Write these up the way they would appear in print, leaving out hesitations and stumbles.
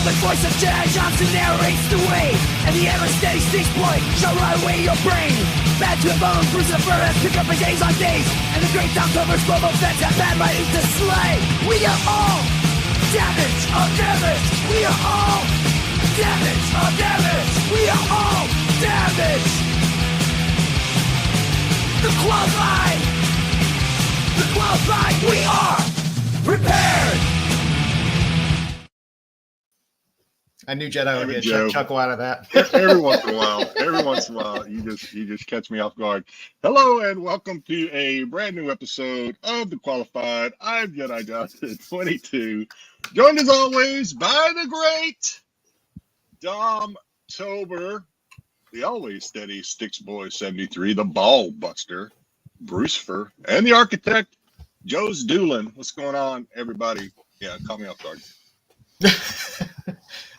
The voice of Jedi Johnson narrates the way, and the ever-steady Styx boy shall rot away your brain. Bad to the bone, bruise the fur, pick up his days on days, and the great October's Boba Fett's have bad lightning to slay. We are all damage of damage. We are all damage of damage. We are all damage. The qualified, we are prepared. I knew Jedi would get a chuckle out of that. Every once in a while, you just catch me off guard. Hello and welcome to a brand new episode of The Qualified. I'm Jedi Johnson 22, joined as always by the great Dom Tober, the always steady Styx Boy 73, the ball buster Brucifer, and the architect joesduelin. What's going on, everybody? Yeah, call me off guard.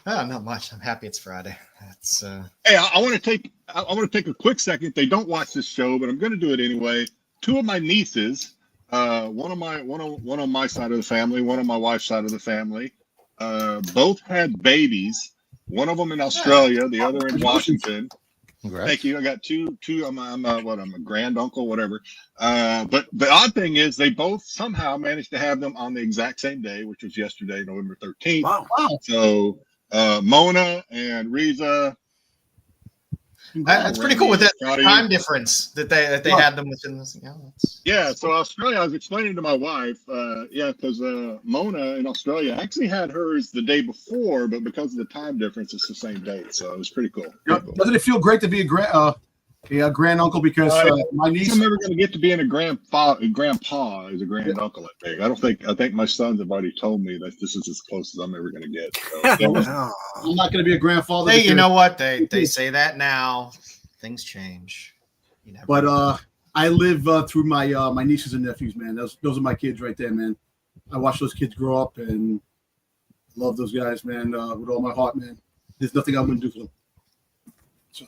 Oh, not much. I'm happy it's Friday. That's Hey, I want to take a quick second. They don't watch this show, but I'm going to do it anyway. Two of my nieces, one on my side of the family, one on my wife's side of the family, both had babies. One of them in Australia, the other in Washington. Congrats. Thank you. I got two. I'm a grand uncle, whatever. But the odd thing is, they both somehow managed to have them on the exact same day, which was yesterday, November 13th. Wow. So Mona and Riza. that's pretty cool with that time difference that they had them within this. Yeah, so Australia, I was explaining to my wife, because Mona in Australia actually had hers the day before, but because of the time difference, it's the same date. So it was pretty cool. Doesn't it feel great to be a grand uncle? Because my niece, I'm never going to get to being a grandpa as a grand uncle. I think my sons have already told me that this is as close as I'm ever going to get. So, I'm not going to be a grandfather. Hey, you know what? They say that now. Things change. But I live through my nieces and nephews, man. Those are my kids right there, man. I watch those kids grow up and love those guys, man, with all my heart, man. There's nothing I wouldn't do for them. So,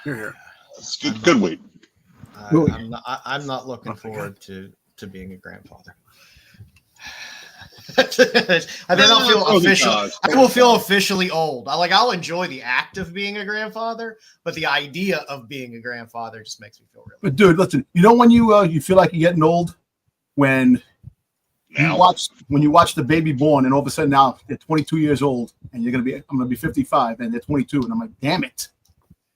yeah. It's good week. I'm not looking forward to being a grandfather. I will feel officially old. I'll enjoy the act of being a grandfather, but the idea of being a grandfather just makes me feel really. But dude, listen, you know when you feel like you're getting old when you watch the baby born, and all of a sudden now they're 22 years old, and I'm gonna be 55, and they're 22, and I'm like, damn it.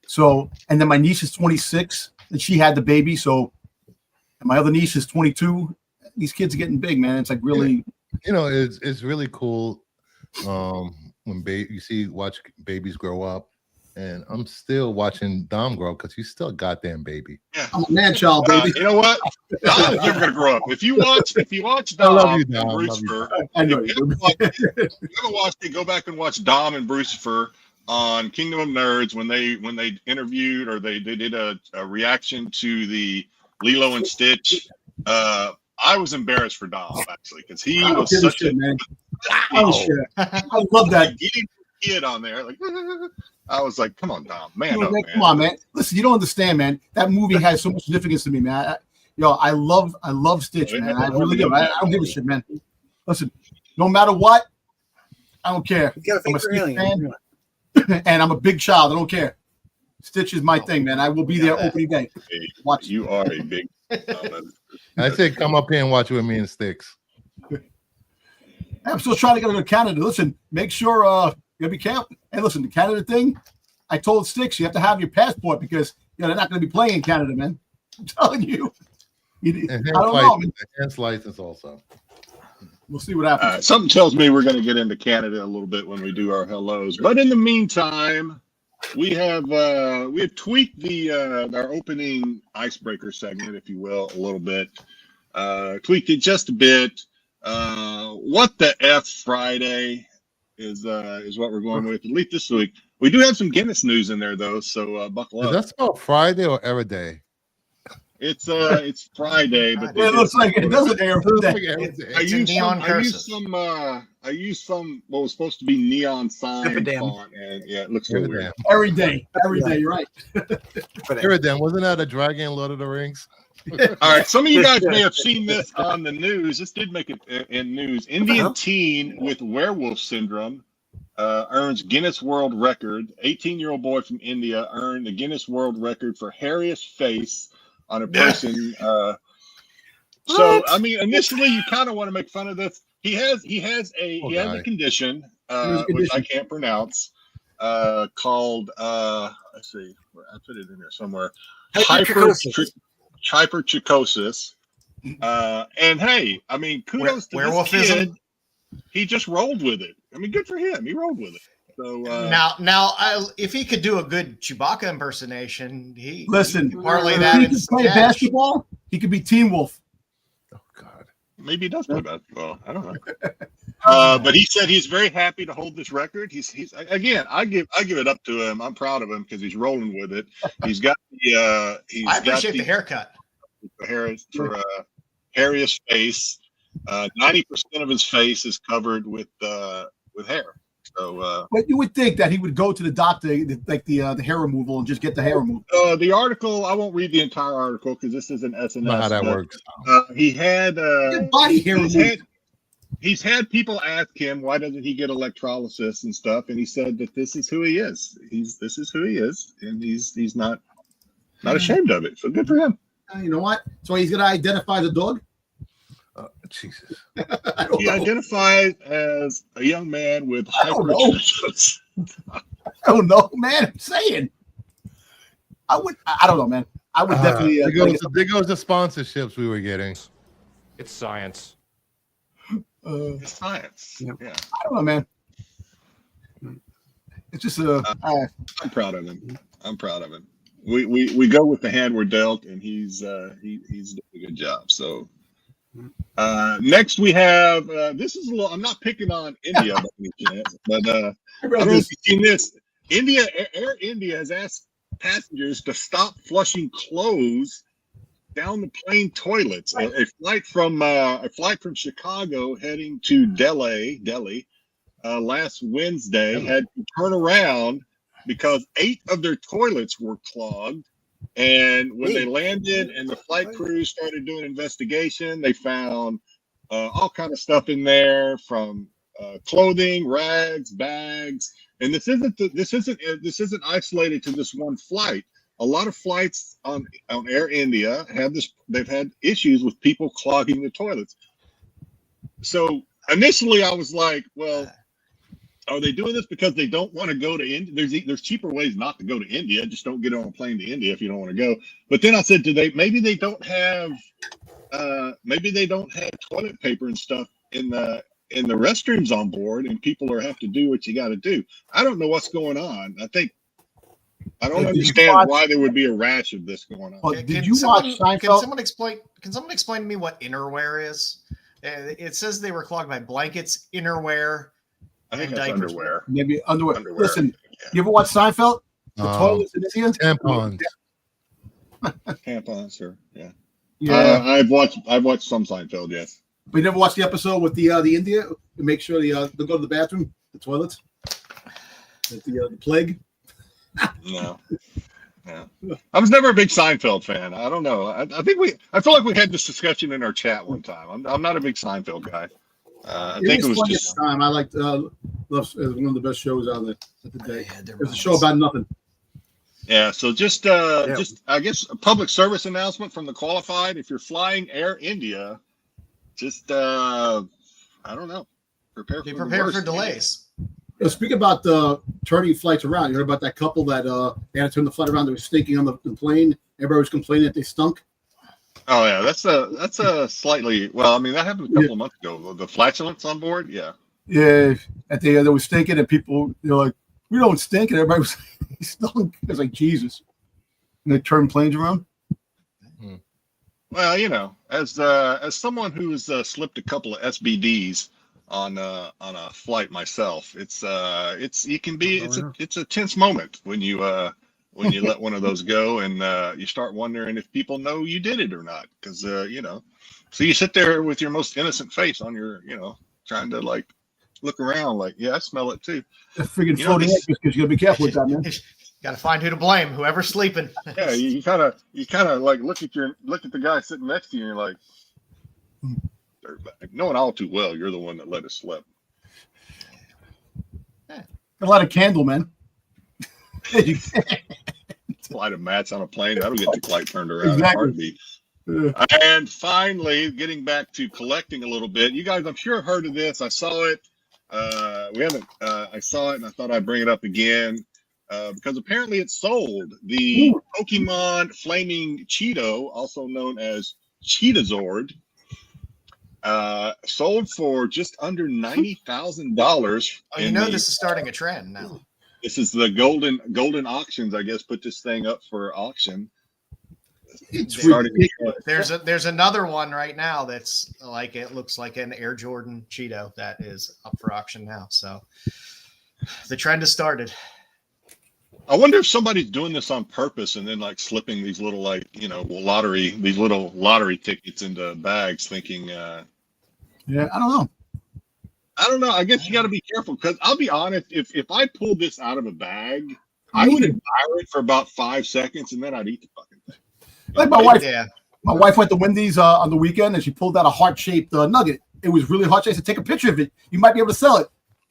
So, and then my niece is 26, and she had the baby. So, and my other niece is 22. These kids are getting big, man. It's like really, it's really cool when watch babies grow up, and I'm still watching Dom grow because he's still a goddamn baby. Yeah. I'm a man child, baby. You know what? Dom is never gonna grow up. If you watch Dom, I love you, Dom. And Brucifer, I know if you ever watched it, go back and watch Dom and Brucifer on Kingdom of Nerds when they interviewed or they did a reaction to the Lilo and Stitch. I was embarrassed for Dom actually because he was such a man. I love that kid on there. Like I was like, come on, Dom, man, man. Come on, man. Listen, you don't understand, man. That movie has so much significance to me, man. I love Stitch, man. I really do. I don't give a shit, man. Listen, no matter what, I don't care. I'm a Stitch fan. And I'm a big child. I don't care. Stitch is my thing, man. I will be there opening day. Watch. You are a big. I said, come up here and watch with me and Styx. I'm still trying to get to Canada. Listen, make sure you gotta be careful. And listen, the Canada thing. I told Styx you have to have your passport because they're not going to be playing in Canada, man. I'm telling you. I don't know. Enhanced license also. We'll see what happens. Something tells me we're going to get into Canada a little bit when we do our hellos. But in the meantime, we have tweaked our opening icebreaker segment, if you will, a little bit. Tweaked it just a bit. What the F Friday is what we're going with, at least this week. We do have some Guinness news in there though, so buckle up. Is that spelled Friday or every day? It's Friday, but it looks like it doesn't air. I used some what was supposed to be neon sign font, and yeah, it looks really weird. Every day, you're right. Eridan, wasn't that a dragon in Lord of the Rings? All right, some of you guys may have seen this on the news. This did make it in news. Indian teen with werewolf syndrome earns Guinness World Record. 18-year-old boy from India earned the Guinness World Record for hairiest face on a person. So I mean, initially you kind of want to make fun of this. He has a condition, which I can't pronounce, called let's see, I put it in there somewhere. Hypertrichosis. And hey, I mean, kudos to this kid. He just rolled with it. I mean, good for him. He rolled with it. So now, if he could do a good Chewbacca impersonation, he listen. could parlay that into play basketball. He could be Teen Wolf. Oh God, maybe he does play basketball. I don't know. But he said he's very happy to hold this record. He's again. I give it up to him. I'm proud of him because he's rolling with it. He's got the. I appreciate the haircut. For hairiest face. 90% of his face is covered with hair. So, but you would think that he would go to the doctor, like the hair removal, and just get the hair removed. The article, I won't read the entire article because this is an SNS. Not how that works. He had body hair removed. He's had people ask him why doesn't he get electrolysis and stuff, and he said that this is who he is. This is who he is, and he's not ashamed of it. So good for him. You know what? So he's gonna identify the dog. Jesus. He identifies as a young man with hypertrichosis. I don't know, man. I'm saying. I don't know, man. I would definitely. There goes the sponsorships we were getting. It's science. It's science. Yeah. I don't know, man. It's just I'm proud of him. We go with the hand we're dealt, and he's doing a good job. So. Next we have this is a little. I'm not picking on India by any chance, but I don't know if you've seen this. Air India has asked passengers to stop flushing clothes down the plane toilets. A flight from Chicago heading to Delhi last Wednesday had to turn around because 8 of their toilets were clogged. And when they landed and the flight crew started doing investigation, they found all kind of stuff in there, from clothing, rags, bags. And this isn't isolated to this one flight. A lot of flights on Air India have this. They've had issues with people clogging the toilets. So initially, I was like, well, are they doing this because they don't want to go to India? There's cheaper ways not to go to India. Just don't get on a plane to India if you don't want to go. But then I said, maybe they don't have toilet paper and stuff in the restrooms on board, and people have to do what you got to do. I don't know what's going on. I don't understand why there would be a rash of this going on. Did you watch Seinfeld? Can someone explain to me what innerwear is? It says they were clogged by blankets, innerwear. I think that's underwear. Maybe underwear. Listen, you ever watch Seinfeld? The toilets in India? Tampons. Tampons, sure. Yeah. I've watched some Seinfeld, yes. But you never watched the episode with the India to make sure they go to the bathroom, the toilets, the plague. No. Yeah. I was never a big Seinfeld fan. I don't know. I feel like we had this discussion in our chat one time. I'm not a big Seinfeld guy. I think it was just time. I liked Love as one of the best shows out there at the day. It was a show about nothing. Yeah, so just I guess a public service announcement from the qualified. If you're flying Air India, just I don't know. Be prepared for delays. Speak about turning flights around. You heard about that couple that they had to turn the flight around. They were stinking on the plane. Everybody was complaining that they stunk. Oh yeah, that's a slightly. Well, I mean that happened a couple of months ago. The flatulence on board, yeah. Yeah, at they were stinking, and people they're like, "We don't stink," and everybody was stunk. It was like Jesus. And they turned planes around. Well, you know, as someone who's slipped a couple of SBDs on a flight myself, it's a tense moment when you let one of those go, and you start wondering if people know you did it or not, because you know, so you sit there with your most innocent face on your, you know, trying to like look around like, yeah, I smell it too. That friggin' floating egg, because you gotta be careful with that, man. Got to find who to blame. Whoever's sleeping. Yeah, you kind of like look at the guy sitting next to you, and you're like, knowing all too well, you're the one that let it slip. light a candle, man. Light a match on a plane. That'll get the light turned around in a Exactly. heartbeat. And finally, getting back to collecting a little bit. You guys, I'm sure, have heard of this. I saw it. We haven't. I saw it, and I thought I'd bring it up again because apparently it's sold. The Pokemon Flaming Cheeto, also known as Cheetazord, sold for just under $90,000. Oh, you know this is starting a trend now. This is the golden auctions, I guess. Put this thing up for auction. There's another one right now that's like, it looks like an Air Jordan Cheeto that is up for auction now. So the trend has started. I wonder if somebody's doing this on purpose and then like slipping these little these little lottery tickets into bags, thinking. Yeah, I don't know. I guess you got to be careful because I'll be honest. If I pulled this out of a bag, I would admire it for about 5 seconds and then I'd eat the fucking thing. Like my wife went to Wendy's on the weekend and she pulled out a heart-shaped nugget. It was really heart-shaped. I said, take a picture of it. You might be able to sell it.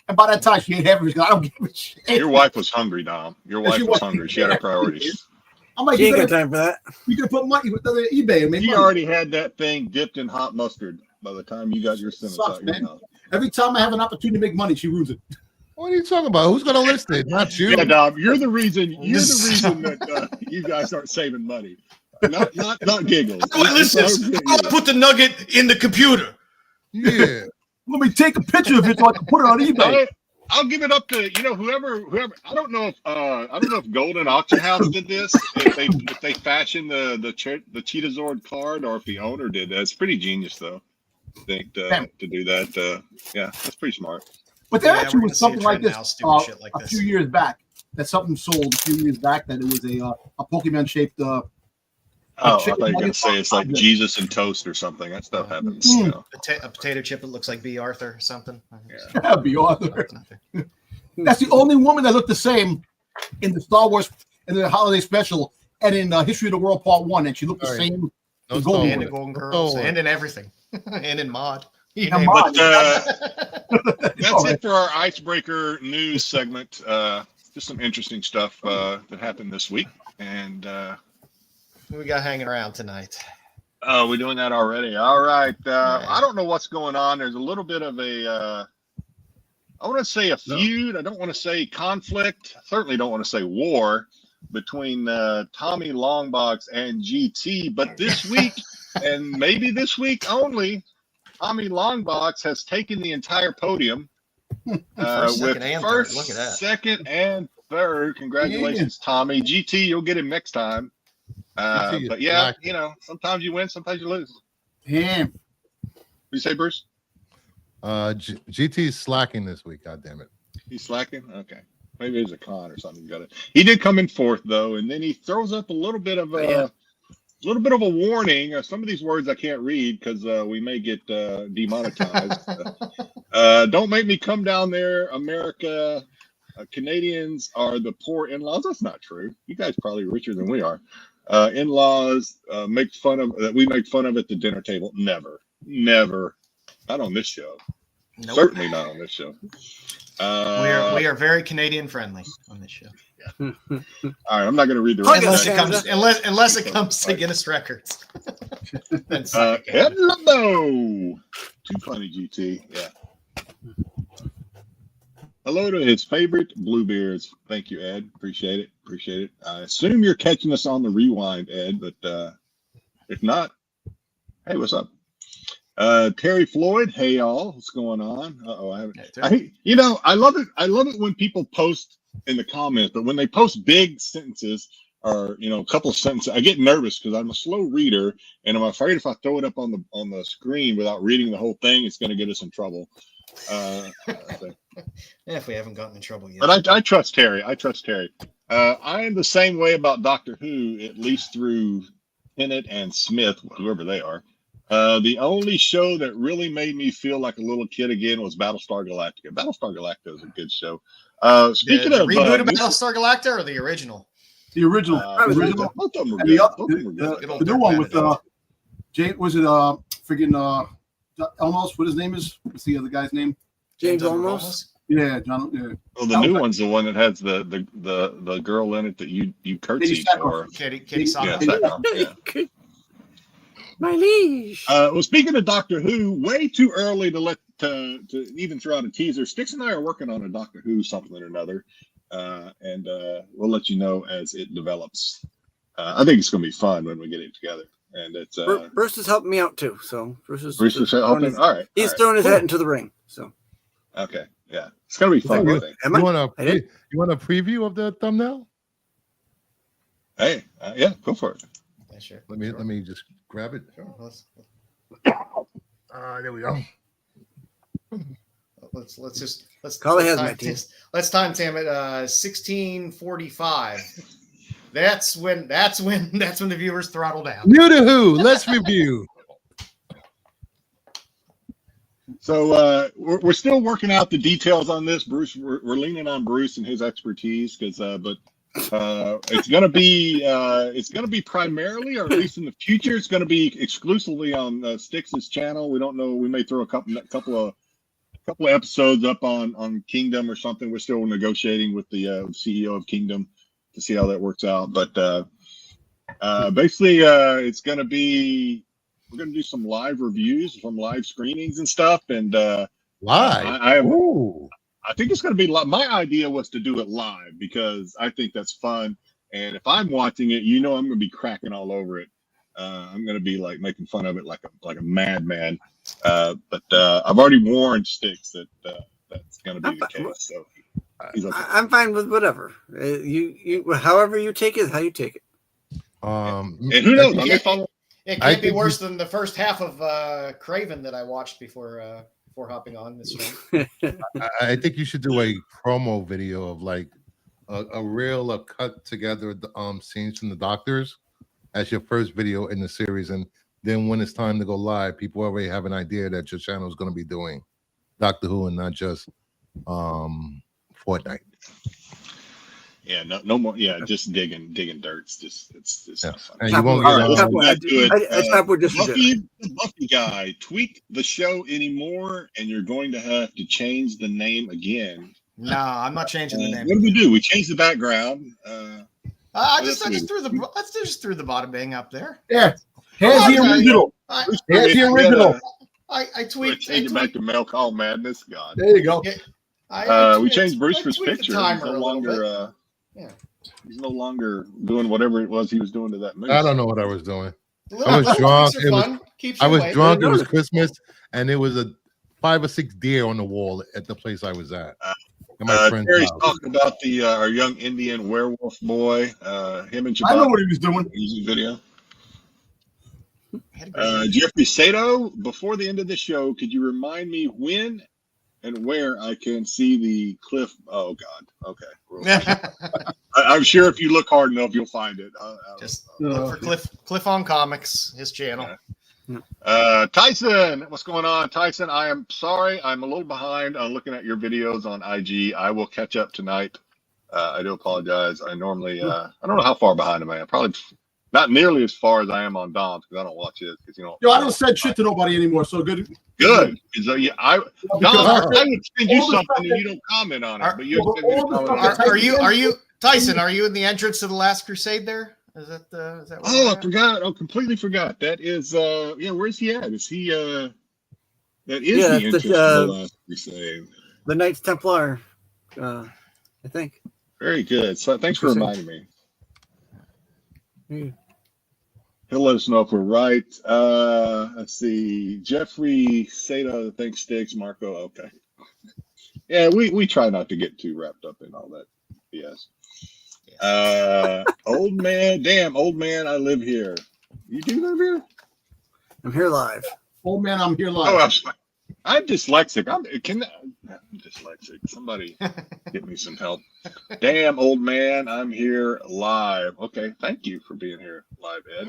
And by that time, she ate half of it. She goes, I don't give a shit. Your wife was hungry, Dom. Your wife was hungry. She had her priorities. I'm like, you ain't got time for that. You could put money with eBay and make She money. already had that thing dipped in hot mustard by the time you got your sentence out your mouth. Every time I have an opportunity to make money, she ruins it. What are you talking about? Who's going to list it? Not you. Yeah, Dom, you're the reason. You're the reason that you guys aren't saving money. Not giggles. Listen, I'll put the nugget in the computer. Yeah. Let me take a picture of it so I can put it on eBay. I'll give it up to whoever. I don't know if Golden Auction House did this. If they fashioned the Cheetazord card, or if the owner did that. It's pretty genius, though. I think to do that. Yeah, that's pretty smart. But there actually was something like this like a few years back. That something sold a few years back. That it was a Pokemon shaped. I thought you were going to say it's like Jesus and toast or something. That stuff happens. A potato chip that looks like B. Arthur or something. Yeah, B. Arthur. That's the only woman that looked the same in the Star Wars and the holiday special and in History of the World Part 1, and she looked the same. And in Golden Girls, and in everything, and in Mod. But that's it for our Icebreaker news segment. Just some interesting stuff that happened this week, and. Who we got hanging around tonight? Oh, we're doing that already. All right. I don't know what's going on. There's a little bit of a, I want to say a feud. I don't want to say conflict. I certainly don't want to say war between Tommy Longbox and GT. But this week, and maybe this week only, Tommy Longbox has taken the entire podium with first, second, and third. Congratulations, Tommy. GT, you'll get him next time. But yeah, sometimes you win, sometimes you lose. Yeah. What you say, Bruce? GT's slacking this week. God damn it. He's slacking? Okay. Maybe there's a con or something. Got it. He did come in fourth though, and then he throws up a little bit of a warning. Some of these words I can't read because we may get demonetized. Don't make me come down there, America. Canadians are the poor in-laws. That's not true. You guys probably richer than we are. In-laws make fun of that. We make fun of at the dinner table. Never. Not on this show. Nope. Certainly not on this show. We are very Canadian friendly on this show. Yeah. All right, I'm not going to read the rest. Unless it comes to Guinness Records. Hello. Too funny, GT. Yeah. Hello to his favorite Bluebeards. Thank you, Ed. Appreciate it. I assume you're catching us on the rewind, Ed, but if not, hey, what's up? Terry Floyd, hey y'all, what's going on? I love it when people post in the comments, but when they post big sentences or a couple of sentences, I get nervous because I'm a slow reader and I'm afraid if I throw it up on the screen without reading the whole thing, it's going to get us in trouble. If we haven't gotten in trouble yet. But I trust Terry. I am the same way about Doctor Who, at least through Tennant and Smith, whoever they are. The only show that really made me feel like a little kid again was Battlestar Galactica. Battlestar Galactica is a good show. Speaking of reboot of Battlestar Galactica or the original? The original. Both of them were good. The new one with Jane, was it freaking Elmos? What his name is? What's the other guy's name? James Olmos. Yeah, John. Yeah. Well, the new one's the one that has the girl in it that you curtsied for. Kitty Saka. Yeah, Saka, yeah. My liege. Well, speaking of Doctor Who, way too early to even throw out a teaser. Styx and I are working on a Doctor Who something or another, and we'll let you know as it develops. I think it's going to be fun when we get it together. And it's Bruce is helping me out too. So Bruce is helping. All right, he's throwing his hat into the ring. So okay, yeah, it's going to be fun. I think. You want a preview of the thumbnail? Hey, yeah, go for it. Yeah, sure. Let me just grab it. Sure. There we go. Let's time Tam at 16:45. That's when the viewers throttle down. New to Who. Let's review. So we're still working out the details on this, Bruce. We're leaning on Bruce and his expertise because, but it's gonna be primarily, or at least in the future, it's gonna be exclusively on Styx's channel. We don't know. We may throw a couple of episodes up on Kingdom or something. We're still negotiating with the CEO of Kingdom to see how that works out. But basically, it's gonna be. We're going to do some live reviews from live screenings and stuff. And live. I think it's going to be live. My idea was to do it live because I think that's fun. And if I'm watching it, I'm going to be cracking all over it. I'm going to be like making fun of it like a madman. But I've already warned Styx that that's going to be the case. So he's okay. I'm fine with whatever. You however you take it, how you take it. And who knows? I may follow. It can't be worse than the first half of Craven that I watched before hopping on this show. I think you should do a promo video of like a real cut together scenes from the Doctors as your first video in the series, and then when it's time to go live, people already have an idea that your channel is going to be doing Doctor Who and not just Fortnite. Yeah, no more. Yeah, just digging dirt. It's not fun. And you won't get Buffy guy, tweak the show anymore, and you're going to have to change the name again. No, I'm not changing the name. What do we do? We change the background. I just threw the bada bing up there. Yeah, here's the original. Here's the original. I tweaked. Take it back to Mail Call Madness. God. There you go. We changed Brewster's picture. He's no longer. He's no longer doing whatever it was he was doing to that movie. I don't know what I was doing. I was drunk. I was drunk. It was Christmas, and there was 5 or 6 deer on the wall at the place I was at. Terry's talking about our young Indian werewolf boy. Him and Shabbat. I know what he was doing. Music video. Jeffrey Sato, before the end of the show, could you remind me when and where I can see the cliff? Oh God. Okay. I'm sure if you look hard enough, you'll find it. Just look for Cliff on Comics, his channel. Tyson, what's going on? Tyson, I am sorry. I'm a little behind on looking at your videos on IG. I will catch up tonight. I do apologize. I normally, I don't know how far behind am I. I'm probably not nearly as far as I am on Dom's because I don't watch it. Because I don't send shit to nobody anymore. So good. Good. I would send you something and you don't comment on it. But are you Tyson? Are you in the entrance to the Last Crusade there? Is that I forgot. Oh, completely forgot. That is where's he at? Is he that is the entrance to the Last Crusade. The Knights Templar, I think. Very good. So thanks for reminding me. He'll let us know if we're right. Let's see. Jeffrey Sato, thanks, Styx. Marco, okay. Yeah, we try not to get too wrapped up in all that BS. Old man, I live here. You do live here? I'm here live. Old man, I'm here live. Oh, I'm dyslexic. I'm dyslexic. Somebody get me some help. Damn, old man, I'm here live. Okay, thank you for being here live, Ed.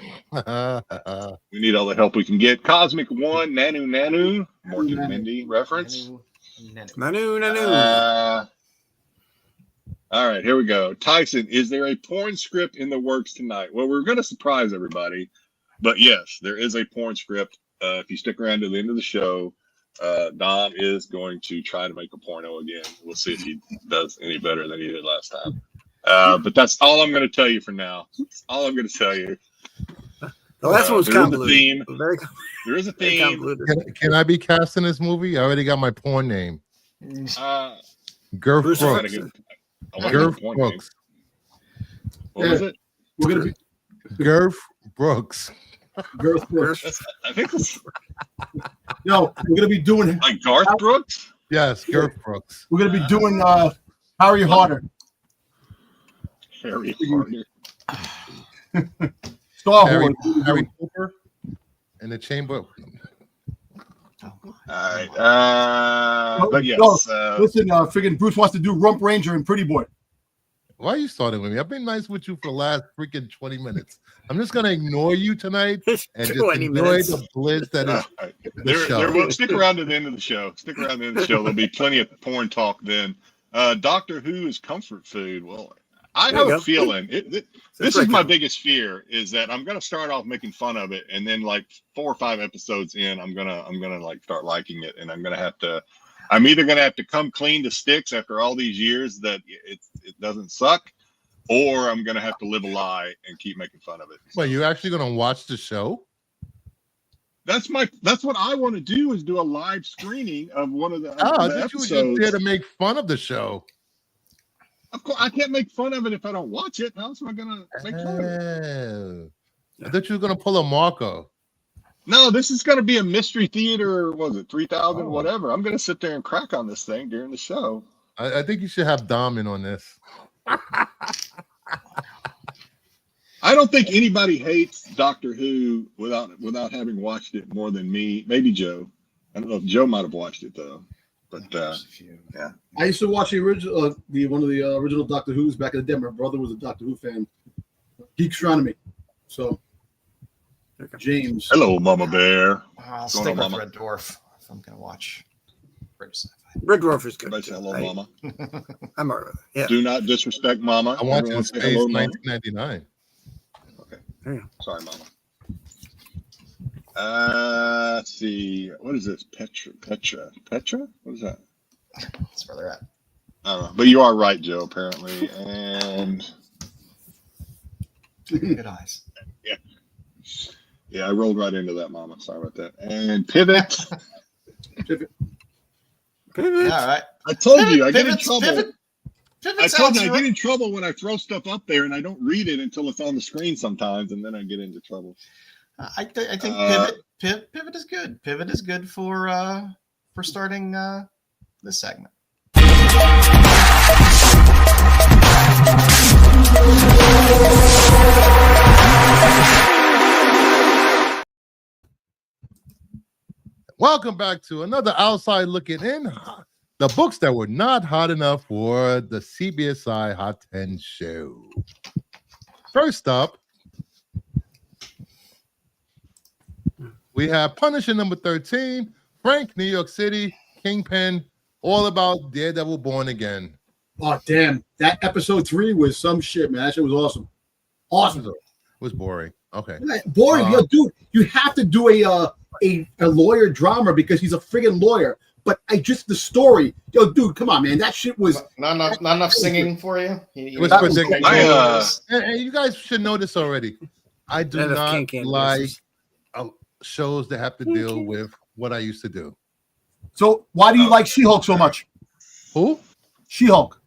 We need all the help we can get. Cosmic One, Nanu, Morgan Mindy reference. Nanu. All right, here we go. Tyson, is there a porn script in the works tonight? Well, we're going to surprise everybody, but yes, there is a porn script. If you stick around to the end of the show, Dom is going to try to make a porno again. We'll see if he does any better than he did last time. But that's all I'm going to tell you for now. That's all I'm going to tell you. The last one was convoluted. There is a theme. Can I be cast in this movie? I already got my porn name. Girth Brooks. Girth Brooks. What was it? We're gonna be Girth Brooks. Girth Brooks. I think it's No, we're gonna be doing like Garth Brooks. Yes, Girth Brooks. We're gonna be doing Harry Harder. Harry Harder. Star Harry, Wars. Harry Cooper and the Chamber. All right. But yes. Listen, friggin' Bruce wants to do Rump Ranger and Pretty Boy. Why are you starting with me? I've been nice with you for the last freaking 20 minutes. I'm just gonna ignore you tonight and just enjoy the bliss that is the show. Stick around to the end of the show. Stick around to the end of the show. There'll be plenty of porn talk then. Doctor Who is comfort food. Well, I have a feeling this is my biggest fear is that I'm gonna start off making fun of it, and then like 4 or 5 episodes in, I'm gonna like start liking it, and I'm either gonna have to come clean to Styx after all these years that it doesn't suck, or I'm gonna have to live a lie and keep making fun of it. Well, you're actually gonna watch the show? That's what I want to do is do a live screening of one of the episodes. You were just there to make fun of the show. Of course, I can't make fun of it if I don't watch it. How else am I gonna make fun of it? I thought you were gonna pull a Marco. No, this is gonna be a mystery theater. What was it 3,000? Whatever. I'm gonna sit there and crack on this thing during the show. I think you should have Dom in on this. I don't think anybody hates Doctor Who without having watched it more than me. Maybe Joe. I don't know if Joe might have watched it though. But yeah, I used to watch the original, one of the original Doctor Who's back in the day. My brother was a Doctor Who fan. Geekstronomy. So, James. Hello, Mama Bear. I'll stick with Red Dwarf if I'm gonna watch British sci-fi. Red Dwarf is good. Hello, Mama. I'm all right. Yeah. Do not disrespect Mama. I watched in space 1999. Okay. Yeah. Sorry, Mama. Let's see. What is this? Petra? What is that? That's where they're at. I don't know. But you are right, Joe, apparently. And good eyes. Yeah, I rolled right into that, Mama. Sorry about that. And pivot. Pivot. Yeah, all right. I told you I get in trouble. Pivot I told you I get in trouble when I throw stuff up there and I don't read it until it's on the screen sometimes, and then I get into trouble. I think pivot is good. Pivot is good for starting this segment. Welcome back to another outside looking in. The books that were not hot enough for the Cbsi Hot 10 show. First up, we have Punisher number 13, Frank, New York City, Kingpin, all about Daredevil Born Again. Oh, damn. That episode 3 was some shit, man. That shit was awesome. Awesome. It was boring. Okay. Boring. Yo, dude, you have to do a lawyer drama because he's a friggin' lawyer. But the story, yo, dude, come on, man. That shit was not enough singing for you. It was ridiculous. And you guys should know this already. I do not like shows that have to deal with what I used to do. So why do you like She-Hulk so much? Who? She-Hulk.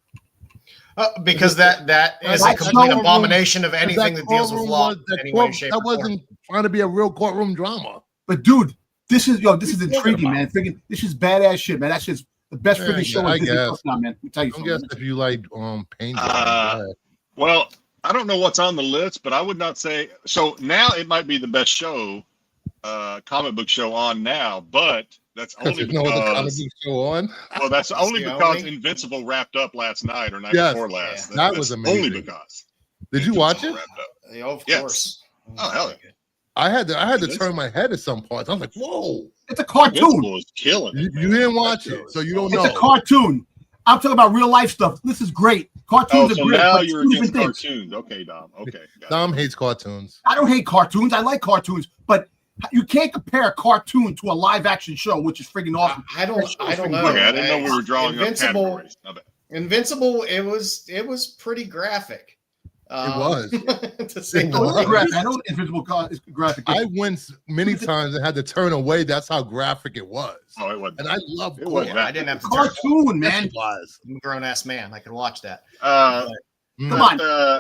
Because that is a complete abomination of anything that deals with law. That wasn't trying to be a real courtroom drama. But dude, this is intriguing, man. This is badass shit, man. That shit's the best freaking show on Disney Plus now, man. Let me tell you something. I guess if you like pain. Well, I don't know what's on the list, but I would not say so. Now it might be the best show, comic book show on now, but that's only because the comic book show on. Well, that's only because Invincible wrapped up last night or night before last. That was amazing. Only because. Did you watch it? Yeah, of course. Oh hell yeah. I had to turn my head at some parts. I was like, "Whoa, it's a cartoon." Invincible is killing it. You didn't watch it, so you don't know. It's a cartoon. I'm talking about real life stuff. This is great. Cartoons are great. Now you're against cartoons. Okay, Dom. Okay. Dom hates cartoons. I don't hate cartoons. I like cartoons, but You can't compare a cartoon to a live action show, which is freaking awesome. I don't know. Okay, I didn't know we were drawing Invincible, up categories. I bet. Invincible, it was pretty graphic. It was. To say It the was. least. I know Invincible is graphic. I went many times and had to turn away. That's how graphic it was. Oh, it wasn't. And I love It gore. wasn't Yeah, I didn't have to turn. Cartoon, man. It was. I'm a grown ass man. I can watch that. Come on.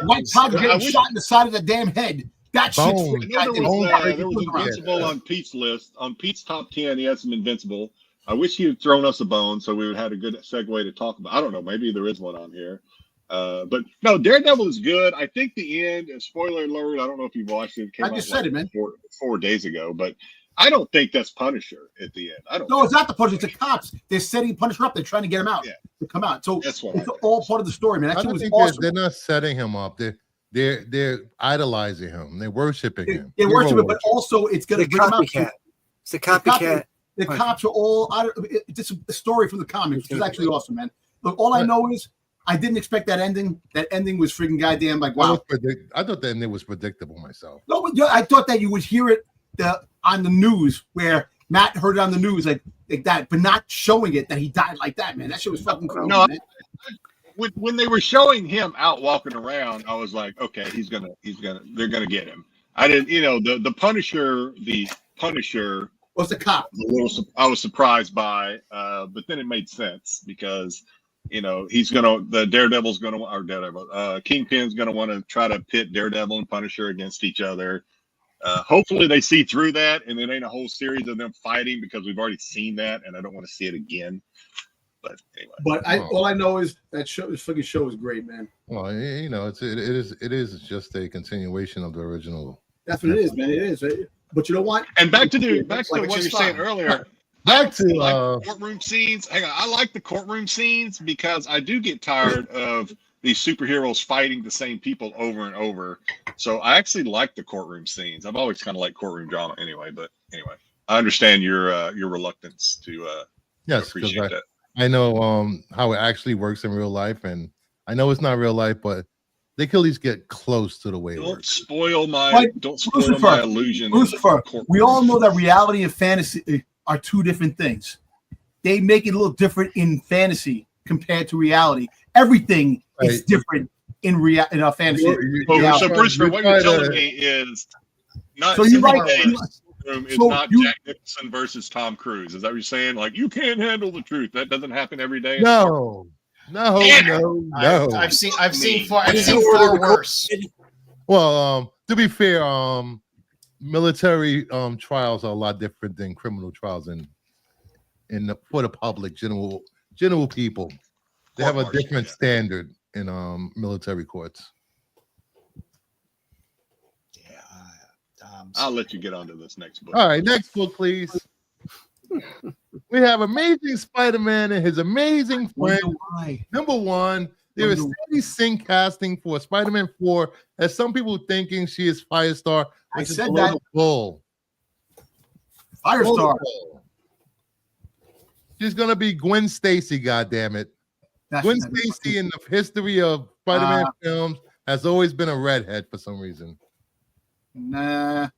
White Tiger I getting wish- shot in the side of the damn head. That shit's Bone. freaking I know goddamn there was awesome. Invincible on Pete's list. On Pete's top 10, he had some Invincible. I wish he had thrown us a bone so we would have had a good segue to talk about. I don't know. Maybe there is one on here. But no, Daredevil is good. I think the end, spoiler alert, I don't know if you watched it. It came I just out said it, man. 4 days ago, but I don't think that's Punisher at the end. I don't No, think it's not the Punisher. It's the cops. They're setting Punisher up. They're trying to get him out to come out. So That's what it's I think. all part of the story, man. That I shit don't was think awesome. they're not setting him up. They're idolizing him. They're worshiping him. They worship Hero it, but also it's going The to bring him out. copycat. It's the copycat. The cops are all it's a story from the comics, which is actually awesome, man. Look, all I know is I didn't expect that ending. That ending was freaking goddamn like wow. I thought that ending was predictable myself. No, but I thought that you would hear it on the news where Matt heard it on the news like that, but not showing it that he died like that, man. That shit was fucking cool. No, man. when they were showing him out walking around, I was like, okay, they're gonna get him. I didn't, the Punisher, Was the cop? I was surprised by, but then it made sense because, the Daredevil's Kingpin's gonna want to try to pit Daredevil and Punisher against each other. Hopefully they see through that and it ain't a whole series of them fighting because we've already seen that and I don't want to see it again. But anyway. But all I know is that this fucking show is great, man. Well, it is just a continuation of the original. That's what it is, man. It is. But you know what? And back to what you Like were it's saying fun. earlier. Back to Like courtroom scenes. Hang on, I like the courtroom scenes because I do get tired of these superheroes fighting the same people over and over. So I actually like the courtroom scenes. I've always kind of liked courtroom drama anyway. But anyway, I understand your reluctance to yes, appreciate that. I know how it actually works in real life, and I know it's not real life, but they can at least get close to the way it Don't works. spoil my Lucifer, my illusion. Lucifer, we all know that reality and fantasy are two different things. They make it a little different in fantasy compared to reality. Everything is different in fantasy. So Bruce, what you're telling me is not. So you're right. It's not Jack Nicholson versus Tom Cruise. Is that what you're saying? Like you can't handle the truth. That doesn't happen every day. No. I've seen far worse. Well, to be fair, military trials are a lot different than criminal trials for the public, general people. They have a different standard in military courts. I'll let you get on to this next book. All right, next book, please. We have Amazing Spider-Man and his amazing friend. Number one, there is steady sync casting for Spider-Man 4, as some people thinking she is Firestar. I which is said a that. little bull. Firestar. She's gonna be Gwen Stacy. Goddammit. Gwen Stacy in the history of Spider-Man films has always been a redhead for some reason. Nah.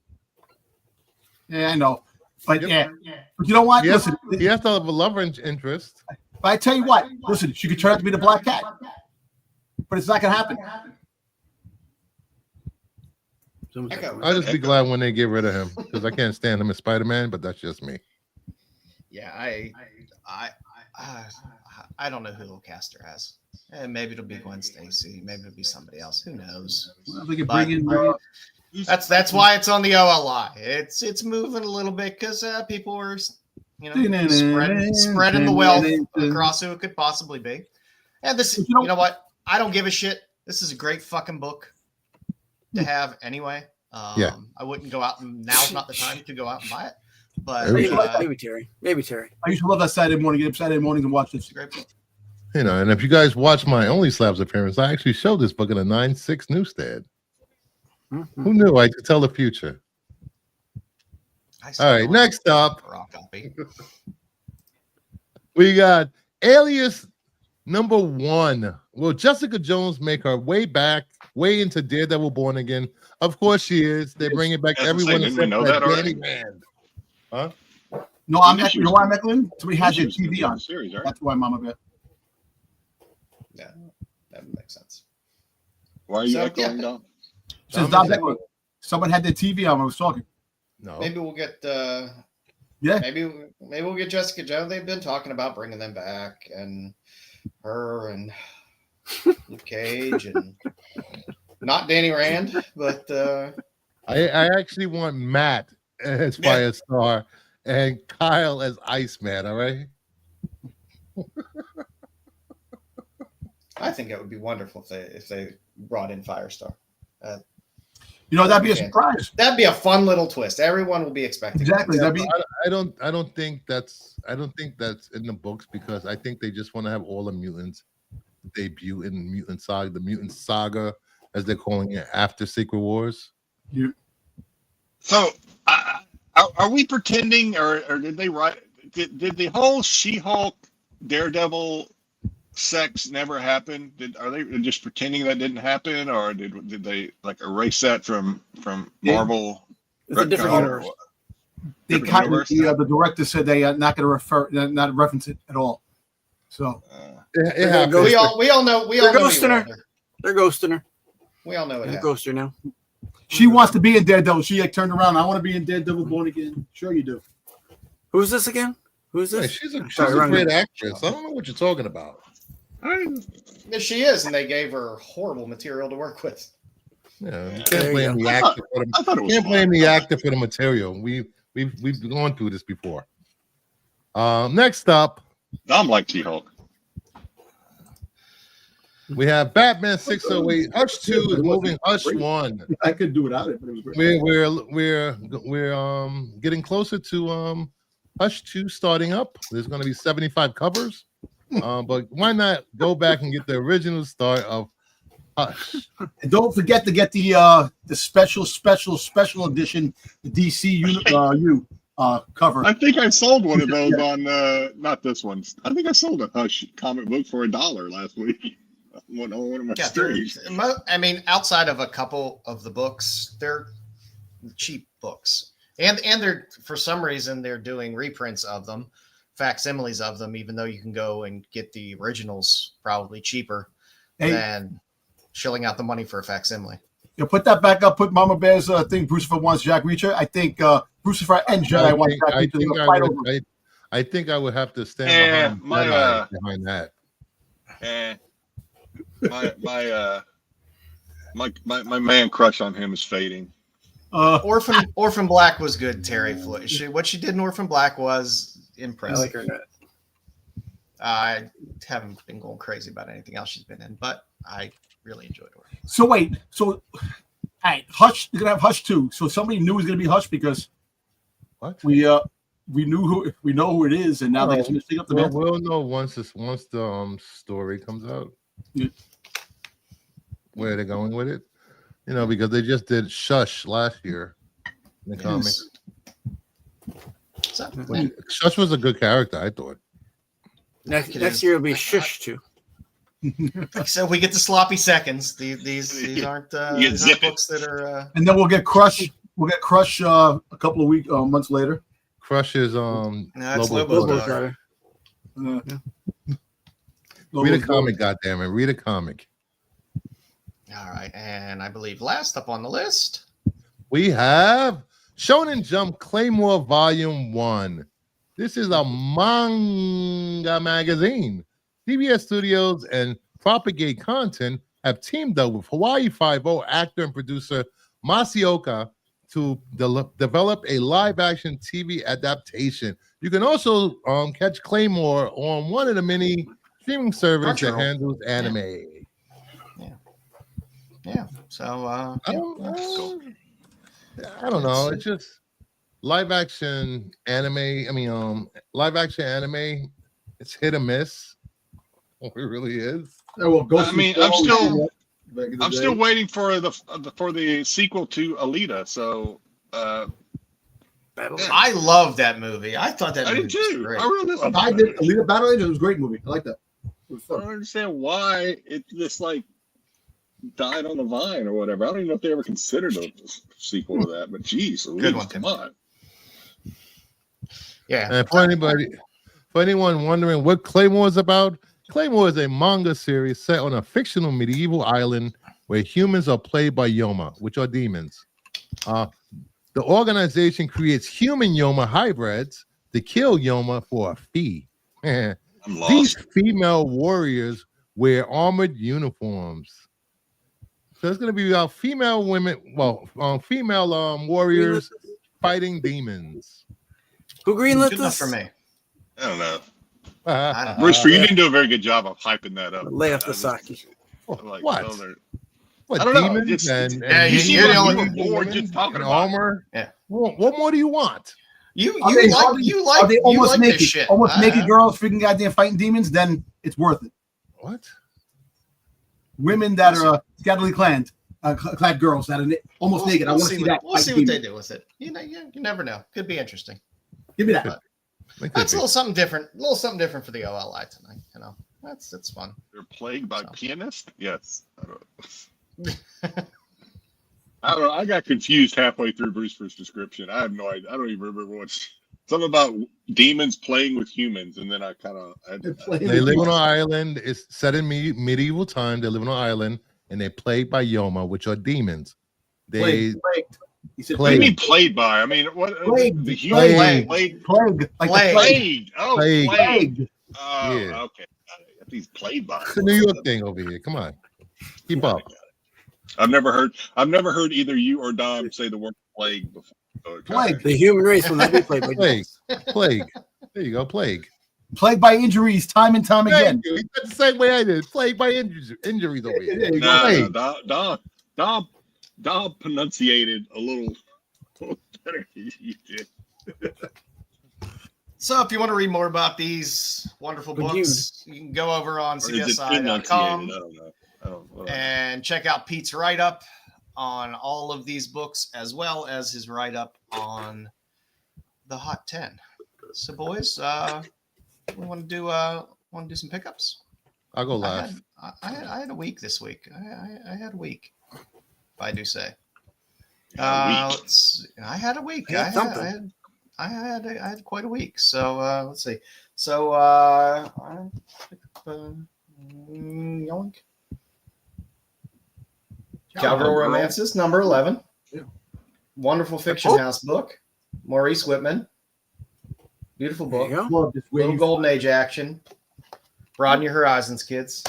Yeah, I know. But yeah. But you know what? Yes, Listen, he has to have a lover interest. but I tell you what, listen, she could turn out to be the Black Cat. But it's not gonna happen. I'll just be glad when they get rid of him because I can't stand him as Spider-Man, but that's just me. Yeah, I don't know who they'll cast her as. Maybe it'll be Gwen Stacy. Maybe it'll be somebody else. Who knows? We can bring in. That's why it's on the OLI. It's moving a little bit because people are spreading the wealth across who it could possibly be. And this, you know what? I don't give a shit. This is a great fucking book to have anyway. I wouldn't go out and now's not the time to go out and buy it. But maybe Terry. I used to love that Saturday morning. Get up Saturday mornings and watch this. great book. And if you guys watch my Only Slabs appearance, I actually showed this book in a 9.6 newsstand. Mm-hmm. Who knew I could tell the future? All right, next up, we got Alias #1. will Jessica Jones make her way into Daredevil Born Again? Of course she is. They're bringing back everyone didn't we except know for that already? Danny Rand. Huh? No, I'm echoing. You know why I'm echoing? Somebody has their TV on. Series, right? That's why, Mama Bear. Yeah, that would make sense. Why are you So, echoing, yeah. Dom? Since Dom's echoing, someone had their TV on when I was talking. No. Maybe we'll get. Yeah. Maybe we'll get Jessica Jones. They've been talking about bringing them back, and her and Luke Cage, and not Danny Rand, but I actually want Matt as Firestar and Kyle as Iceman. All right. I think it would be wonderful if they brought in Firestar. That'd be a surprise. That'd be a fun little twist. Everyone will be expecting. Exactly. That'd be. I don't think that's in the books because I think they just want to have all the mutants debut in the mutant saga, as they're calling it, after Secret Wars. Yeah. So, are we pretending, or did they write? Did the whole She-Hulk Daredevil sex never happen? Are they just pretending that didn't happen, or did they like erase that from Marvel? It's a different universe. They kind of the director said they are not going to not reference it at all. So it happens. We all know. They're ghosting her. They're ghosting her. We all know it. They're ghosting her now. She wants to be in Daredevil. She turned around. I want to be in Daredevil Born Again. Sure you do. Who's this again? Who's this? Hey, she's a great actress. I don't know what you're talking about. She is, and they gave her horrible material to work with. Yeah, you can't blame the actor for the. Can't blame the actor for the material. We've gone through this before. Next up, Dom like She-Hulk. We have Batman 608. Hush 2 is moving Hush 1. I could do without it, but it was great. We're getting closer to Hush 2 starting up. There's going to be 75 covers. But why not go back and get the original start of Hush? And don't forget to get the special edition, the DC cover. I think I sold one of those on not this one. I think I sold a Hush comic book for $1 last week. One of my streams. I mean, outside of a couple of the books, they're cheap books, and they're, for some reason, they're doing reprints of them, facsimiles of them, even though you can go and get the originals probably cheaper than shelling out the money for a facsimile. You put that back up. Put Mama Bear's thing. Brucifer wants Jack Reacher. I think Brucifer and Jedi want Jack Reacher. I think I would have to stand behind that. My man crush on him is fading. Orphan Black was good, Terry. What she did in Orphan Black was impressive. I like her. I haven't been going crazy about anything else she's been in, but I really enjoyed her. So wait, all right, Hush. You're gonna have Hush 2. So somebody knew it was gonna be Hush because we know who it is, and now they're just mixing up the band. We'll know once the story comes out. Yeah. Where they're going with it, because they just did Shush last year in the comics. Shush was a good character, I thought. Next year will be Shush 2. So we get the sloppy seconds. These aren't books that are. And then we'll get Crush. We'll get Crush a couple of months later. Crush is Lobo's daughter. Read a comic, goddammit. Read a comic. All right, and I believe last up on the list we have Shonen Jump Claymore Volume 1. This is a manga magazine. CBS Studios and Propagate Content have teamed up with Hawaii Five-0 actor and producer Masaoka to develop a live-action TV adaptation. You can also catch Claymore on one of the many streaming services that handles anime. Yeah. So I don't know. It's just live-action anime. Live-action anime. It's hit or miss. It really is. I'm still waiting for the sequel to Alita. So I love that movie. I thought that movie was great. I really loved I did Alita Battle Angel. It was a great movie. I like that. don't understand why it just like died on the vine or whatever. I don't even know if they ever considered a sequel to that, but geez, Good one, come on. Yeah. And for anyone wondering what Claymore is about, Claymore is a manga series set on a fictional medieval island where humans are played by Yoma, which are demons. The organization creates human Yoma hybrids to kill Yoma for a fee. I'm lost. These female warriors wear armored uniforms. So it's going to be about female warriors fighting demons. Who greenlit Good enough this? for me. I don't know. I don't know. Rooster, you didn't do a very good job of hyping that up. Lay off the sake. Like, What? oh, they're- What, I don't know. demons Just- and Yeah, you you- seem you're like the you only- were bored just talking and about armor. Yeah. What more do you want? You Are they almost like naked? this shit. Almost naked girls freaking goddamn fighting demons. Then it's worth it. What? Women that are scantily clad girls that are almost naked. I want to see that. We'll see what they do with it. You never know. Could be interesting. Give me that. That's a little something different. A little something different for the OLI tonight. You know, that's fun. They're plagued by pianists? Yes. I don't know. I got confused halfway through Brewster's description. I have no idea. I don't even remember what's something about demons playing with humans, and then I kind of They live on an island. It's set in medieval time. They live on an island, and they're plagued by Yoma, which are demons. They Plagued. He said What do you mean plague. played by? I mean, what? Plague. The human plague. Plague. Like Plague. the plague. Oh, Plague. plague. Oh, Yeah. okay. He's played by. It's a New York thing over here. Come on, keep up. I've never heard either you or Dom say the word plague before. So it kinda- Plague. The human race will not be played by Plague, plague. There you go, plague. Plagued by injuries time and time again. Thank you. He said the same way I did. Plagued by injuries over here. There you go. Plague. No, Dom pronunciated a little better than you did. So if you want to read more about these wonderful books, you can go over on Or is it cbsi.com enunciated? I don't know. I don't know. and check out Pete's write-up on all of these books, as well as his write-up on the Hot 10. So boys, we want to do some pickups. I'll go last. I had a week this week. I had a week, if I do say. A week. I had a week. Yeah, something. I had quite a week. So let's see. So I picked up Yoink. Cowgirl Romances, number 11. Yeah. Wonderful Fiction House book. Maurice Whitman. Beautiful There book. you go. Love this Little wave. golden age action. Broaden your horizons, kids.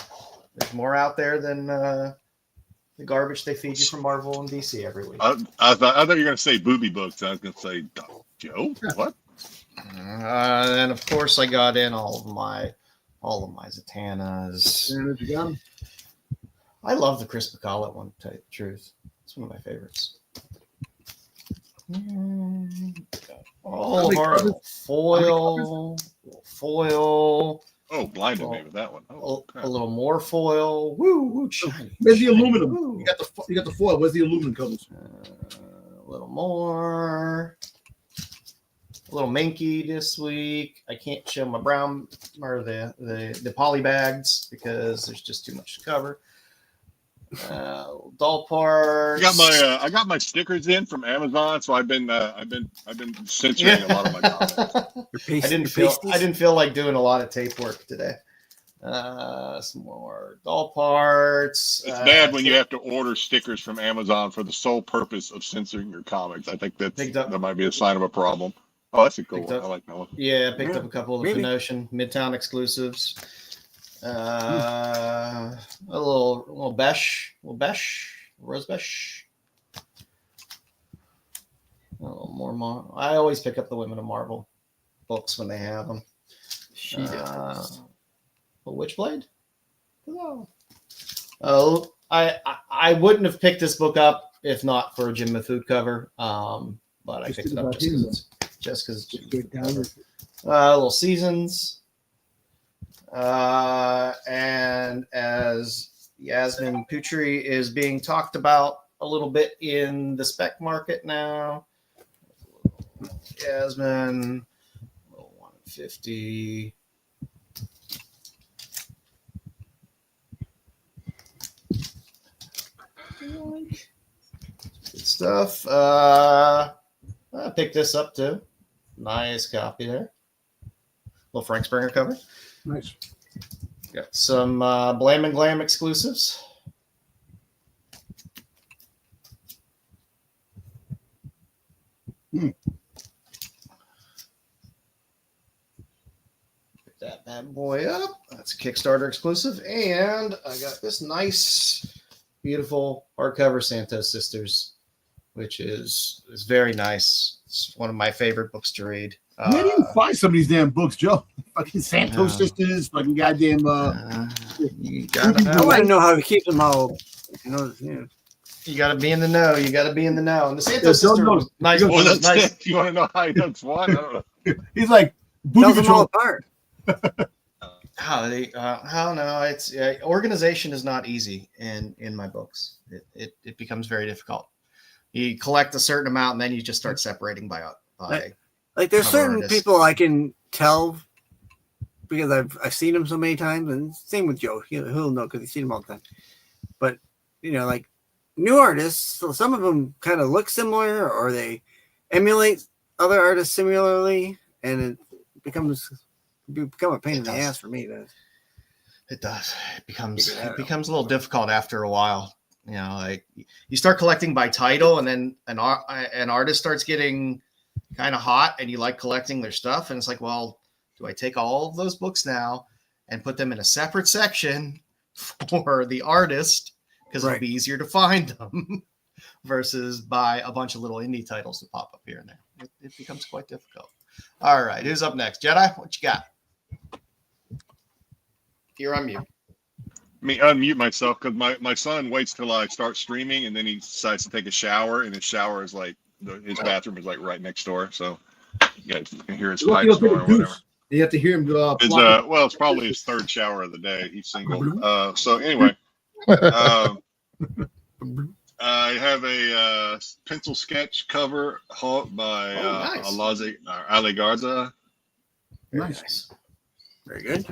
There's more out there than the garbage they feed you from Marvel and DC every week. I thought you were going to say booby books. I was going to say, Joe, what? And of course, I got in all of my Zatannas. And you got 'em. I love the Chris McCollett one. To tell you the truth, it's one of my favorites. Oh, horrible foil. Oh, blinded me with that one. Oh, A little more foil. Woo, shiny. Where's the shiny. aluminum? Woo. You got the foil. Where's the aluminum colors? A little more. A little minky this week. I can't show my brown or the poly bags because there's just too much to cover. Doll parts. I got my stickers in from Amazon, so I've been censoring a lot of my comments. I didn't feel like doing a lot of tape work today. Some more doll parts. It's bad when you have to order stickers from Amazon for the sole purpose of censoring your comics. I think that might be a sign of a problem. Oh, that's a cool one. I like that one. Yeah, I picked up a couple of the maybe. Phonocean Midtown exclusives. A little besh, rose besh. A little more. I always pick up the Women of Marvel books when they have them. The Witchblade. Oh, I wouldn't have picked this book up if not for a Jim Mifud cover. But I picked it up just because it's Jim Mifud cover. Little Seasons. And as Yasmin Putri is being talked about a little bit in the spec market now. Yasmin, 150. Good stuff. I picked this up too. Nice copy there. Little Frank Springer cover. Nice. Got some Blam and Glam exclusives. Pick that bad boy up. That's a Kickstarter exclusive. And I got this nice, beautiful hardcover Santos Sisters, which is very nice. It's one of my favorite books to read. Where do you find some of these damn books, Joe? Fucking Santos Sisters, fucking goddamn. You gotta I want to know how to keep them all. You know, You gotta be in the know. You gotta be in the know. And the Santos Sister was nice. Well, Was that's nice. it. You want to know how he does what? I don't know. He's like tell booty them all control. apart. I don't know. It's organization is not easy in my books. It becomes very difficult. You collect a certain amount and then you just start separating by Like there's cover certain artist. people I can tell because I've seen them so many times, and same with Joe. He'll know because he's seen them all the time. But you know, like new artists, so some of them kind of look similar, or they emulate other artists similarly, and it become a pain in the ass for me. It does. It becomes a little difficult after a while. You know, like you start collecting by title, and then an artist starts getting kind of hot, and you like collecting their stuff, and it's like, well, do I take all of those books now and put them in a separate section for the artist because it'll be easier to find them versus buy a bunch of little indie titles that pop up here and there. It becomes quite difficult. All right, who's up next? Jedi, what you got? You're on mute. Me unmute myself because my son waits till I start streaming and then he decides to take a shower, and his shower is like his bathroom is like right next door, so you guys can hear his pipes going or whatever. You have to hear him go. It's probably his third shower of the day. He's single. So anyway, I have a pencil sketch cover by Ali Garza. Nice. Very good.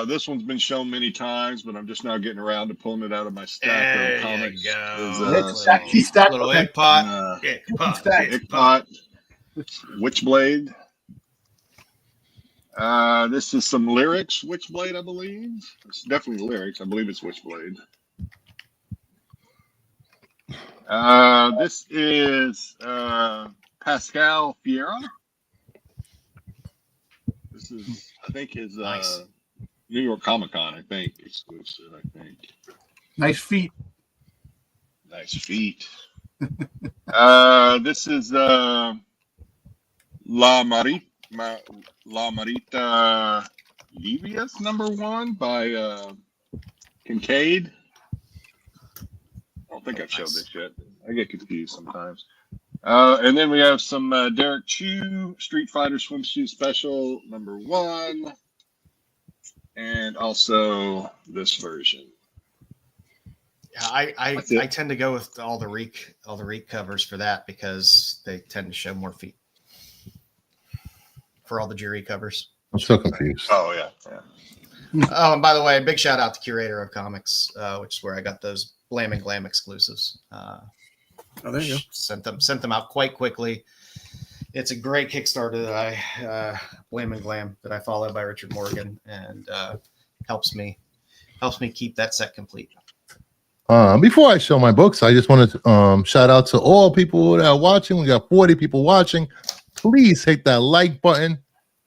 This one's been shown many times, but I'm just now getting around to pulling it out of my stack of comics. Little egg pot. Egg pot. Witchblade. This is some lyrics. Witchblade, I believe. It's definitely lyrics. I believe it's Witchblade. This is Pascal Fiera. This is, I think, his New York Comic Con, I think, exclusive, I think. Nice feet. Nice feet. This is La Marita Livius #1 by Kincaid. I don't think I've showed this yet. I get confused sometimes. And then we have some Derek Chu Street Fighter Swimsuit Special #1, and also this version. Yeah, I tend to go with all the Reek covers for that because they tend to show more feet for all the jury covers. I'm so confused. Oh yeah. Oh, and by the way, big shout out to Curator of Comics, which is where I got those Blam and Glam exclusives. There you go. Sent them out quite quickly. It's a great Kickstarter that I Blam and Glam that I follow by Richard Morgan, and helps me keep that set complete. Before I show my books, I just want to shout out to all people that are watching. We got 40 people watching. Please hit that like button.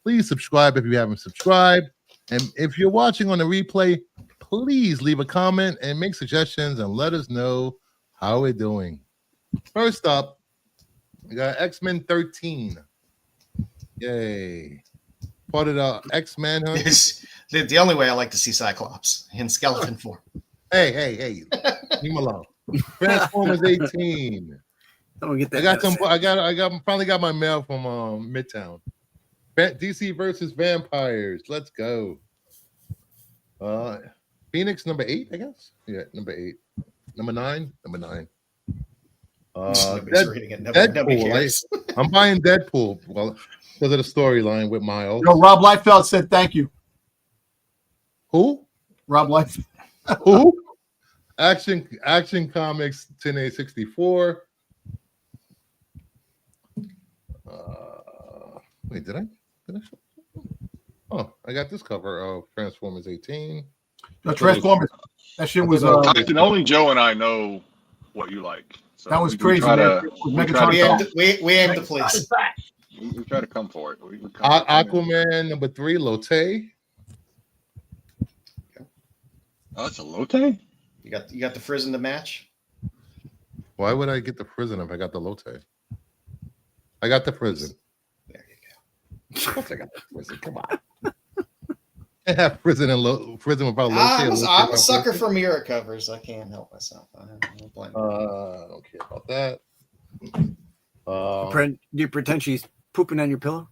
Please subscribe if you haven't subscribed. And if you're watching on the replay, please leave a comment and make suggestions and let us know how we're doing. First up, we got X-Men 13. Yay. Part of the X-Men. The only way I like to see Cyclops in skeleton form. Hey. Leave him alone. Transformers 18. I finally got my mail from Midtown. DC versus Vampires. Let's go. Phoenix #8, I guess. Yeah, #8. #9. Deadpool. I'm buying Deadpool. Well, because of the storyline with Miles. Yo, Rob Liefeld said thank you. Who? Rob Liefeld. Who? Action Comics 10A64. Wait, did I show? Oh, I got this cover of Transformers 18. The Transformers. That shit was. Tyson, only Joe and I know what you like. So that was crazy, man. We aim to please. We try to come for it. Aquaman number 3, Lotte. Oh, it's a Lotte? You got the Frizzen to match? Why would I get the Frizzen if I got the Lotte? I got the Frizzen. There you go. Of course I got the Frizzen. Come on. I have Frizzen and Frizzen without Lotte. I'm a sucker for mirror covers. I can't help myself. I don't blame you. I don't care about that. Do you pretend she's pooping on your pillow?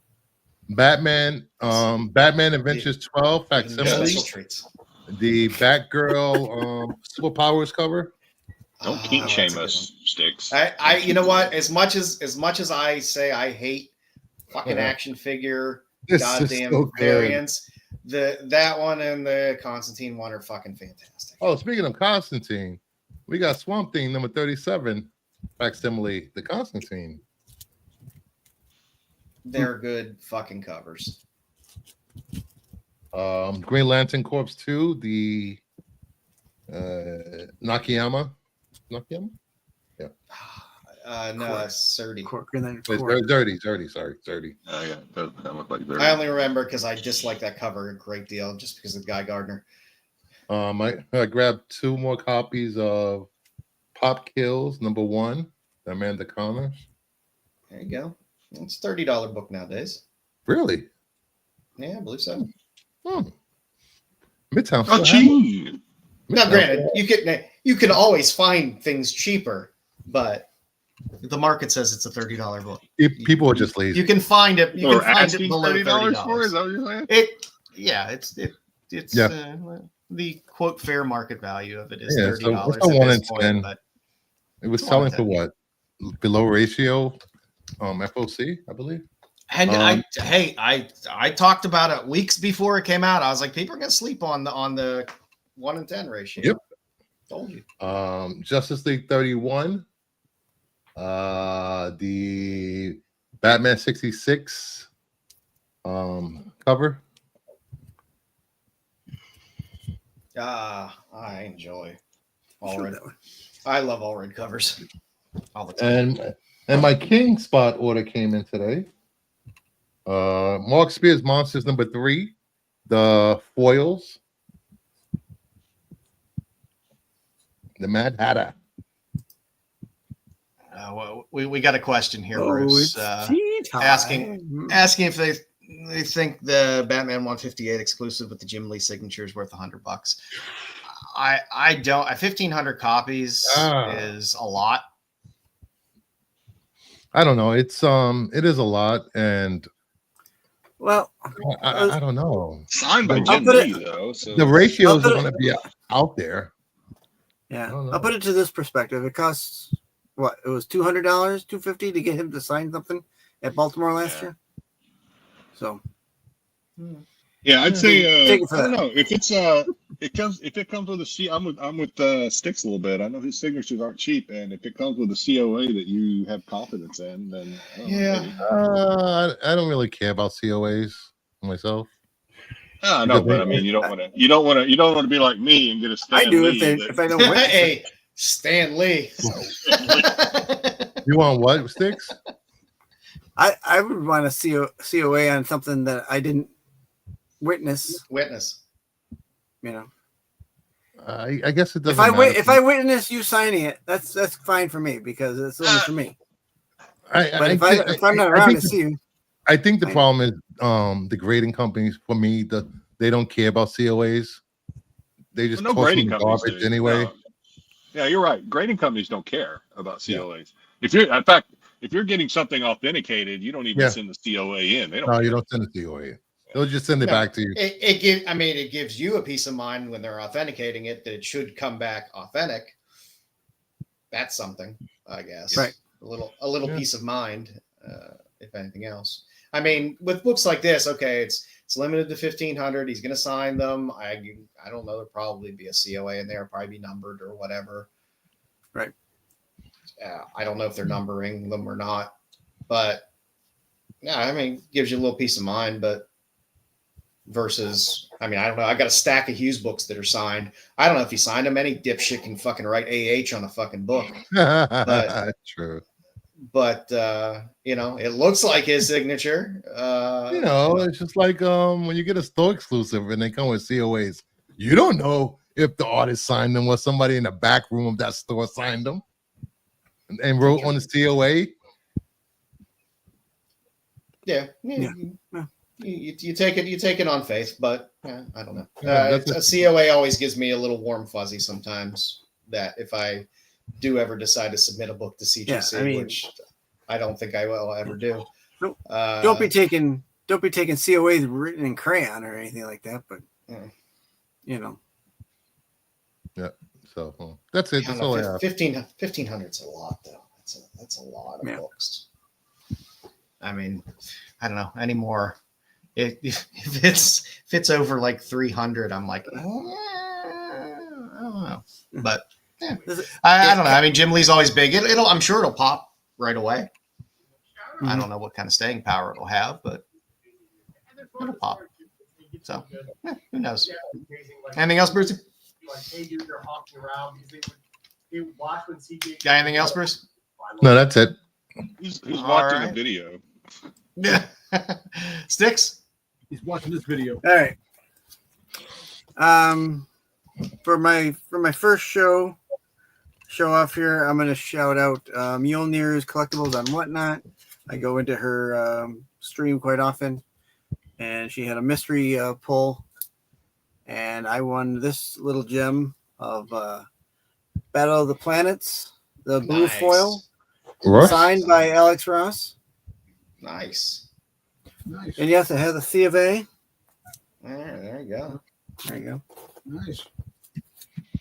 Batman Adventures 12 facsimile. Special treats. The Batgirl superpowers cover. Don't kink shame us, Styx. I you know what? As much as I say I hate fucking action figure goddamn variants, that one and the Constantine one are fucking fantastic. Oh, speaking of Constantine, we got Swamp Thing number 37 facsimile, the Constantine. They're good fucking covers. Green Lantern Corps 2, the Nakayama. Yeah. No, that's 30. Dirty. Sorry. Oh, yeah. That looked like dirty. I only remember because I dislike that cover a great deal just because of Guy Gardner. I grabbed 2 more copies of Pop Kills number 1, Amanda Connors. There you go. It's a $30 book nowadays. Really? Yeah, I believe so. Midtown. Oh, cheap. Now, granted, you can always find things cheaper, but the market says it's a $30 book. People are just lazy. You can find it. You can find it below $30 for it. Is that what you're saying? It's the quote fair market value of it is $30 so at this point. But it was selling for what? Below ratio, FOC, I believe. And I talked about it weeks before it came out. I was like, people are gonna sleep on the 1 in 10 ratio. Yep. Told you. Justice League 31. The Batman 66 cover. I enjoy all red. I love all red covers all the time. And my King spot order came in today. Mark Spears Monsters number 3, the foils, the Mad Hatter. We got a question here, Bruce, asking if they think the Batman 158 exclusive with the Jim Lee signature is worth $100. I don't. 1,500 copies is a lot. I don't know. It is a lot, and well, I don't know. Signed by Jim Lee, though. So the ratios are going to be out there. Yeah, I'll put it to this perspective. It costs what? It was $200, $250 to get him to sign something at Baltimore last year. So, yeah, I'd say take it for I don't know if it's if it comes with a I'm with Styx a little bit. I know his signatures aren't cheap, and if it comes with a COA that you have confidence in, then I don't really care about COAs myself. No, but I mean, you don't want to be like me and get a Stan I do Lee if I don't win. Hey, Stan Lee. You want what, Styx? I would want a COA on something that I didn't witness. You know, I guess it doesn't. If I witness you signing it, that's fine for me because it's only for me. If I'm not around to see you, I think the problem is the grading companies. For me, they don't care about COAs. They just toss them garbage anyway. No. Yeah, you're right. Grading companies don't care about COAs. Yeah. If you're getting something authenticated, you don't even send the COA in. They don't. No, you don't send the COA in. They'll just send it back to you. It gives you a peace of mind when they're authenticating it that it should come back authentic. That's something, I guess. Right. A little peace of mind, if anything else. I mean, with books like this, okay, it's limited to 1,500. He's going to sign them. I don't know. There'll probably be a COA in there, probably be numbered or whatever. Right. I don't know if they're numbering them or not, but yeah, I mean, gives you a little peace of mind. But versus, I mean, I don't know. I got a stack of Hughes books that are signed. I don't know if he signed them. Any dipshit can fucking write AH on a fucking book. But, true. But you know, it looks like his signature. You know, it's just like when you get a store exclusive and they come with COAs. You don't know if the artist signed them or somebody in the back room of that store signed them and wrote on the COA. Yeah. You take it on faith, but I don't know. A COA always gives me a little warm fuzzy sometimes. That if I do ever decide to submit a book to CGC, which I don't think I will ever do. Don't be taking COAs written in crayon or anything like that. But you know. Yeah. So that's it. That's all I have. 1,500's a lot, though. That's a lot of books. I mean, I don't know anymore. If it's over like 300, I'm like, I don't know. But I don't know. I mean, Jim Lee's always big. I'm sure it'll pop right away. I don't know what kind of staying power it'll have, but it'll pop. So who knows? Anything else, Bruce? Got anything else, Bruce? No, that's it. Who's watching the video? Yeah. Styx? He's watching this video. All right. For my first show off here, I'm going to shout out Mjolnir's Collectibles on Whatnot. I go into her stream quite often, and she had a mystery pull, and I won this little gem of Battle of the Planets, the blue foil, signed by Alex Ross. Nice. And yes, it has a C of A. There you go. There you go. Nice.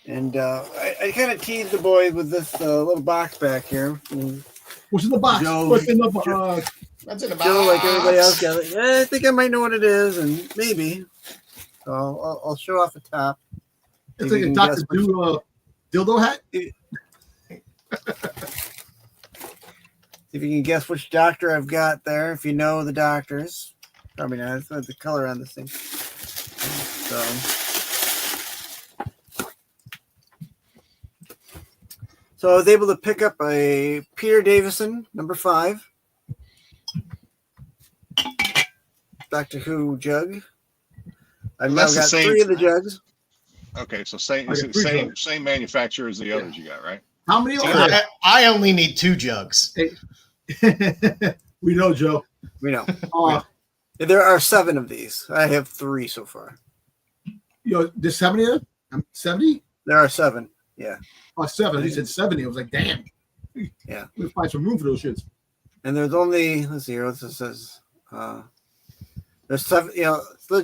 And I kind of teased the boys with this little box back here. What's in the box? What's in the box? That's in the box. Joe, like everybody else, got it. I think I might know what it is, and maybe. So I'll show off the top. It's like a Dr. dildo hat. If you can guess which doctor I've got there, if you know the doctors. Probably not. It's not the color on this thing. So I was able to pick up a Peter Davison, number 5. Doctor Who jug. I've now got 3 of the jugs. Okay, so same manufacturer as the others you got, right? How many? I only need 2 jugs. We know, Joe. We know. There are 7 of these. I have 3 so far. There's 70 of them? 70? There are 7. Yeah. Oh, 7. He said 70. I was like, damn. Yeah. We'll find some room for those shits. And there's only, let's see here, what this says. There's 7,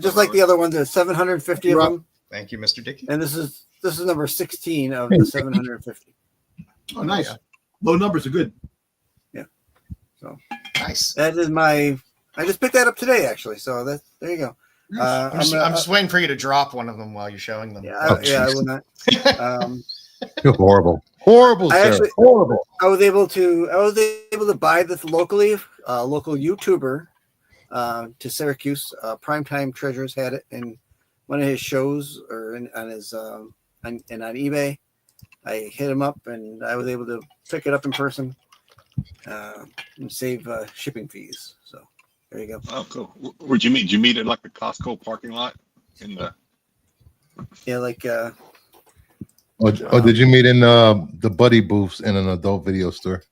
just like the other ones, there's 750 of them. Thank you, Mr. Dickey. And this is number 16 of the 750. Oh, nice. Low numbers are good. Yeah. So nice. That is I just picked that up today, actually. So there you go. I'm just waiting for you to drop one of them while you're showing them. Yeah, I will not. You're horrible. Horrible, sir. Horrible. I was able to buy this locally. Local YouTuber to Syracuse, Primetime Treasures had it in one of his shows or on his on eBay. I hit him up and I was able to pick it up in person and save shipping fees. So there you go. Oh, cool. Where'd you meet? Did you meet at like the Costco parking lot? Yeah, like. Or did you meet in the buddy booths in an adult video store?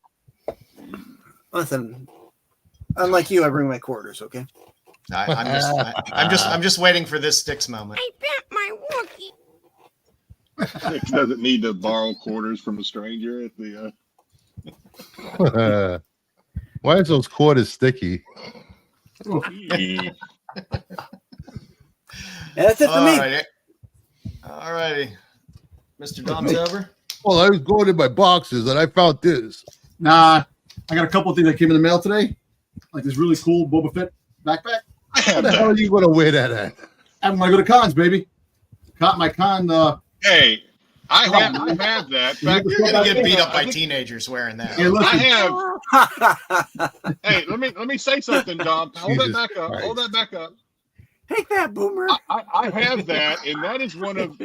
Listen, unlike you, I bring my quarters. Okay. I'm just waiting for this Styx moment. I bet my Wookiee. Styx doesn't need to borrow quarters from a stranger at the. Why is those quarters sticky? That's it for me. All righty. Mr. Dom's over. Well, I was going in my boxes and I found this. Nah, I got a couple of things that came in the mail today. Like this really cool Boba Fett backpack. I Where have the hell that. are you going to wear that at? I'm gonna go to cons, baby. My con. Hey, I Come on, have man. that. In You fact, have to You're gonna get I beat up by think- teenagers wearing that. Hey, listen. I have. Hey, let me say something, Dom. Hold Jesus that back up. Christ. Hold that back up. Take that, Boomer. I have that, and that is one of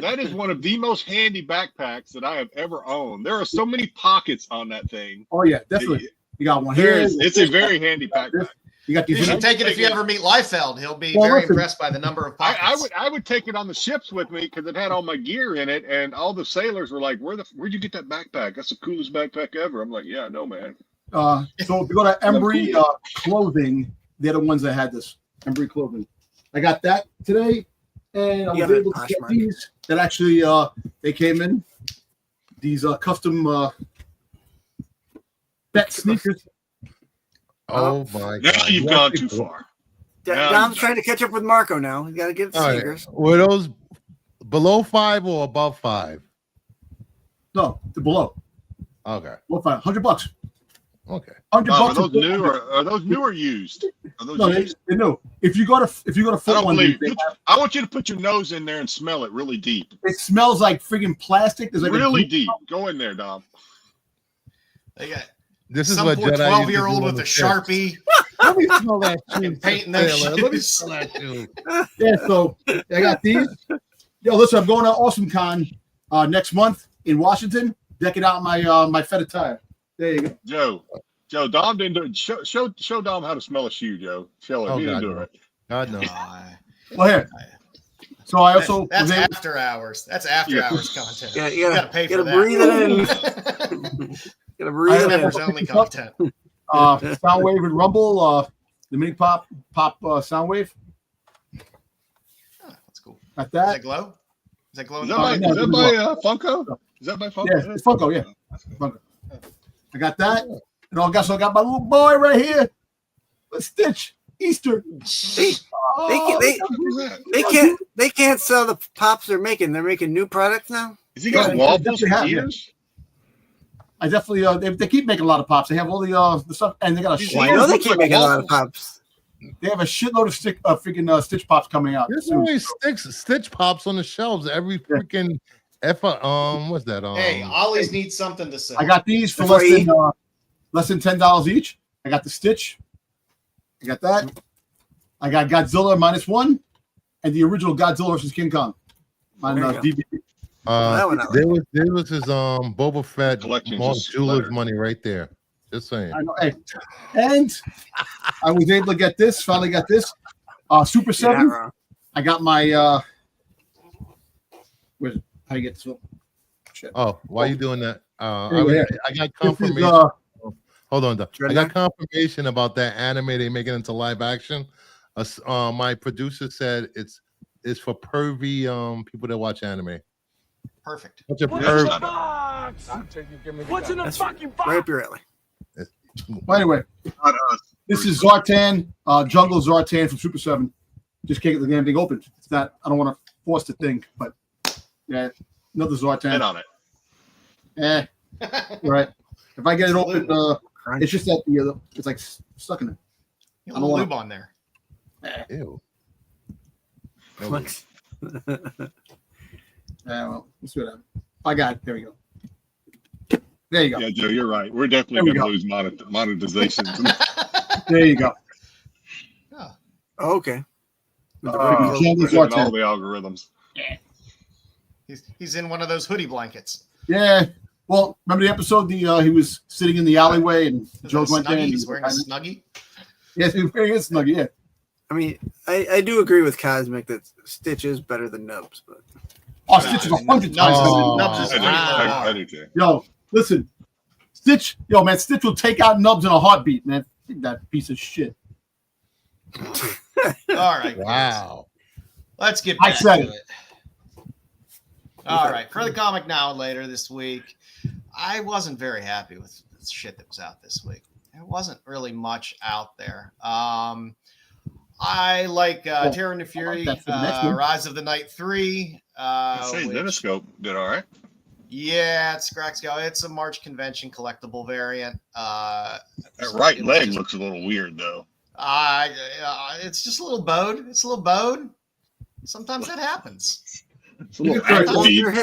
the most handy backpacks that I have ever owned. There are so many pockets on that thing. Oh yeah, definitely. You got one here. It's a very handy backpack. You got You these. should take it if you ever meet Liefeld. He'll be Well, very listen. impressed by the number of pockets. I would take it on the ships with me because it had all my gear in it, and all the sailors were like, "Where'd you get that backpack? That's the coolest backpack ever." I'm like, "Yeah, no, man." So if you go to Embry Clothing, they're the ones that had this. Embry Clothing. I got that today, and I You was got a able to get Poshmark. these that actually they came in. These custom bet sneakers. Oh my Now God! you've gone too far. Now Dom's you- trying to catch up with Marco now. He's got to get the All right. sneakers. Were those below 5 or above 5? No, the below. Okay. What $100? Okay. $100 Are bucks. those new or used? Are those No, used? they new. If you go to I Foot don't One, believe. they, I want you to put your nose in there and smell it really deep. it smells like friggin' plastic. There's like Really a deep. Go in there, Dom. They got This is some what poor Jedi 12-year-old used to with do a on the Sharpie. Let me smell that shoe. Painting those Taylor. Let me shoes. smell that shoe. Yeah, so I got these. Yo, listen, I'm going to Awesome Con next month in Washington. Decking out my Fed attire. There you go. Joe, Dom didn't do it. Show Dom how to smell a shoe, Joe. Show him. Oh, He didn't God, do no. it. God no. Well, here. So I also That's was able- after hours. That's after Yeah. hours content. Yeah, You gotta pay for gotta that. breathe it in. Gotta breathe I it have in. Members only content. Soundwave and Rumble, the mini pop Soundwave. Oh, that's cool. Got Does that. that glow? Is that glow in Is the that no, by, no, is that no. by Funko? Is that by Funko? Yeah, it's Funko, yeah. Funko. I got that. And I got my little boy right here. A Stitch. Easter. They can't sell the pops they're making. They're making new products now. Has he got Yeah, wobbles definitely for have, yeah. years? I definitely they keep making a lot of pops. They have all the stuff, and they got a These Well, I ears know they look keep like making a lot of waffles. pops. they have a shitload of freaking Stitch pops coming out. There's soon. always Stitch pops on the shelves. Every freaking what's that? Hey, Ollie's need something to say. I got these for Before less than $10 each. I got the Stitch. I got that. I got Godzilla -1 and the original Godzilla versus King Kong on There you go. DVD. That one I like. there was his Boba Fett Collection Mark just Jeweler's splattered. money right there. Just saying. I know. Hey. And I was able to get this. Finally got this. Super You're not 7. wrong. I got my where's how you get this one? Shit. Oh, why are you doing that? Yeah. I got This is, confirmation. Hold on, Doc. I Dreadnought? got confirmation about that anime they making into live action. My producer said it's for pervy people that watch anime. Perfect. Bunch of That's perv. not What's in the That's fucking right up your alley. well, anyway, not us. this is Zartan, Jungle Zartan from Super 7. Just can't get the damn thing open. It's not. I don't want to force the thing, but yeah, another Head Zartan. on it. Right. If I get it open, Crunch. it's just that it's like stuck in it. You I got a don't want- lube on there. Ew. What? Yeah, well, let's see what happens. I got it. There we go. There you go. Yeah, Joe, you're right. We're There definitely we going to lose monetization. There you go. Oh, okay. With the Uh, radio. Jungle All Zartan. the algorithms. He's in one of those hoodie blankets. Yeah. Well, remember the episode? He was sitting in the alleyway and Joe He's went there. And He's wearing a snuggie. Yes, he was wearing a snuggie. Yeah. I mean, I do agree with Cosmic that Stitch is better than Nubs, but Oh, Stitch is 100 times better. Oh. Nubs is I do. pretty low I bar. do too. Yo, listen, Stitch. Yo, man, Stitch will take out Nubs in a heartbeat, man. That piece of shit. All right. Wow. Let's get I back said to it. All right. For the comic now and later this week, I wasn't very happy with the shit that was out this week. There wasn't really much out there. I like Terror and the Fury, that for the next one. Rise of the Night 3. Say Which, Zenoscope did all right. yeah, it's Graxco. It's a March convention collectible variant. That right leg looks a little weird though. It's just a little bowed. It's a little bowed. Sometimes that happens. It's a little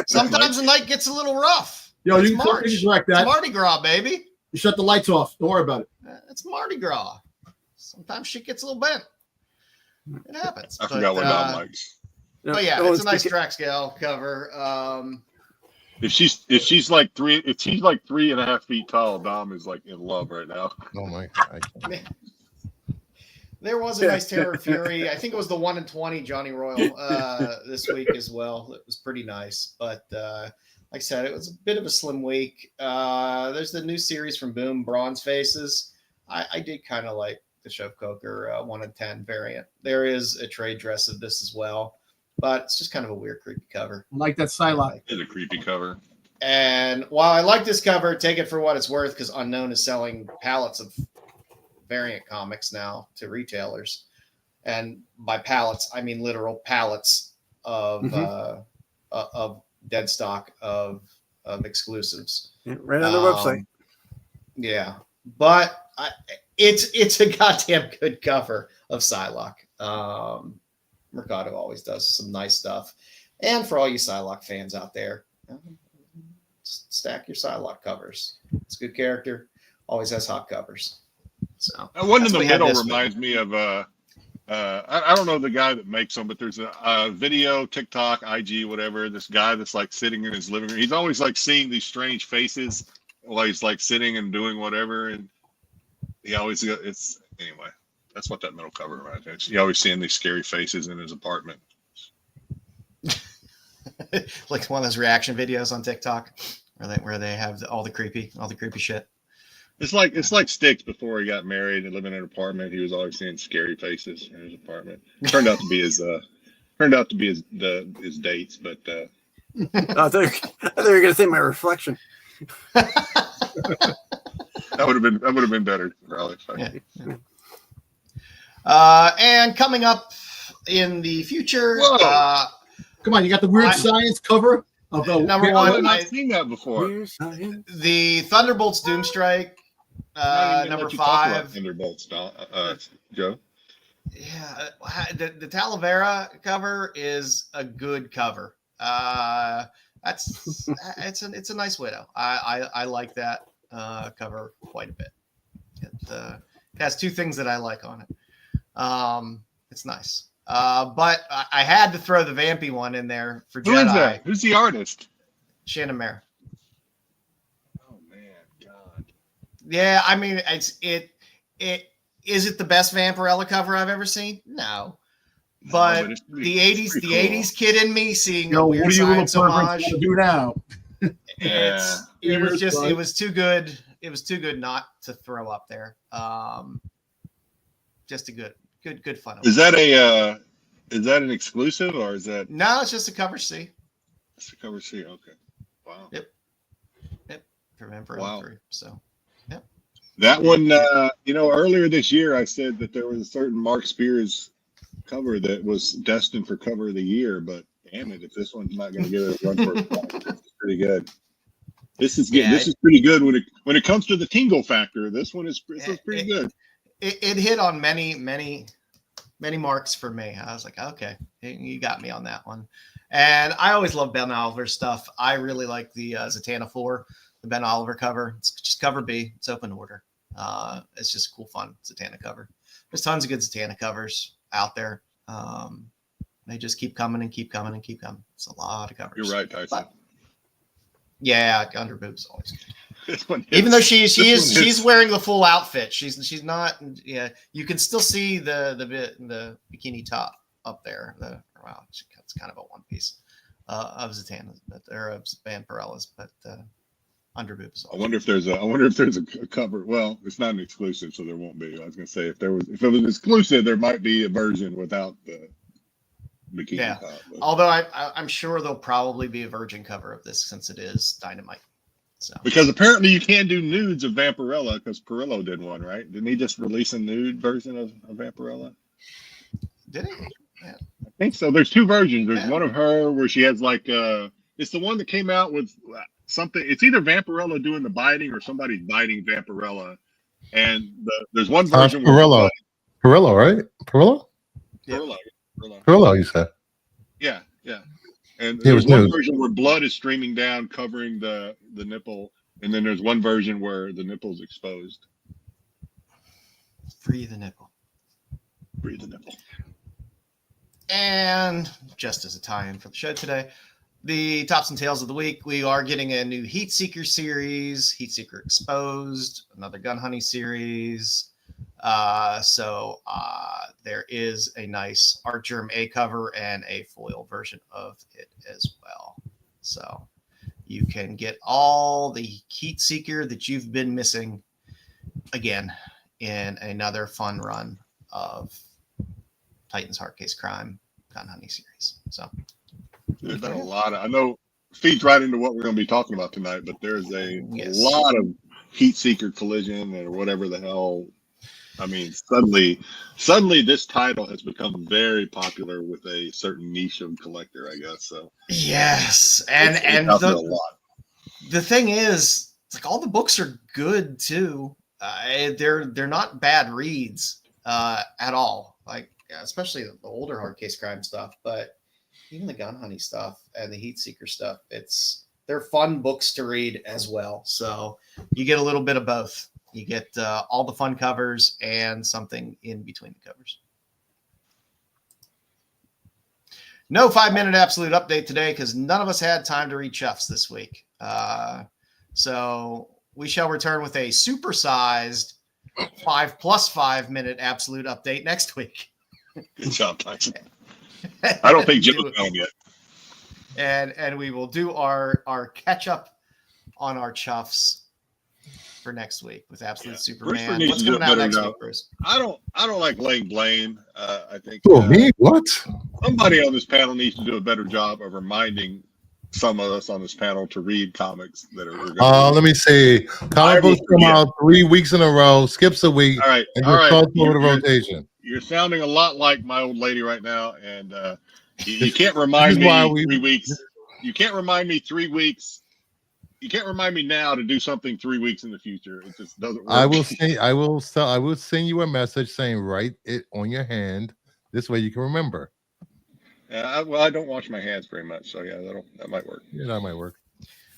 Sometimes the night gets a little rough. Yo, It's you can March. correct that. It's Mardi Gras, baby. You shut the lights off. Don't worry about it. It's Mardi Gras. Sometimes shit gets a little bent. It happens. I forgot what Dom likes. But yeah, it's a nice track scale cover. If she's like 3.5 feet tall, Dom is like in love right now. Oh my God. There was a nice Terror Fury. I think it was the 1 in 20 Johnny Royal this week as well. It was pretty nice. But like I said, it was a bit of a slim week. There's the new series from Boom, Bronze Faces. I did kind of like the Shove Coker 1 in 10 variant. There is a trade dress of this as well, but it's just kind of a weird, creepy cover. I like that Psylocke. It's a creepy cover. And while I like this cover, take it for what it's worth, because Unknown is selling pallets of variant comics now to retailers, and by pallets I mean literal pallets of dead stock of exclusives, right on the website. Yeah, but it's a goddamn good cover of Psylocke. Mercado always does some nice stuff, and for all you Psylocke fans out there, stack your Psylocke covers. It's a good character, always has hot covers. So that one in the middle reminds me of I don't know the guy that makes them, but there's a video, TikTok, IG, whatever. This guy that's like sitting in his living room. He's always like seeing these strange faces while he's like sitting and doing whatever, and he always it's anyway. That's what that middle cover reminds me. He's always seeing these scary faces in his apartment. Like one of those reaction videos on TikTok where they have all the creepy shit. It's like Styx before he got married and living in an apartment. He was always seeing scary faces in his apartment. Turned out to be his dates, but I thought you were gonna say my reflection. that would have been better, probably. Yeah. And coming up in the future, come on, you got the weird science cover of the number one. I've seen that before. The Thunderbolts Doomstrike. Number 5. Thunderbolts, Joe. Yeah, the Talavera cover is a good cover. It's a nice widow. I like that cover quite a bit. It has 2 things that I like on it. It's nice. But I had to throw the Vampy one in there for Jedi. Who is that? Who's the artist? Shannon Mayer. Yeah, I mean, is it the best Vampirella cover I've ever seen? No. But the 80s kid in me seeing a weird science homage. Do now. It was too good. It was too good not to throw up there. Just a good fun. Is that an exclusive or is that? No, it's just a cover C. It's a cover C. Okay. Wow. Yep. For Vampirella 3. So. That one, earlier this year, I said that there was a certain Mark Spears cover that was destined for cover of the year, but damn it, if this one's not going to get a run for it's pretty good. This is pretty good when it comes to the tingle factor. This is pretty good. It hit on many marks for me. I was like, okay, you got me on that one. And I always love Ben Oliver stuff. I really like the Zatanna 4. The Ben Oliver cover. It's just cover B. It's open order. It's just cool, fun Zatanna cover. There's tons of good Zatanna covers out there. They just keep coming and keep coming and keep coming. It's a lot of covers. You're right, Tyson. But, yeah, under boobs always good. Even though she's wearing the full outfit, she's not. Yeah, you can still see the bikini top up there. It's kind of a one piece of Zatanna, or of Vampirellas, but. Under boobs. I wonder if there's a cover. Well, it's not an exclusive, so there won't be. I was gonna say if it was exclusive, there might be a version without the bikini top. But. Although I'm sure there'll probably be a virgin cover of this since it is Dynamite. So because apparently you can do nudes of Vampirella because Perillo did one, right? Didn't he just release a nude version of Vampirella? Did he? Yeah. I think so. There's 2 versions. There's one of her where she has like it's the one that came out with. Something. It's either Vampirella doing the biting or somebody's biting Vampirella, and there's one version. Perillo, right? Perillo? Yeah. Perillo, you said. Yeah, yeah. And It there's was one nude. version where blood is streaming down, covering the nipple, and then there's one version where the nipple's exposed. Free the nipple. Free the nipple. And just as a tie-in for the show today, the tops and tails of the week, we are getting a new Heat Seeker series, Heat Seeker Exposed, another gun hunting series. So there is a nice Artgerm A cover and a foil version of it as well. So you can get all the Heat Seeker that you've been missing again in another fun run of Titan's Hardcase Crime gun hunting series. So there's been a lot of, I know feeds right into what we're going to be talking about tonight, but there's a lot of Heat Seeker Collision or whatever the hell. I mean, suddenly this title has become very popular with a certain niche of collector, I guess. So yes, and the thing is, it's like all the books are good too. They're not bad reads at all. Like especially the older Hardcase Crime stuff, but even the gun hunting stuff and the Heat Seeker stuff, they're fun books to read as well. So you get a little bit of both. You get all the fun covers and something in between the covers. No 5-minute absolute update today because none of us had time to read Chuffs this week. So we shall return with a supersized 5 plus 5 minute absolute update next week. Good job, Tyson. I don't think Jim's home yet. And we will do our catch up on our Chuffs for next week with Absolute Superman. What's coming out next week, Bruce? I don't like laying blame. I think me? What? Somebody on this panel needs to do a better job of reminding some of us on this panel to read comics that are. Let me see. Comic books come out 3 weeks in a row, skips a week, all right, and just starts over the rotation. You're sounding a lot like my old lady right now, and you can't remind me 3 weeks. You can't remind me 3 weeks. You can't remind me now to do something 3 weeks in the future. It just doesn't work. I will send you a message saying write it on your hand. This way you can remember. Well, I don't wash my hands very much, so yeah, that might work. Yeah, that might work.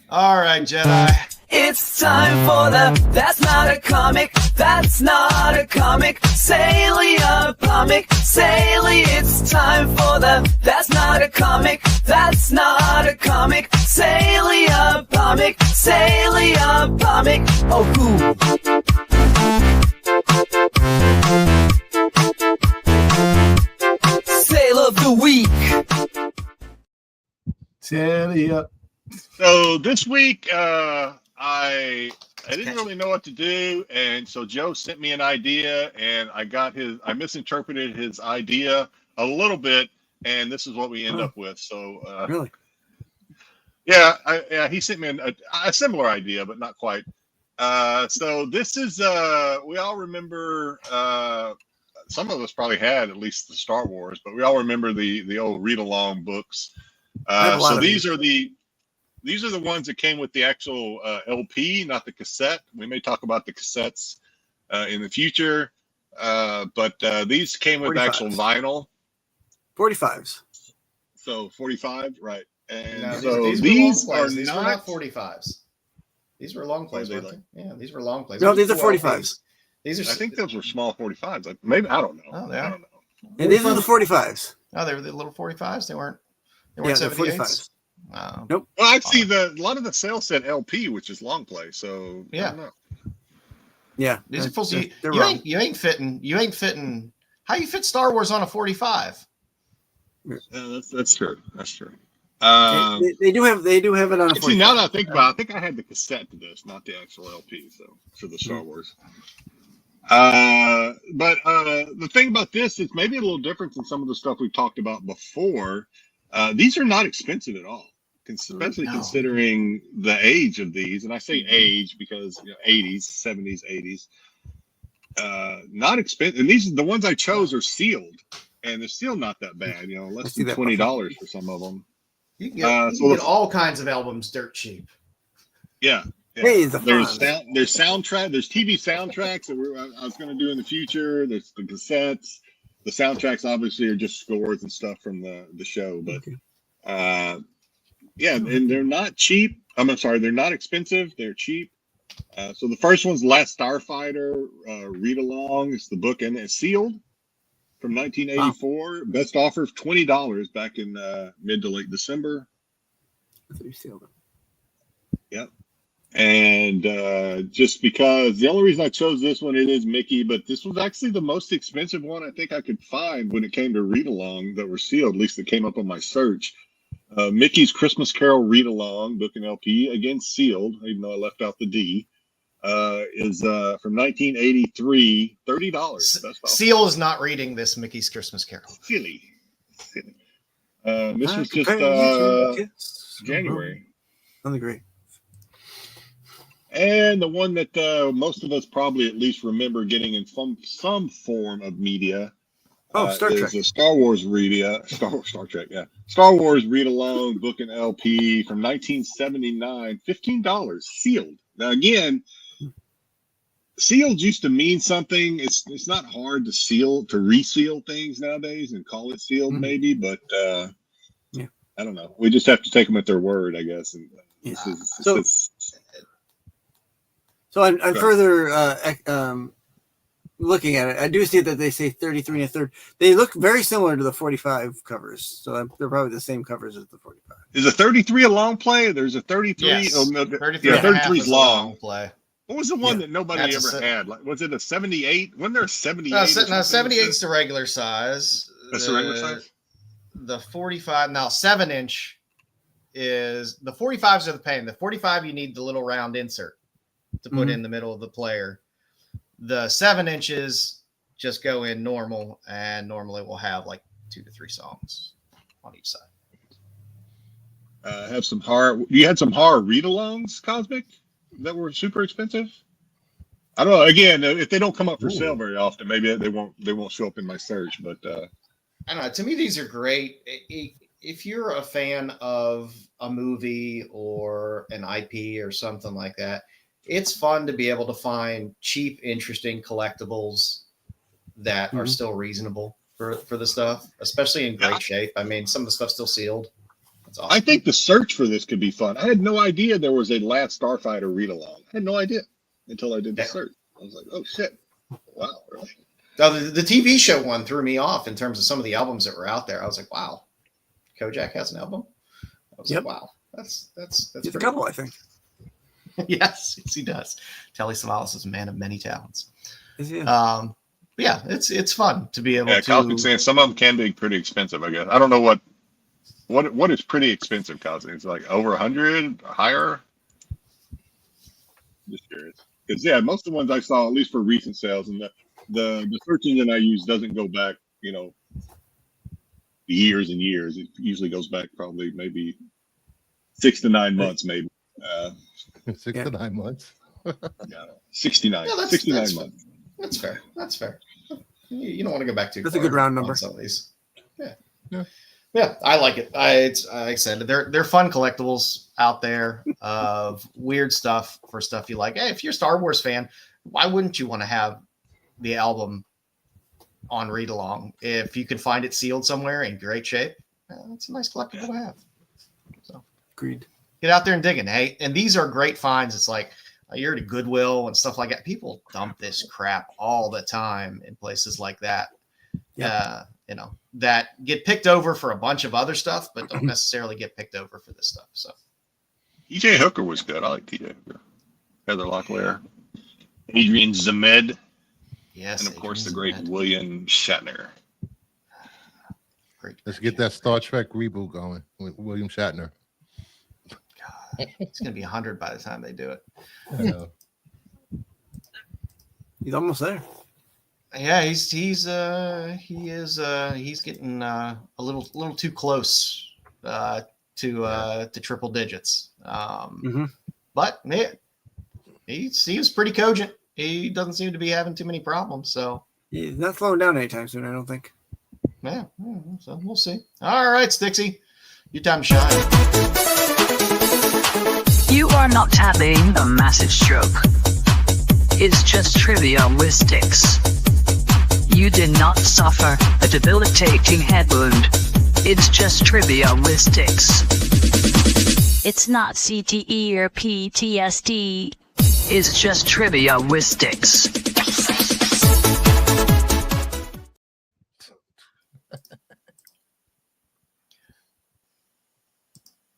All right, Jedi. It's time for the That's Not a Comic, That's Not a Comic, Salia Comic, Salia. It's time for the That's Not a Comic, That's Not a Comic, Salia Comic, Salia Comic. Oh, who? Sale of the Week. Salia. So this week, I didn't really know what to do, and so Joe sent me an idea, and I misinterpreted his idea a little bit, and this is what we end up with. So Really? Yeah, he sent me a similar idea, but not quite. So this is we all remember. Some of us probably had at least the Star Wars, but we all remember the old read along books. So these are the ones that came with the actual LP, not the cassette. We may talk about the cassettes in the future, but these came with 45s. actual vinyl. 45s. So 45, right? And No, so these are were not not 45s. These were long plays. They Weren't they? Yeah, these were long plays. No, these are 45s. These are. I think those were small 45s. Maybe I don't know. Oh, they are. I don't know. And these are the 45s. Oh, they were the little 45s. They weren't. They Yeah, weren't they're 78s. 45s. Oh. Nope. Well, I'd see a lot of the sales said LP, which is long play. So Yeah. I don't know. Yeah. These are full. They're You wrong. ain't fitting. How you fit Star Wars on a 45? Yeah, that's true. That's true. They do have it on a 45. See, now that I think about it, I think I had the cassette to this, not the actual LP. So for the Star Wars. But the thing about this is maybe a little different than some of the stuff we've talked about before. These are not expensive at all, especially considering the age of these. And I say age because 80s, 70s, 80s. Not expensive. And these, the ones I chose are sealed, and they're still not that bad. Less than $20 for some of them. You can get all kinds of albums dirt cheap. Yeah. Hey, the there's fun. there's soundtrack, there's TV soundtracks that I was going to do in the future. There's the cassettes. The soundtracks obviously are just scores and stuff from the show, but yeah, and they're not cheap. I'm sorry, they're not expensive. They're cheap. So the first one's Last Starfighter read along. It's the book and it's sealed from 1984. Wow. Best offer of $20 back in mid to late December. Yep. And just because the only reason I chose this one, it is Mickey, but this was actually the most expensive one I think I could find when it came to read along that were sealed. At least it came up on my search. Mickey's Christmas Carol read along, book and LP, again sealed, even though I left out the D, is from 1983, $30. Seal is not reading this Mickey's Christmas Carol. Silly. This was just January. That's great. And the one that most of us probably at least remember getting in some form of media. Star Trek. Is a Star Wars Star Trek, yeah. Star Wars read along book and LP from 1979, $15 sealed. Now again, sealed used to mean something. It's not hard to reseal things nowadays and call it sealed, maybe, but I don't know. We just have to take them at their word, I guess. And So I'm further looking at it. I do see that they say 33 and a third. They look very similar to the 45 covers, so they're probably the same covers as the 45. Is a 33 a long play? There's a 33. Yes. 33 is long play. What was the one that nobody ever had? Like, was it a 78? Wasn't there a 78? No, 78's the regular size. That's the regular size? The 45, now 7-inch is, the 45s are the pain. The 45, you need the little round insert to put in the middle of the player. The 7 inches just go in normal, and normally we'll have like 2 to 3 songs on each side. Have some horror. You had some horror read-alongs, Cosmic, that were super expensive. I don't know. Again, if they don't come up for sale very often, maybe they won't show up in my search. But I don't know. To me, these are great. If you're a fan of a movie or an IP or something like that, it's fun to be able to find cheap, interesting collectibles that are still reasonable for the stuff, especially in great shape. I mean, some of the stuff's still sealed. That's awesome. I think the search for this could be fun. I had no idea there was a Last Starfighter read-along. I had no idea until I did the search. I was like, oh, shit. Wow, really? Now, the TV show one threw me off in terms of some of the albums that were out there. I was like, wow, Kojak has an album? I was like, wow, that's a couple, cool. I think. Yes, he does. Telly Savalas is a man of many talents. Yeah, it's fun to be able to. Cosmic saying some of them can be pretty expensive, I guess. I don't know what is pretty expensive, Cosmic. It's like over 100, higher. Just curious, because most of the ones I saw, at least for recent sales, and the search engine I use doesn't go back, years and years. It usually goes back probably maybe 6 to 9 months, maybe. 6 to 9 months. 69. Yeah, 69 months. That's fair. That's fair. You don't want to go back too far. That's a good round number. Some of these. Yeah, I like it. Like I said, they're fun collectibles out there of weird stuff for stuff you like. Hey, if you're a Star Wars fan, why wouldn't you want to have the album on read along? If you can find it sealed somewhere in great shape, it's a nice collectible to have. So, agreed. Get out there and dig in. Hey, and these are great finds. It's like you're at Goodwill and stuff like that. People dump this crap all the time in places like that. That get picked over for a bunch of other stuff, but don't necessarily get picked over for this stuff. So TJ Hooker was good. I like TJ Hooker. Heather Locklear, Adrian Zemed, yes, and of course the great William Shatner. Great. Let's get that Star Trek reboot going with William Shatner. God, it's gonna be 100 by the time they do it. I know. He's almost there. Yeah, he's getting a little too close to triple digits. But he seems pretty cogent. He doesn't seem to be having too many problems. So he's not slowing down anytime soon, I don't think. Yeah, so we'll see. All right, Stixy, your time to shine. You are not having a massive stroke. It's just trivia with Styx. You did not suffer a debilitating head wound. It's just trivia with Styx. It's not CTE or PTSD. It's just trivia with Styx.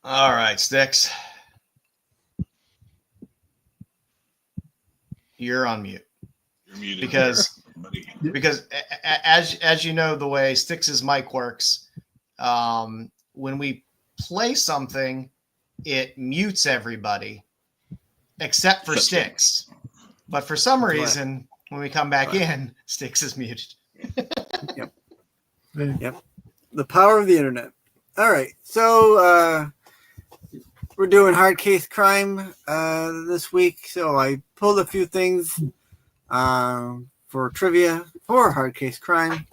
All right, Styx. You're on mute. You're muted because there, buddy. because as you know the way Styx's mic works, when we play something, it mutes everybody except for Styx. But for some reason, when we come back in, Styx is muted. Yep. The power of the internet. All right, so we're doing hard case crime this week. So I pulled a few things for trivia for hard case crime,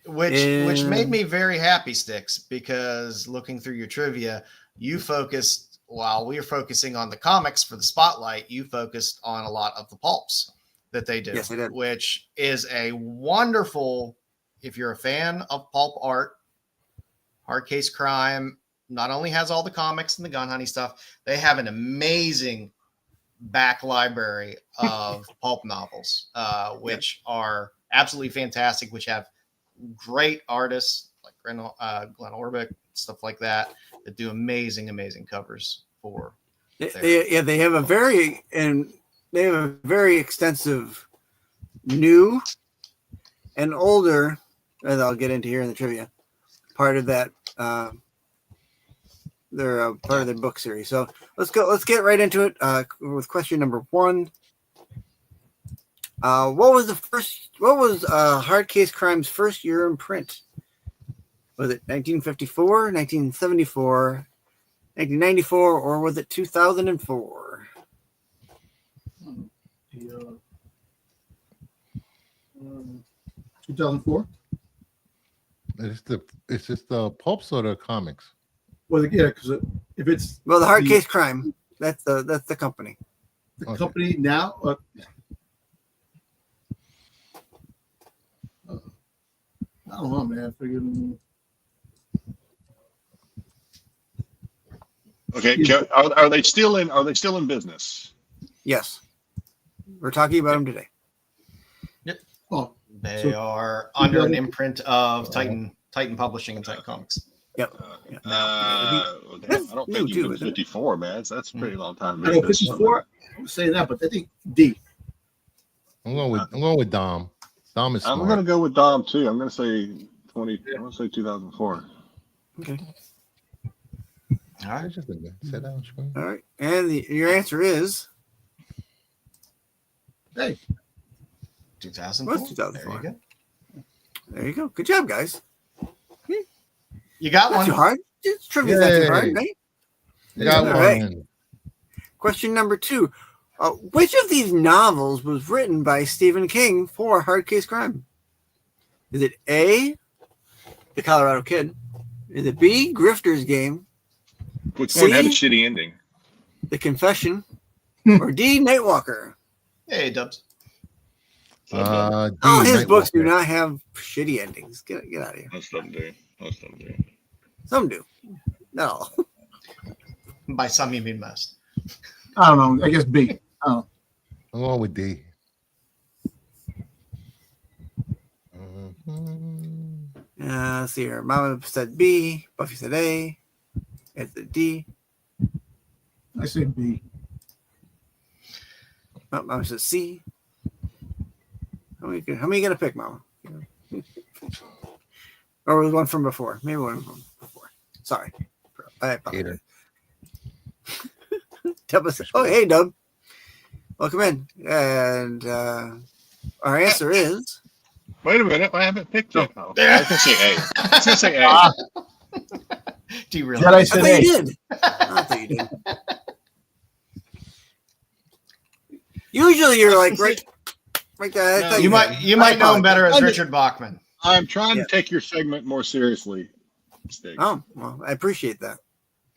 which made me very happy, Styx, because looking through your trivia, you focused while we were focusing on the comics for the spotlight. You focused on a lot of the pulps that they do, Yes, I did. which is a wonderful. If you're a fan of pulp art, hard case crime not only has all the comics and the gun honey stuff, they have an amazing back library of pulp novels, which are absolutely fantastic, which have great artists like Glenn Orbeck, stuff like that do amazing covers for. They have a very extensive new and older, as I'll get into here in the trivia, part of that. They're part of their book series. So let's get right into it with question number 1. What was Hard Case Crime's first year in print? Was it 1954, 1974, 1994, or was it 2004? 2004. It's just the pulps or the comics. Well, yeah, because if it's the Hard Case Crime, that's the company. The company now. I don't know, man. I figured. Okay, are they still in? Are they still in business? Yes, we're talking about them today. Yep. Oh, they are under an imprint of Titan Publishing and Titan Comics. Yep. I don't think you've been 54, man. That's a pretty long time. I know 54. I'm saying that, but I think D. I'm going with Dom. Dom is smart. I'm going to go with Dom too. I'm going to say 20. I'm going to say 2004. Okay. All right. Sit down, screen. All right, and your answer is. Hey. 2004. What's 2004? There you go. There you go. Good job, guys. You got not one. Too hard. It's trivia. Not too hard, right? You got one. Right. Question number 2. Which of these novels was written by Stephen King for Hard Case Crime? Is it A, The Colorado Kid? Is it B, Grifter's Game? Which C, one had a shitty ending? The Confession? Or D, Nightwalker? Hey, Dubs. All his books do not have shitty endings. Get out of here. Most of them do. Some do. No. By some, you mean most. I don't know. I guess B. I'm going with D. Let's see here. Mama said B. Buffy said A. Ed said D. I say B. Mama said C. How many you gonna pick, Mama? Or was one from before? Maybe one from before. Sorry. I apologize. Oh, hey, Dub. Welcome in. And our answer is. Wait a minute. I haven't picked it. Oh, I was going to say A. I was going to say A. Do you really? Jedi said I A. thought you did. I thought you did. Usually you're like right there. No, you might know him better as Richard Bachman. I'm trying to take your segment more seriously. Oh, well, I appreciate that.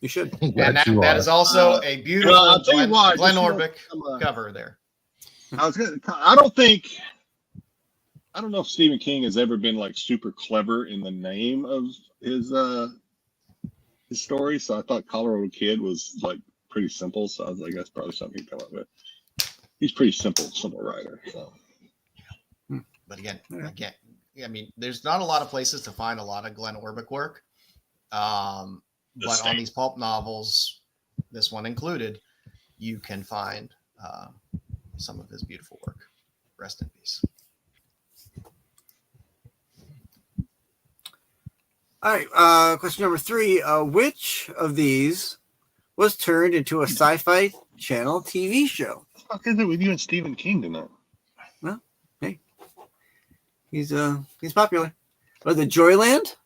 You should. And that is also a beautiful I'll tell you why, Glenn just Orbick from, cover there. I don't know if Stephen King has ever been like super clever in the name of his story. So I thought Colorado Kid was like pretty simple. So I was like, that's probably something he'd come up with. He's pretty simple writer. So. But again, I mean, there's not a lot of places to find a lot of Glenn Orbick work. But on these pulp novels, this one included, you can find some of his beautiful work. Rest in peace. All right. Question number 3. Which of these was turned into a Sci-Fi Channel TV show? What the fuck is it with you and Stephen King tonight? Well, hey, he's popular. Was it Joyland?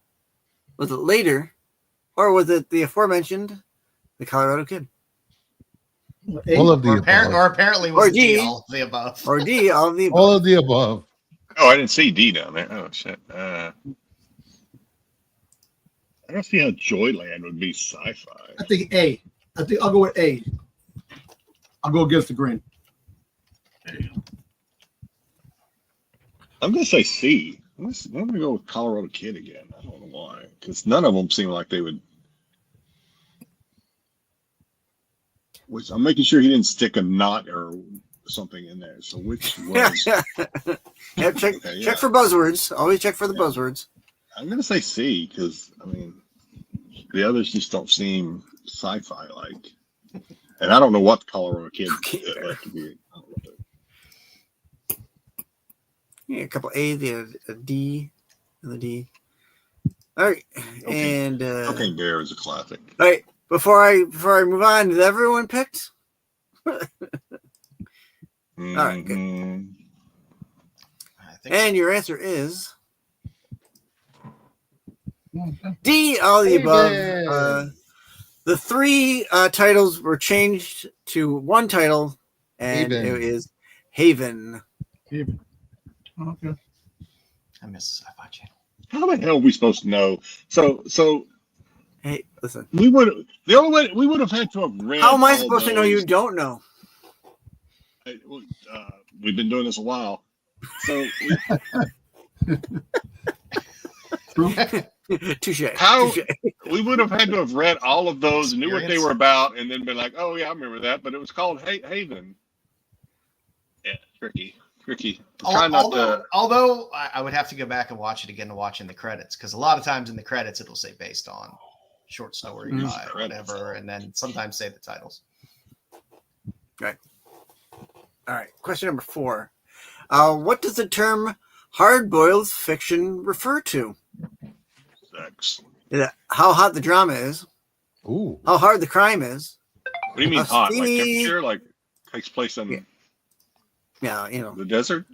Was it later? Or was it the aforementioned The Colorado Kid? All of the above. Or apparently was D, all of the above. Or D, all of the above. All of the above. Oh, I didn't see D down there. Oh, shit. I don't see how Joyland would be sci-fi. I think A. I think I'll go with A. I'll go against the grain. I'm going to say C. I'm going to go with Colorado Kid again. I don't know why. Because none of them seem like they would. Which I'm making sure he didn't stick a knot or something in there. So which was? Check for buzzwords. Always check for the buzzwords. I'm going to say C because, I mean, the others just don't seem sci-fi like. And I don't know what the Colorado Kid like to be. Yeah, a couple A, a D, and the D. All right, and Okay, Bear is a classic. All right, before I move on, did everyone picked? All right, good. And your answer is D, all the above. The 3 titles were changed to one title, and it is Haven. Haven. Okay. I miss the Sci-Fi Channel. How the hell are we supposed to know? So hey, listen. We would have had to have read. How am I supposed to know you don't know? We've been doing this a while. So Touche. We would have had to have read all of those, knew what they were about, and then been like, "Oh yeah, I remember that." But it was called Haven. Yeah, tricky. Although I would have to go back and watch it again to watch in the credits, because a lot of times in the credits it'll say based on short story by whatever, and then sometimes say the titles. Right. All right. Question number 4. What does the term hard-boiled fiction refer to? Sex. How hot the drama is. Ooh. How hard the crime is. What do you mean hot? Like temperature? Like takes place in the desert?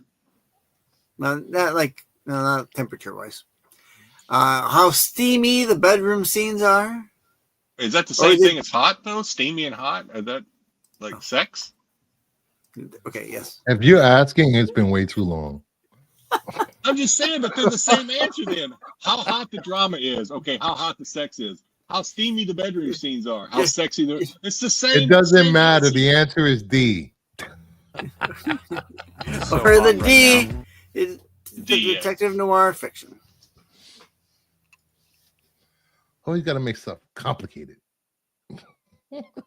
Not temperature-wise. How steamy the bedroom scenes are. Is that the same thing as hot, though? Steamy and hot? Is that like sex? Okay, yes. If you're asking, it's been way too long. I'm just saying, but they're the same answer then. How hot the drama is. Okay, how hot the sex is. How steamy the bedroom scenes are. How sexy it's the same. It doesn't matter. Answer. The answer is D. Or the D is the detective noir fiction. Oh, you got to make stuff complicated.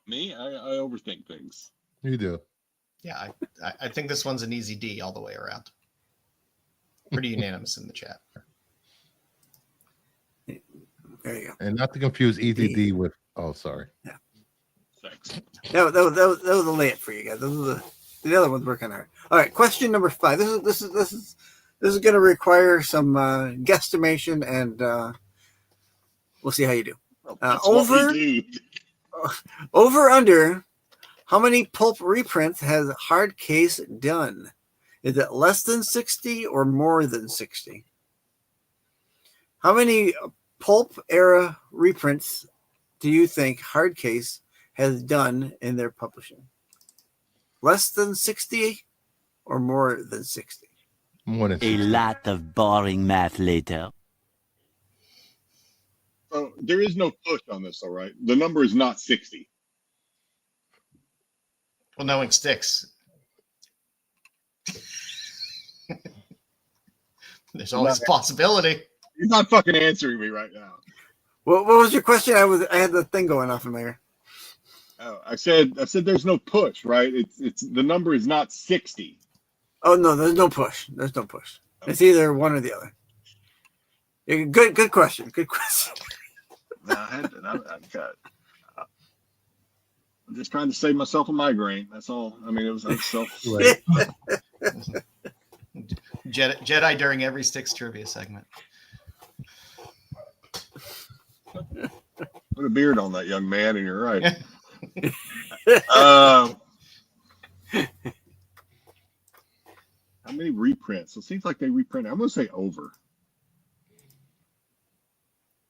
Me? I overthink things. You do. Yeah, I think this one's an easy D all the way around. Pretty unanimous in the chat. There you go. And not to confuse easy D with, sorry. Yeah. Sex. That was a layup for you guys. Those are the other ones working hard. All right, question number 5. This is going to require some guesstimation, and we'll see how you do. Over under. How many pulp reprints has Hardcase done? Is it less than 60 or more than 60? How many pulp era reprints do you think Hardcase has done in their publishing? Less than 60 or more than 60? More than 60. A lot of boring math later. There is no push on this, all right? The number is not 60. Well, knowing Styx, there's always a possibility. You're not fucking answering me right now. What was your question? I had the thing going off in my ear. Oh, I said there's no push, right? It's the number is not 60. Oh no, there's no push. There's no push. It's either one or the other. Good question. Good question. No, I'm just trying to save myself a migraine. That's all. I mean, it was self. Jedi during every Styx trivia segment. Put a beard on that young man, and you're right. How many reprints? It seems like they reprint. I'm going to say over.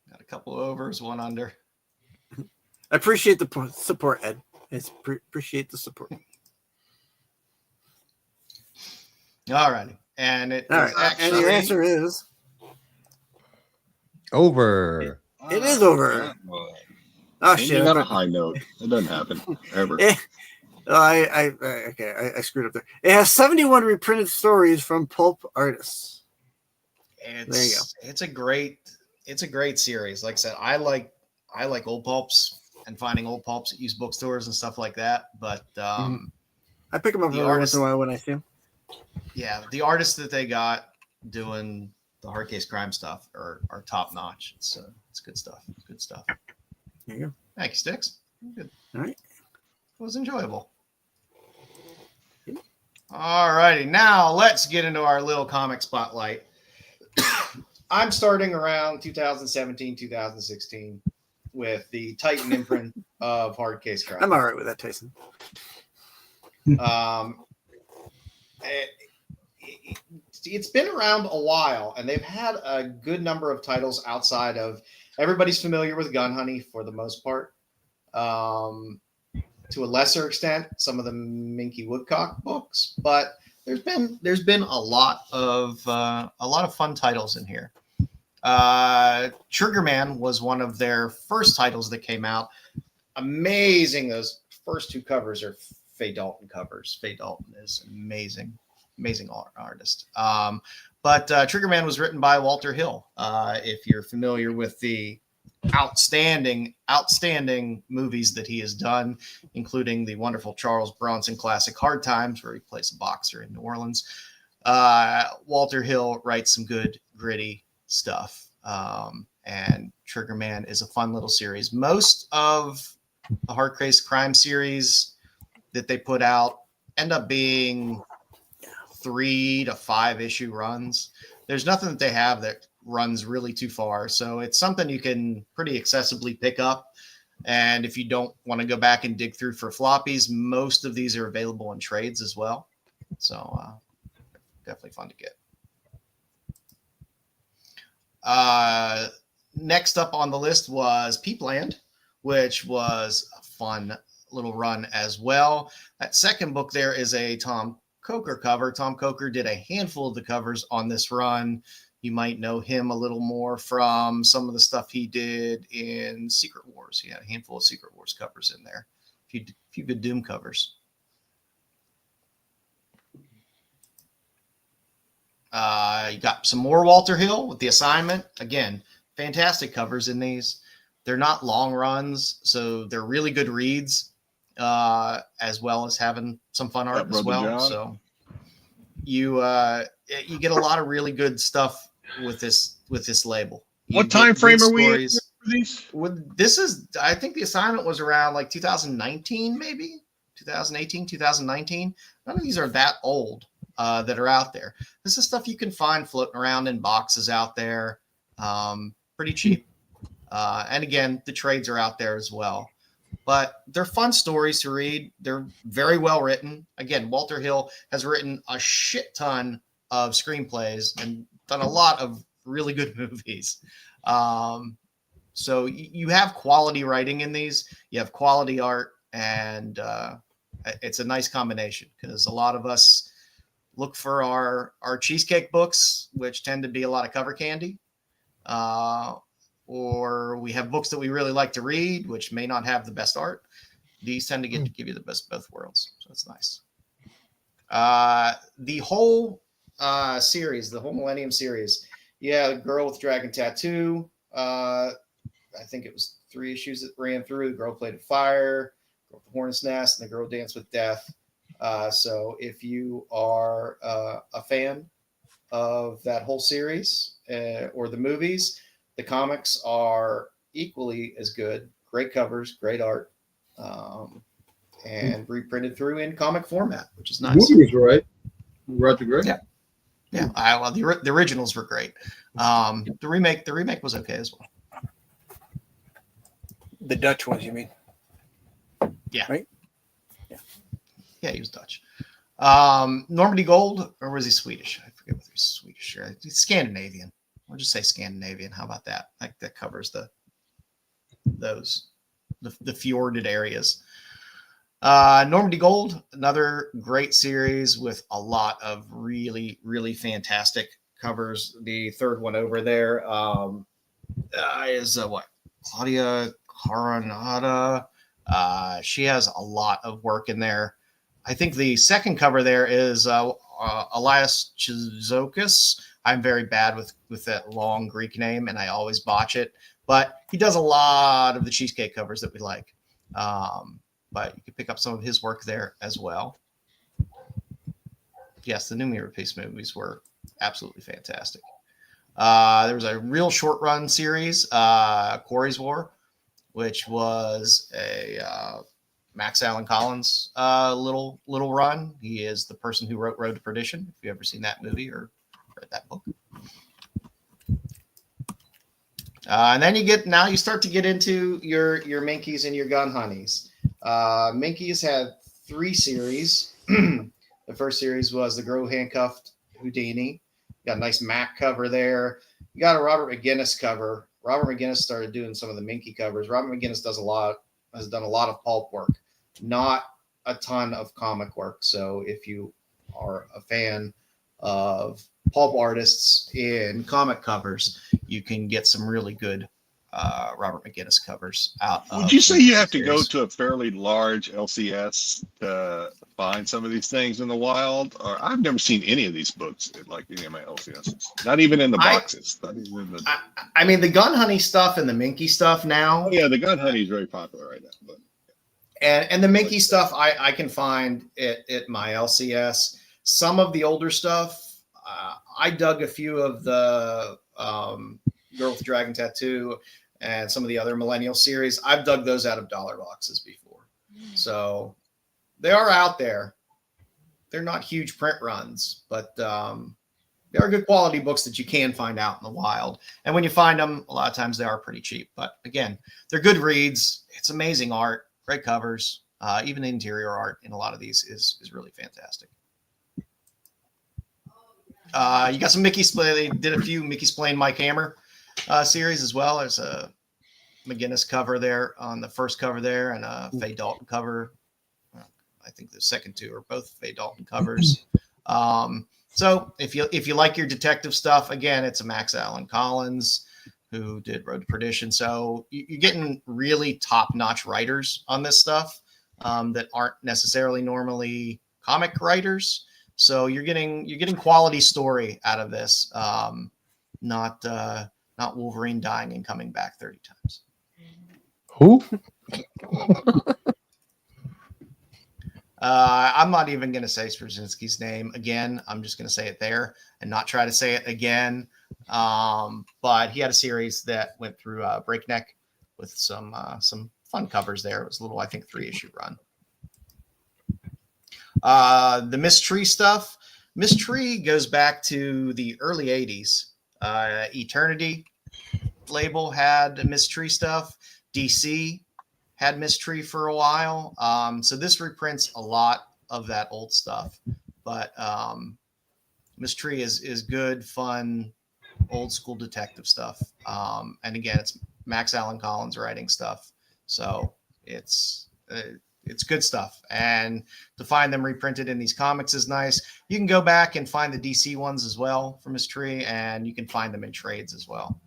Got a couple overs, one under. I appreciate the support, Ed. Appreciate the support. All righty. And it all right. actually... And your answer is over. It is over. Oh shit! Not a high note. It doesn't happen ever. I screwed up there. It has 71 reprinted stories from pulp artists. There you go. It's a great series. Like I said, I like old pulps and finding old pulps at used bookstores and stuff like that. But I pick them up every once in a while when I see them. Yeah, the artists that they got doing the hard case crime stuff are top notch. It's good stuff. Good stuff. There you go. Thank you, Styx. Good. All right. It was enjoyable. All righty. Now let's get into our little comic spotlight. I'm starting around 2017, 2016 with the Titan imprint of hard case crime. I'm all right with that, Tyson. It's been around a while, and they've had a good number of titles outside of. Everybody's familiar with Gun Honey for the most part. To a lesser extent, some of the Minky Woodcock books, but there's been a lot of fun titles in here. Triggerman was one of their first titles that came out. Amazing! Those first two covers are Faye Dalton covers. Faye Dalton is amazing artist. But Triggerman was written by Walter Hill. If you're familiar with the outstanding movies that he has done, including the wonderful Charles Bronson classic Hard Times, where he plays a boxer in New Orleans, Walter Hill writes some good, gritty stuff. And Triggerman is a fun little series. Most of the hard case crime series that they put out end up being 3 to 5 issue runs. There's nothing that they have that runs really too far. So it's something you can pretty accessibly pick up. And if you don't want to go back and dig through for floppies, most of these are available in trades as well. So definitely fun to get. Next up on the list was Peepland, which was a fun little run as well. That second book there is a Tom Coker cover. Tom Coker did a handful of the covers on this run. You might know him a little more from some of the stuff he did in Secret Wars. He had a handful of Secret Wars covers in there. A few good Doom covers. You got some more Walter Hill with The Assignment. Again, fantastic covers in these. They're not long runs, so they're really good reads, as well as having some fun art as well. John. So you get a lot of really good stuff with this label. What time frame are we in for these? This is, I think The Assignment was around like 2019, maybe 2018, 2019. None of these are that old that are out there. This is stuff you can find floating around in boxes out there, pretty cheap. And again, the trades are out there as well. But they're fun stories to read. They're very well written. Again, Walter Hill has written a shit ton of screenplays and done a lot of really good movies. So you have quality writing in these. You have quality art, and it's a nice combination because a lot of us look for our cheesecake books, which tend to be a lot of cover candy, or we have books that we really like to read, which may not have the best art. These tend to give you the best of both worlds. So it's nice. The whole series, the whole Millennium series. Yeah, Girl with Dragon Tattoo. I think it was 3 issues that ran through. The Girl Played with Fire, Girl with the Hornet's Nest, and The Girl Danced with Death. So if you are a fan of that whole series or the movies, the comics are equally as good. Great covers, great art, and reprinted through in comic format, which is nice. The movies were right. Roger Gray. Yeah. Yeah, well, the originals were great. The remake was okay as well. The Dutch ones, you mean? Yeah. Right? Yeah, he was Dutch. Normandy Gold, or was he Swedish? I forget whether he's Swedish or Scandinavian. We'll just say Scandinavian. How about that? Like that covers the fjorded areas. Normandy Gold, another great series with a lot of really, really fantastic covers. The third one over there is what? Claudia Caronata. She has a lot of work in there. I think the second cover there is Elias Chizokis. I'm very bad with that long Greek name, and I always botch it. But he does a lot of the Cheesecake covers that we like. But you can pick up some of his work there as well. Yes, the New Mirror Piece movies were absolutely fantastic. There was a real short run series, Quarry's War, which was a Max Allan Collins little run. He is the person who wrote Road to Perdition. If you've ever seen that movie or read that book. And then you start to get into your Minkies and your Gun Honeys. Minkies had 3 series. The first series was The Girl Who Handcuffed Houdini. You got a nice Mac cover there. You got a Robert McGinnis cover. Robert McGinnis started doing some of the Minky covers. Robert McGinnis has done a lot of pulp work, not a ton of comic work. So if you are a fan of pulp artists in comic covers, you can get some really good Robert McGinnis covers out. Would you say you have to go to a fairly large LCS to find some of these things in the wild? Or I've never seen any of these books in like any of my LCSs. Not even in the boxes. I mean, the Gun Honey stuff and the Minky stuff now. Oh, yeah, the Gun Honey is very popular right now. But and the Minky stuff I can find at my LCS. Some of the older stuff, I dug a few of the Girl with Dragon Tattoo and some of the other Millennial series. I've dug those out of dollar boxes before. So they are out there. They're not huge print runs, but they are good quality books that you can find out in the wild. And when you find them, a lot of times they are pretty cheap. But again, they're good reads. It's amazing art, great covers. Even the interior art in a lot of these is really fantastic. You got some Mickey Splain. They did a few Mickey Splain Mike Hammer series as well. There's a McGinnis cover there on the first cover there, and a Faye Dalton cover. I think the second 2 are both Faye Dalton covers. So if you like your detective stuff, again, it's a Max Allan Collins who did Road to Perdition. So you're getting really top-notch writers on this stuff that aren't necessarily normally comic writers. So you're getting quality story out of this, not Wolverine dying and coming back 30 times. Who? I'm not even going to say Straczynski's name again. I'm just going to say it there and not try to say it again. But he had a series that went through Breakneck with some fun covers there. It was a little, I think, 3-issue run. The Miss Tree stuff. Miss Tree goes back to the early 80s. Eternity label had Miss Tree stuff. DC had Miss Tree for a while. So this reprints a lot of that old stuff. But Miss Tree is good, fun, old school detective stuff. And again, it's Max Allan Collins writing stuff. So it's good stuff. And to find them reprinted in these comics is nice. You can go back and find the DC ones as well for Miss Tree, and you can find them in trades as well.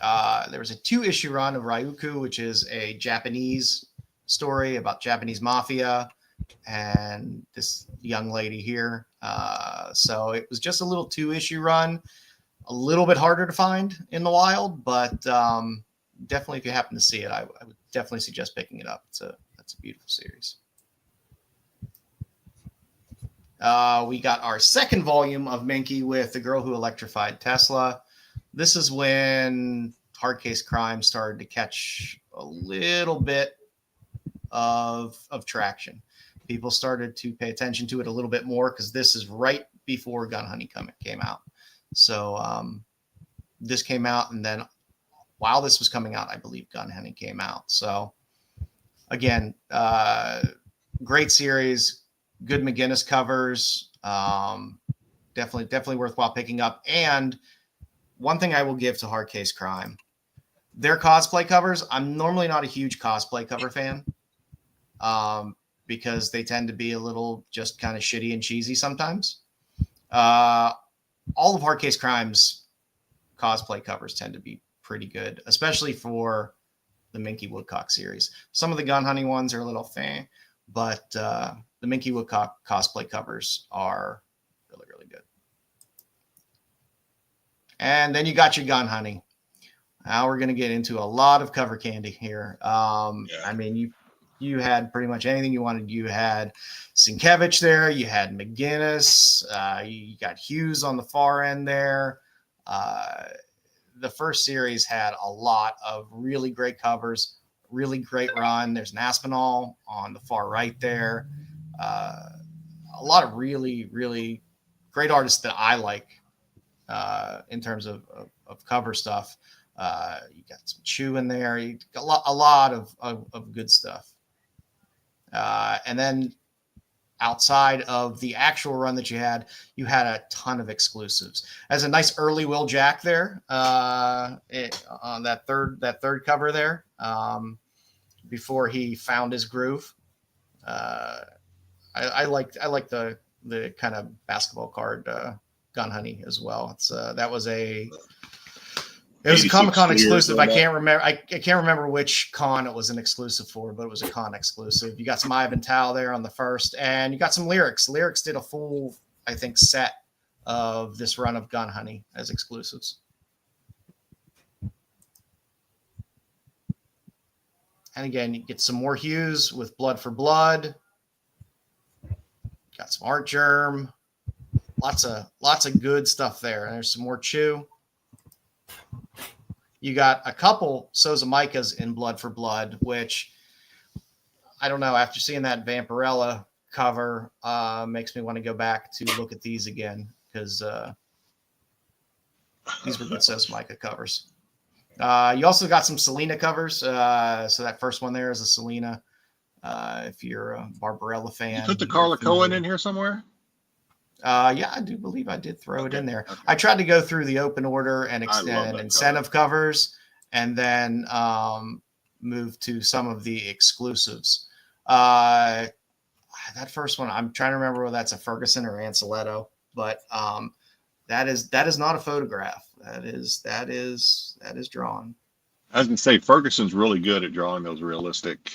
there was a 2-issue run of Ryuku, which is a Japanese story about Japanese mafia and this young lady here. So it was just a little 2-issue run, a little bit harder to find in the wild, but definitely if you happen to see it, I would definitely suggest picking it up. That's a beautiful series. We got our second volume of Minky with The Girl Who Electrified Tesla. This is when Hardcase Crime started to catch a little bit of traction. People started to pay attention to it a little bit more because this is right before Gun Honey came out. So this came out, and then while this was coming out, I believe Gun Honey came out. So again, great series, good McGinnis covers, definitely worthwhile picking up. And one thing I will give to Hardcase Crime, their cosplay covers, I'm normally not a huge cosplay cover fan, because they tend to be a little just kind of shitty and cheesy sometimes. All of Hardcase Crime's cosplay covers tend to be pretty good, especially for the Minky Woodcock series. Some of the Gun Honey ones are a little fan, but the Minky Woodcock cosplay covers are really, really good. And then you got your Gun Honey. Now we're going to get into a lot of cover candy here. I mean, you had pretty much anything you wanted. You had Sienkiewicz there. You had McGinnis. You got Hughes on the far end there. The first series had a lot of really great covers, really great run. There's an Aspinall on the far right there. A lot of really, really great artists that I like in terms of cover stuff. You got some Chew in there. You got a lot of good stuff. And then outside of the actual run that you had a ton of exclusives. As a nice early Will Jack there on that third cover there, before he found his groove. I like the kind of basketball card Gun Honey as well. It was a Comic-Con exclusive. I can't remember which con it was an exclusive for, but it was a con exclusive. You got some Ivan Tao there on the first, and you got some Lyrics. Lyrics did a full, I think, set of this run of Gun Honey as exclusives. And again, you get some more Hughes with Blood for Blood. Got some Art Germ. Lots of good stuff there. And there's some more Chew. You got a couple Sousa Micas in Blood for Blood, which I don't know. After seeing that Vampirella cover, makes me want to go back to look at these again, because these were good Sousa Mica covers. You also got some Selena covers. So that first one there is a Selena. If you're a Barbarella fan, you put the Carla Cohen in here somewhere. Yeah, I do believe I did throw it in there. Okay. I tried to go through the open order and extend incentive covers, and then move to some of the exclusives. That first one, I'm trying to remember whether that's a Ferguson or Anceletto, but that is not a photograph. That is drawn. I was gonna say Ferguson's really good at drawing those realistic.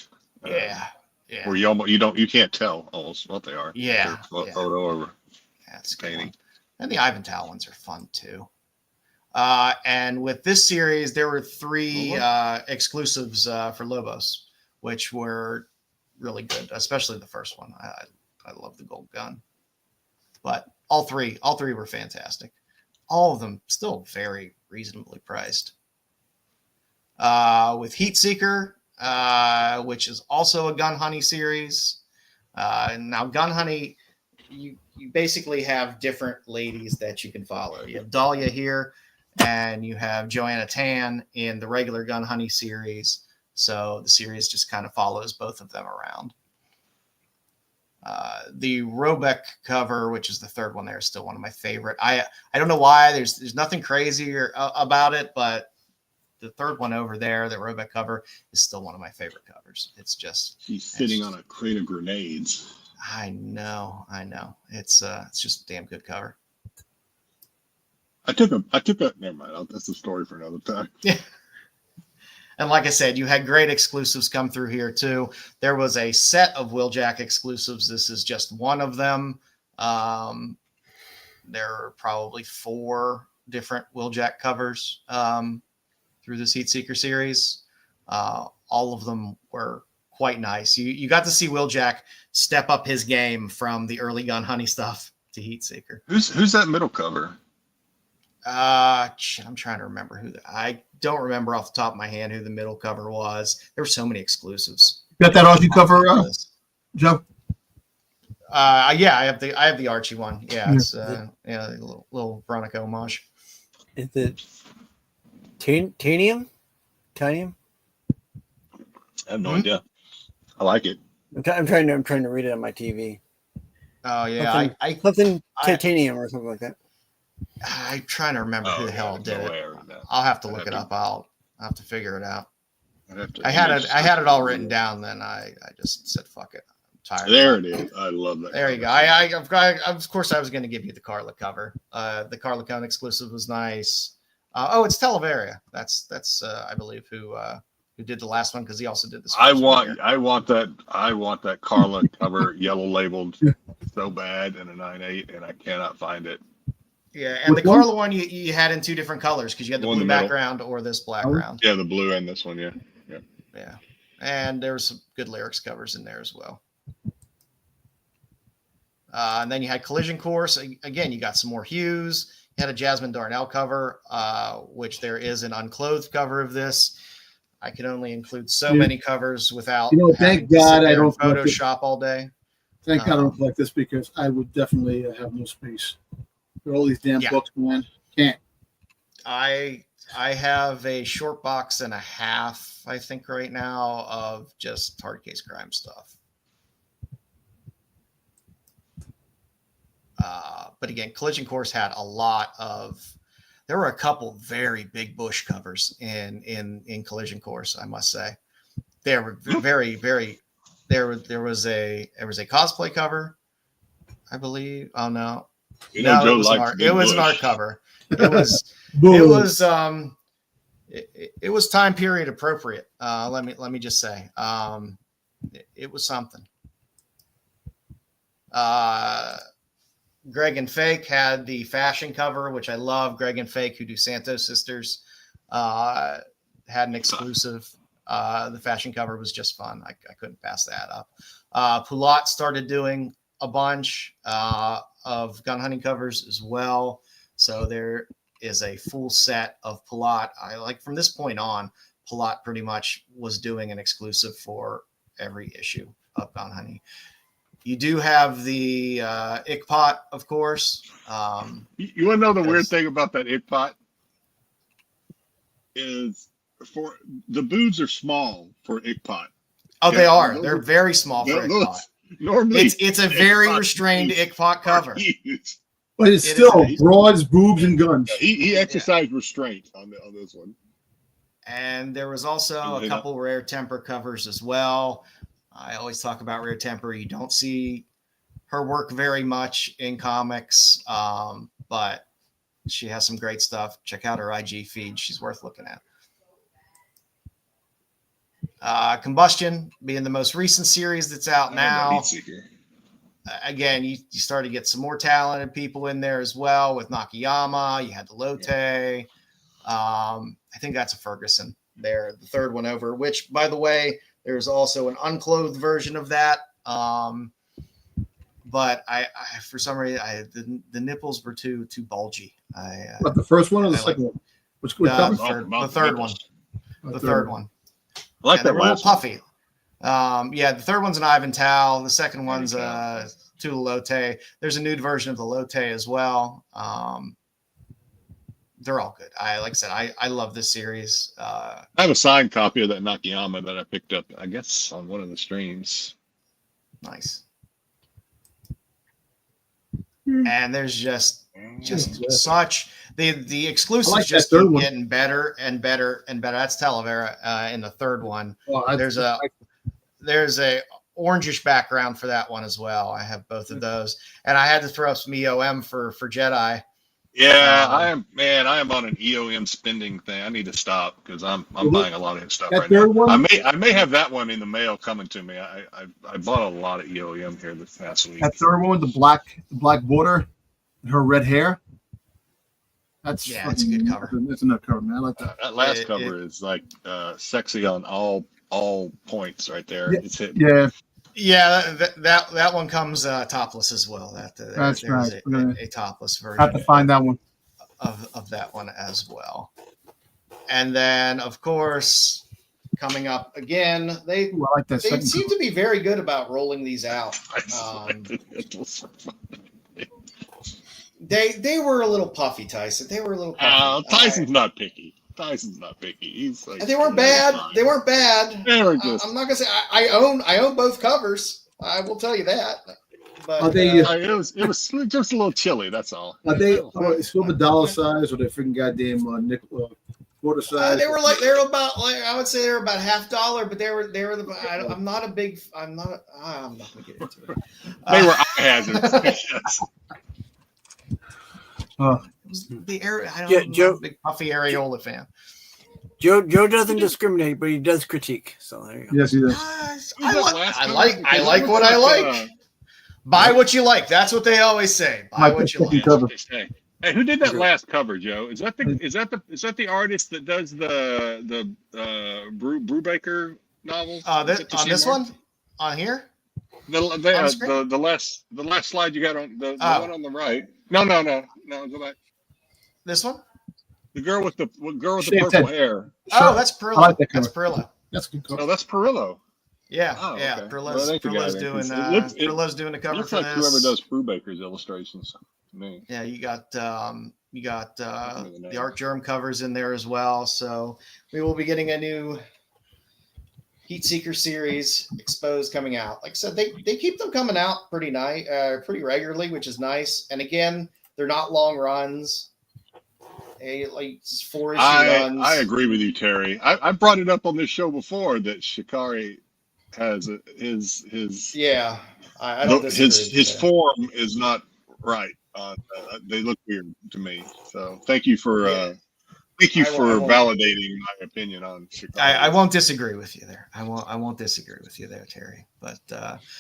Yeah. Where you can't tell almost what they are. Yeah. Photo or that's painting. And the Ivan Tao ones are fun too. And with this series, there were 3 exclusives for Lobos, which were really good, especially the first one. I love the gold gun. But all three were fantastic. All of them still very reasonably priced. With Heat Seeker, which is also a Gun Honey series. Now, Gun Honey, you basically have different ladies that you can follow. You have Dahlia here, and you have Joanna Tan in the regular Gun Honey series. So the series just kind of follows both of them around. The Robeck cover, which is the third one there, is still one of my favorite. I don't know why. There's nothing crazy about it, but the third one over there, the Robeck cover, is still one of my favorite covers. It's just she's sitting on a crate of grenades. I know. It's just a damn good cover. I took a. Never mind. That's a story for another time. Yeah. And like I said, you had great exclusives come through here too. There was a set of Wheeljack exclusives. This is just one of them. There are probably 4 different Wheeljack covers through this Heatseeker series. All of them were quite nice. You got to see Wheeljack step up his game from the early Gun Honey stuff to Heatseeker. Who's that middle cover? I'm trying to remember I don't remember off the top of my hand who the middle cover was. There were so many exclusives. Got that Archie cover, Joe? Yeah, I have the Archie one. Yeah, it's a little Veronica homage. Is it Tanium? Tanium? I have no idea. I like it. I'm trying to read it on my TV. Oh yeah, something titanium or something like that. I'm trying to remember who the hell did it. I'll have to look it up. I'll have to figure it out. I had it all written down. Then I just said fuck it. I'm tired. There it is. I love that. There you go. Of course I was going to give you the Carla cover. The Carla Cone exclusive was nice. It's Televeria. That's I believe who did the last one because he also did this. I want that Carla cover yellow labeled so bad in a 9.8 and I cannot find it. Yeah, and the Carla one you had in 2 different colors because you had the blue background or this background. Yeah, the blue and this one. Yeah. And there was some good lyrics covers in there as well. And then you had Collision Course. Again, you got some more hues. You had a Jasmine Darnell cover, which there is an unclothed cover of this. I can only include so many covers without. Thank God I don't Photoshop all day. Thank God I don't collect this because I would definitely have no space. For all these damn books, man. Can't. I have a short box and a half, I think, right now of just hard case crime stuff. But again, Collision Course had a lot of. There were a couple very big Bush covers in Collision Course, I must say. They were very, very. There was a cosplay cover, I believe. Oh no. It was an art cover. It was time period appropriate. Let me just say, it was something. Greg and Fake had the fashion cover, which I love. Greg and Fake, who do Santos Sisters, had an exclusive. The fashion cover was just fun. I couldn't pass that up. Poulat started doing a bunch of gun hunting covers as well. So there is a full set of Poulat. From this point on, Poulat pretty much was doing an exclusive for every issue of gun hunting. You do have the Ickpot, of course. You want to know the weird thing about that Ickpot? Is for the booths are small for Ickpot. Oh, they are. They're very small for Ickpot. Normally, it's a very restrained Ickpot cover. But it's still broads, boobs, and guns. He exercised restraint on this one. And there was also a couple Rare Temper covers as well. I always talk about Rare Temper. You don't see her work very much in comics, but she has some great stuff. Check out her IG feed. She's worth looking at. Combustion being the most recent series that's out now. Again, you start to get some more talented people in there as well with Nakayama. You had the Lotte. I think that's a Ferguson there, the third one over, which, by the way, there's also an unclothed version of that. But I for some reason, the nipples were too bulgy. What, the first one or the second one? Which the third one. The third one. I like that. They were a little puffy. The third one's an Ivantal. The second one's Tula Lotte. There's a nude version of the Lotte as well. They're all good. Like I said, I love this series. I have a signed copy of that Nakayama that I picked up, I guess, on one of the streams. Nice. And there's just such the exclusives just keep getting better and better and better. That's Talavera in the third one. Well, there's a orangish background for that one as well. I have both of those, and I had to throw up some EOM for Jedi. Yeah, I am, man. I am on an EOM spending thing. I need to stop because I'm buying a lot of his stuff right now. I may have that one in the mail coming to me. I bought a lot of EOM here this past week. That third one, the black border, and her red hair. That's it's a good cover. It's a good cover, man. I like that. That last cover is like sexy on all points right there. Yeah, it's hit. Yeah, that one comes topless as well. That's right. A topless version. I have to find that one of that one as well. And then, of course, coming up again, they seem to be very good about rolling these out. They were a little puffy, Tyson. They were a little puffy. Tyson's not picky. He's like, they weren't bad. They weren't bad. They were just. I'm not gonna say I own both covers. I will tell you that. But it was just a little chilly. That's all. Are they silver dollar size or they freaking goddamn nickel quarter size? They were about I would say they were about $50, but they were I'm not gonna get into it. They were eye hazards. The I'm a big puffy areola fan. Joe doesn't discriminate, but he does critique. So there you go. Yes, he does. I like what I like. Buy what you like. That's what they always say. Buy what you like. Hey, who did that last cover, Joe? Is that the artist that does the Brubaker novels? On this one? On here? The last slide you got on the one on the right. No, go back. This one? The girl with the purple hair. Oh, that's Perillo. Like that that's Perillo. That's good cover. Oh, that's Perillo. Yeah, Oh, yeah. okay. Perillo's doing Perillo's doing the cover looks for like this. whoever does Brubaker's illustrations to me. Yeah, you got the Art Germ covers in there as well. So we will be getting a new Heat Seeker series Exposed coming out. Like I said, they keep them coming out pretty regularly, which is nice. And again, they're not long runs. Like 4-issue runs. I agree with you, Terry. I brought it up on this show before that Shikari has his yeah. I don't his form is not right. They look weird to me. So thank you for validating my opinion on Shikari. I won't disagree with you there. I won't disagree with you there, Terry. But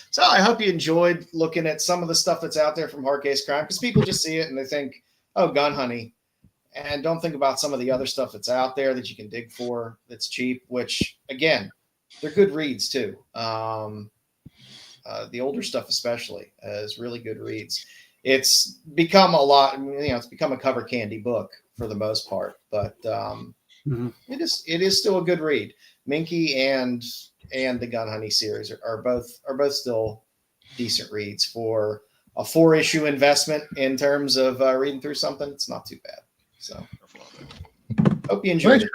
so I hope you enjoyed looking at some of the stuff that's out there from Hardcase Crime, because people just see it and they think, oh, gun honey, and don't think about some of the other stuff that's out there that you can dig for that's cheap, which again, they're good reads too. The older stuff especially is really good reads. It's become it's become a cover candy book for the most part, but it is still a good read. Minky and the Gun Honey series are both still decent reads for a 4-issue investment in terms of reading through something. It's not too bad. So hope you enjoyed it.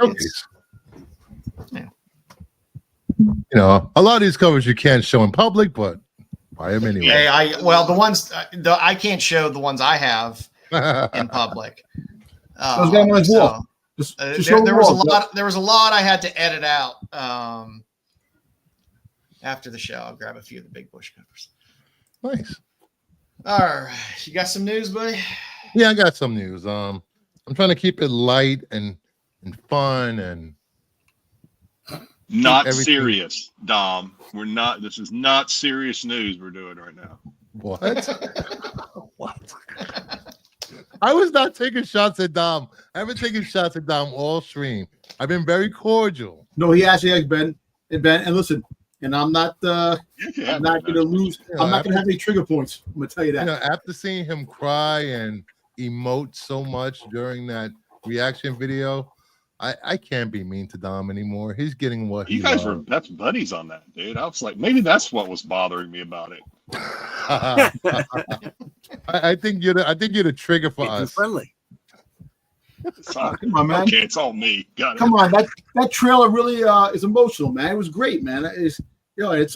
Yeah. A lot of these covers you can't show in public, but buy them anyway. Hey, the ones I can't show the ones I have in public. There was a lot I had to edit out after the show. I'll grab a few of the big bush covers. Nice. All right, you got some news, buddy? Yeah, I got some news. I'm trying to keep it light and fun and not serious, Dom. We're not. This is not serious news we're doing right now. What? What? I was not taking shots at Dom. I've been taking shots at Dom all stream. I've been very cordial. No, he actually has been. And listen, and I'm not going to lose. I'm not going to have any trigger points. I'm going to tell you that. After seeing him cry and emote so much during that reaction video, I can't be mean to Dom anymore. He's getting what you guys were best buddies on that, dude. I was like, maybe that's what was bothering me about it. I think you're the trigger for us. Friendly. Come on, man. Okay, it's all me. Got it. Come on, that trailer really is emotional, man. It was great, man. It's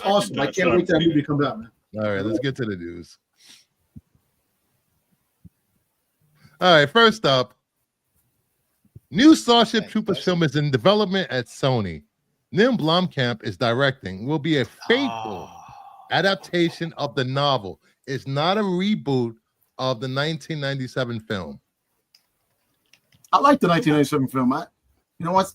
awesome. I can't wait till that movie comes out, man. All right, let's get to the news. All right, first up, new Starship Troopers film is in development at Sony. Nim Blomkamp is directing. Will be a faithful adaptation of the novel. It's not a reboot of the 1997 film. I like the 1997 film. You know what?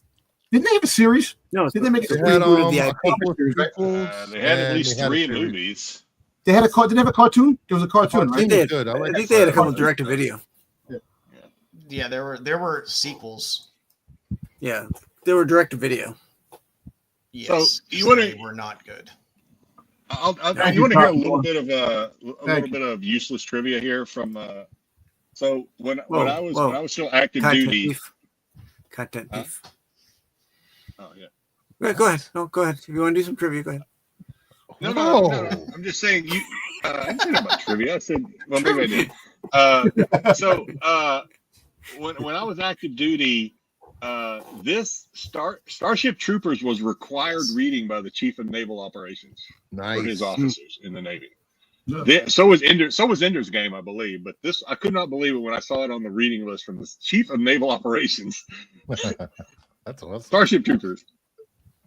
Didn't they have a series? No, Did they make it's a a reboot reboot of of the a couple of IP. prequels, They had at and least they had a 3 series. movies. They had a did they have a cartoon? There was a cartoon, I right? think they had, Good. I like I think that they had a part. couple direct to video. Yeah, there were sequels. Yeah, they were direct to video. Yes, So, you wanna- they were not good. I you want to hear a little bit of useless trivia here from. So when I was still active Content duty. beef. Content Huh? beef. Oh yeah. Go ahead. No, go ahead. If you want to do some trivia, go ahead. No. I'm just saying you. I didn't say that about trivia. I said, well, maybe I did. So when I was active duty, this Starship Troopers was required reading by the Chief of Naval Operations for his officers in the Navy. So was Ender's Game, I believe. But this, I could not believe it when I saw it on the reading list from the Chief of Naval Operations. That's awesome. Starship Troopers.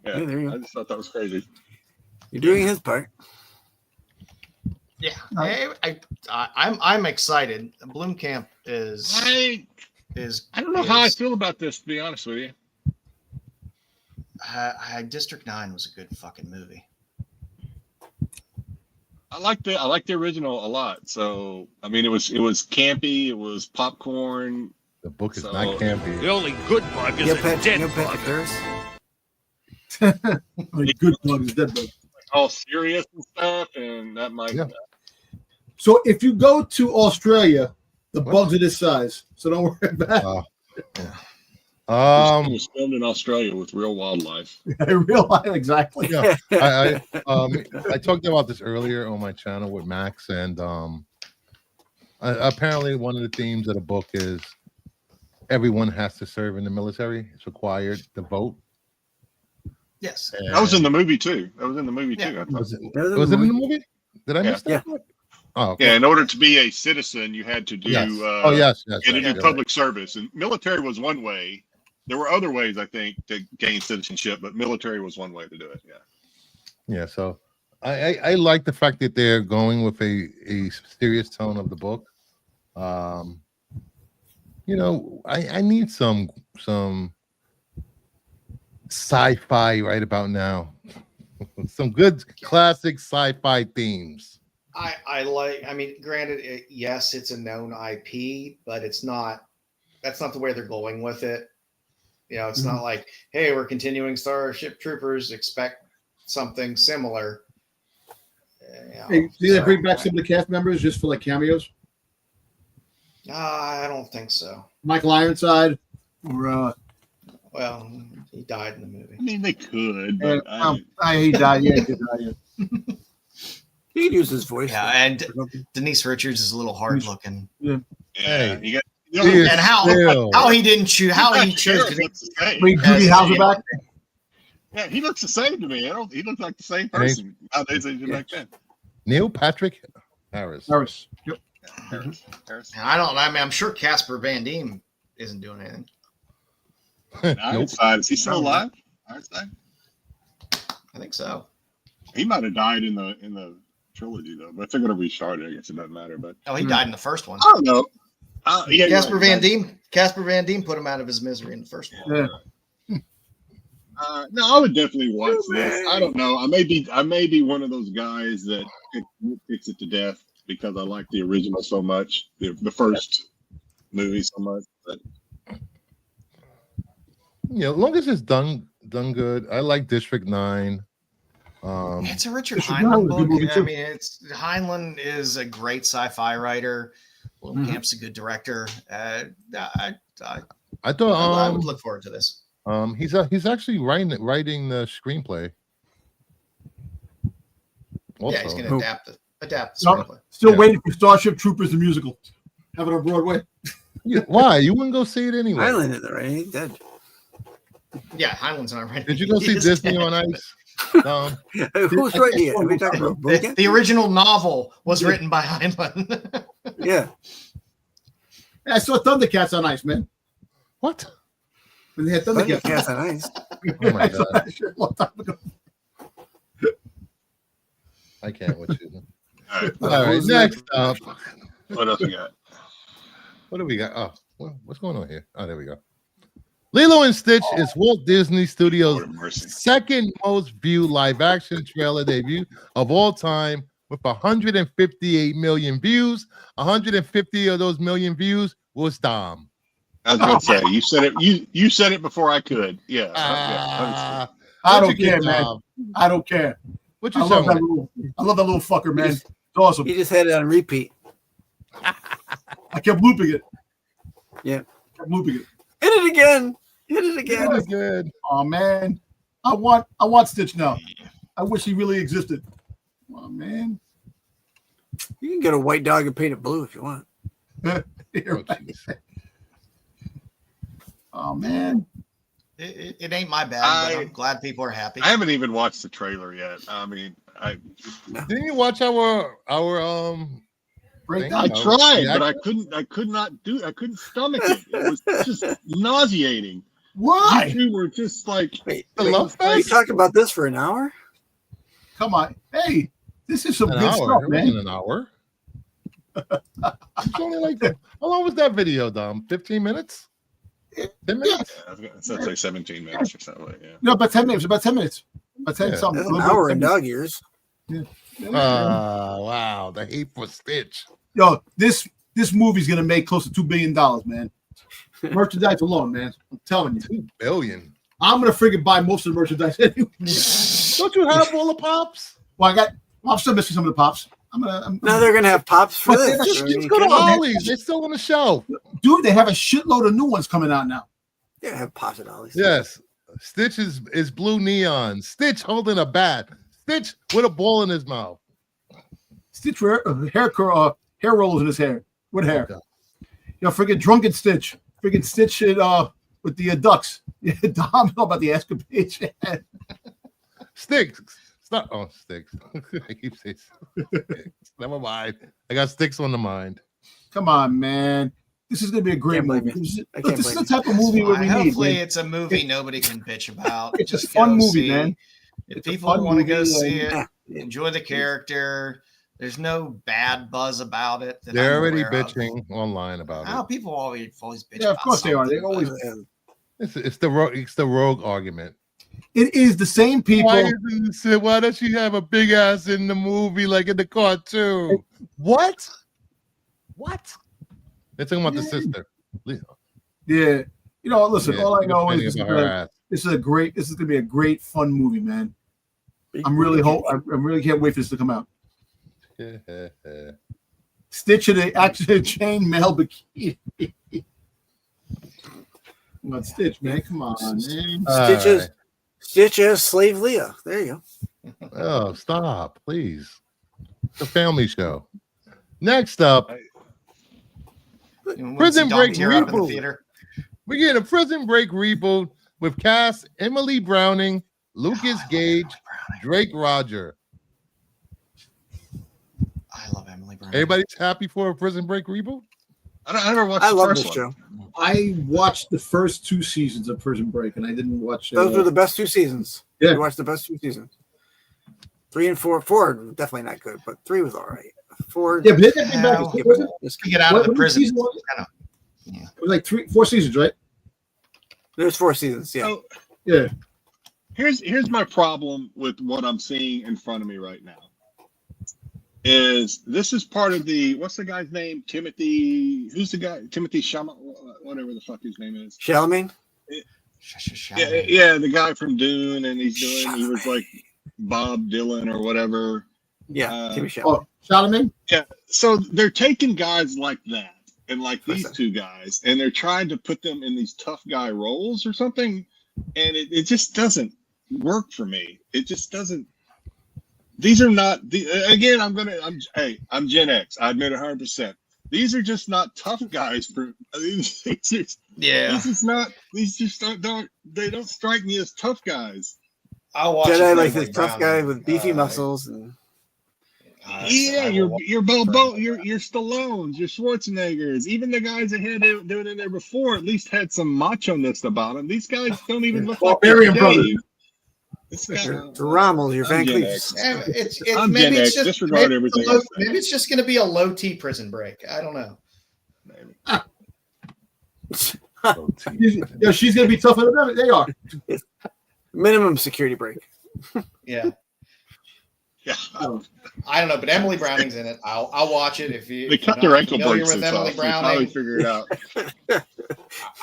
Yeah, Yeah, there you go. I just thought that was crazy. You're doing his part. Yeah, I'm excited. Bloomcamp is. I don't know how I feel about this, to be honest with you. District 9 was a good fucking movie. I like the original a lot. So I mean, it was campy, it was popcorn. The book is not campy. The only good bug is a dead bug. Like good bug is dead bug. All serious and stuff, and that might. Yeah. So if you go to Australia, the bugs are this size. So don't worry about it. It was filmed in Australia with real wildlife. Real life, exactly. Yeah, I talked about this earlier on my channel with Max, and apparently one of the themes of the book is everyone has to serve in the military. It's required to vote. Yes, that was in the movie too. Was it in the movie? Did I miss that? Oh, okay. Yeah. In order to be a citizen, you had to do. Yes. You had to do public service, and military was one way. There were other ways, I think, to gain citizenship, but military was one way to do it. Yeah. Yeah. So I like the fact that they're going with a serious tone of the book. You know, I need some sci-fi right about now. Some good classic sci-fi themes. I mean, granted, yes, it's a known IP, but it's not. That's not the way they're going with it. You know, it's not like, hey, we're continuing Starship Troopers. Expect something similar. Hey, do they bring back some of the cast members just for like cameos? I don't think so. Michael Ironside, or well, he died in the movie. I mean, they could. But he died. Yeah, he did die. Yeah. He could use his voice. Yeah, and Denise Richards is a little hard looking. Yeah. Hey, you got. And how he didn't choose, how he chose to bring Judy Hauser back. Yeah, he looks the same to me. He looks like the same person nowadays as he did back then. Neil Patrick Harris. Yep. Harris. I'm sure Casper Van Diem isn't doing anything. Ironside, is he still alive? Ironside? I think so. He might have died in the trilogy though, but if they're going to restart it, I guess it doesn't matter. But he died in the first one. I don't know. Casper Van Diem put him out of his misery in the first one. Yeah. No, I would definitely watch this. I don't know. I may be one of those guys that picks it to death because I like the original so much, the first movie so much. But yeah, as long as it's done good. I like District 9. It's a Richard Heinlein book. I mean, Heinlein is a great sci-fi writer. Camp's a good director. I thought I would look forward to this. He's actually writing the screenplay. Also. Yeah, he's going to adapt the screenplay. Still waiting for Starship Troopers the musical. Have it on Broadway. Why? You wouldn't go see it anyway. Heinlein is right. He's dead. Yeah, Heinlein's not right. Did you go see Disney on Ice? Who's writing it? Are we talking about the original novel was written by Heinlein. Yeah. I saw Thundercats on Ice, man. What? When they had Thundercats on Ice. Oh my god! I can't watch it. All right, next up. What else we got? What do we got? Oh, what's going on here? Oh, there we go. Lilo and Stitch is Walt Disney Studios' second most viewed live-action trailer debut of all time, with 158 million views. 150 of those million views was Dom. I was going to say, you said it. You said it before I could. Yeah. I don't care, man. I don't care. What you I love that little fucker, man. It's awesome. He just had it on repeat. I kept looping it. Yeah. Kept looping it. Hit it again. Hit it again. That's good. Oh man. I want Stitch now. I wish he really existed. Oh man. You can get a white dog and paint it blue if you want. Oh man. It ain't my bad, but I'm glad people are happy. I haven't even watched the trailer yet. I mean, didn't you watch our I tried, but I couldn't stomach it. It was just nauseating. Why? You two were just like, wait, you talk about this for an hour? Come on. Hey, this is some good hour. stuff, It man. wasn't an hour. It's only like, how long was that video, Dom? 15 minutes? 10 minutes? I was going to say 17 minutes or something like that. Yeah. No, about 10 minutes. About 10 minutes. About 10 something. That's an hour in dog years. Yeah. Wow. The hate for Stitch. Yo, this movie's gonna make close to $2 billion, man. Merchandise alone, man. I'm telling you. $2 billion. I'm gonna friggin' buy most of the merchandise anyway. Don't you have all the pops? Well, I'm still missing some of the pops. Now they're gonna have pops for this. Just go to Ollie's. They're still on the shelf. Dude, they have a shitload of new ones coming out now. Yeah, have pops at Ollie's. Yes. Stitch is blue neon. Stitch holding a bat. Stitch with a ball in his mouth. Stitch hair rollers in his hair. What hair? Okay. You know, friggin' drunken Stitch. Friggin' Stitch with the ducks. Yeah, Dom know about the escapades. Styx. Stop. Oh, Styx. I keep saying Styx. Never mind. I got Styx on the mind. Come on, man. This is going to be a great movie. This is the type of movie where we need. Hopefully, it's a movie nobody can bitch about. It's just a fun movie, man. If people want to go see it, enjoy the character. There's no bad buzz about it. They're already bitching online about it. People always bitch. Yeah, of course they are. They always. It's the rogue argument. It is the same people. Why does she have a big ass in the movie like in the cartoon? What? They're talking about the sister. Yeah. You know, listen, all I know is this is going to be a great fun movie, man. I really can't wait for this to come out. Stitch in the action chain mail bikini. Come on, Stitch, man. Come on, man. Stitch as Slave Leah. There you go. Oh, stop, please. It's a family show. Next up, Prison Break reboot. We get a Prison Break reboot with cast Emily Browning, Lucas Gage, Drake Roger. I love Emily Browning. Everybody's happy for a Prison Break reboot? I never watched the first one. Show. I watched the first 2 seasons of Prison Break, and I didn't watch. Those were the best 2 seasons. Yeah, I watched the best 2 seasons. 3 and 4. 4 definitely not good, but 3 was all right. 4. Yeah, but get out of the prison. It was like 4 seasons, right? There's 4 seasons. Yeah. So, yeah. Here's my problem with what I'm seeing in front of me right now. This is part of what's the guy's name? Timothy. Who's the guy? Timothy Chalamet, whatever the fuck his name is. Chalamet. Yeah, the guy from Dune, and he was like Bob Dylan or whatever. Yeah, Timothy Chalamet. Chalamet. Yeah, so they're taking guys like that, and like these 2 guys, and they're trying to put them in these tough guy roles or something, and it just doesn't work for me. It just doesn't. These are not again. I'm Gen X. I admit 100%. These are just not tough guys for. These don't strike me as tough guys. I'll watch Jedi like this tough guy with beefy muscles and. Your Balboa, your Stallones, your Schwarzeneggers, even the guys that had doing it there before at least had some macho-ness about them. These guys don't even look like Barbarian brothers. The Rommels, your Van Cleefs. Maybe it's just disregard everything. Maybe it's just going to be a low T Prison Break. I don't know. Maybe. She's gonna be tougher than them. They are. Minimum security break. Yeah. Yeah. I don't know, but Emily Browning's in it. I'll watch it if you. They cut their ankle familiar braces with Emily off. Browning. Probably figure it out.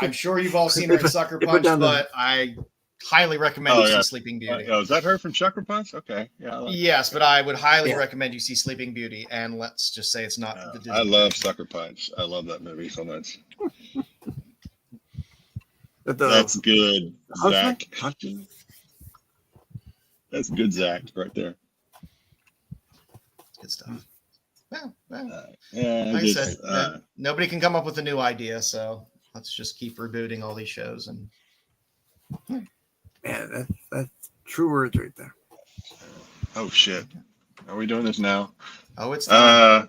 I'm sure you've all seen her in Sucker Punch, but I highly recommend you see Sleeping Beauty. Is that her from Sucker Punch? Okay. Yeah. Yes, but I would highly recommend you see Sleeping Beauty, and let's just say it's not the Disney. I love Sucker Punch. I love that movie so much. That's good, Zach. That's good, Zach, right there. Good stuff. Well, yeah, like I said, nobody can come up with a new idea, so let's just keep rebooting all these shows. And man, that's true words right there. Oh shit! Are we doing this now? Oh, it's time.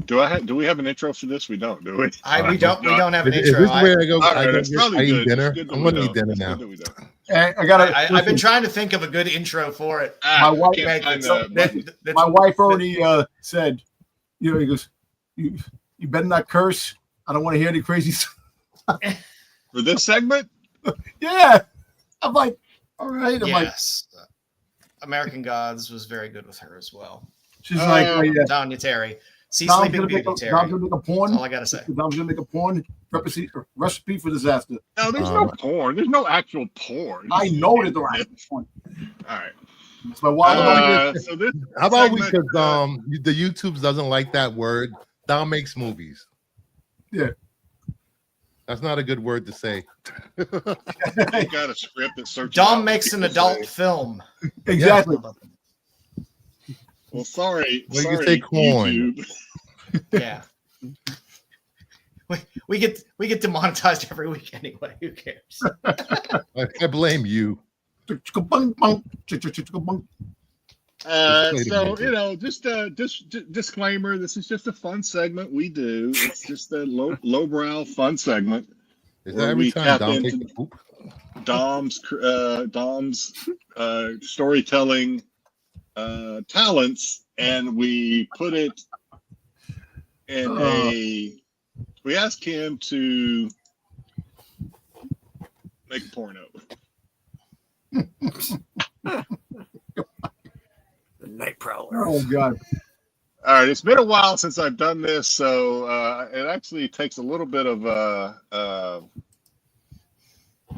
Do we have an intro for this? We don't, do we? We don't have an intro. Is this where I go? Right, I it's probably eat good. dinner. Good I'm gonna eat dinner now. I've been trying to think of a good intro for it. My wife, my wife already said, he goes, you better not curse. I don't want to hear any crazy stuff. For this segment? Yeah. I'm like, all right. Yes. American Gods was very good with her as well. She's like, Tanya Terry. See Dom's Sleeping Beauty, Terry. Dom's gonna make a porn. That's all I gotta say. Dom's gonna make a porn recipe for disaster. No, there's no porn. There's no actual porn. I know there's no actual porn. All right. That's my wild. So this how about we? Because the YouTube doesn't like that word. Dom makes movies. Yeah. That's not a good word to say. You got a script that searches. Dom makes an adult film. Exactly. Yeah. Well, sorry. Well, sorry, you say corn. Yeah. We get demonetized every week anyway. Who cares? I blame you. So just disclaimer: this is just a fun segment we do. It's just a lowbrow fun segment. Is that every time Dom takes a poop? Dom's storytelling talents, and we put it in we asked him to make a porno. The Night Prowler. Oh God. All right, it's been a while since I've done this, so it actually takes a little bit of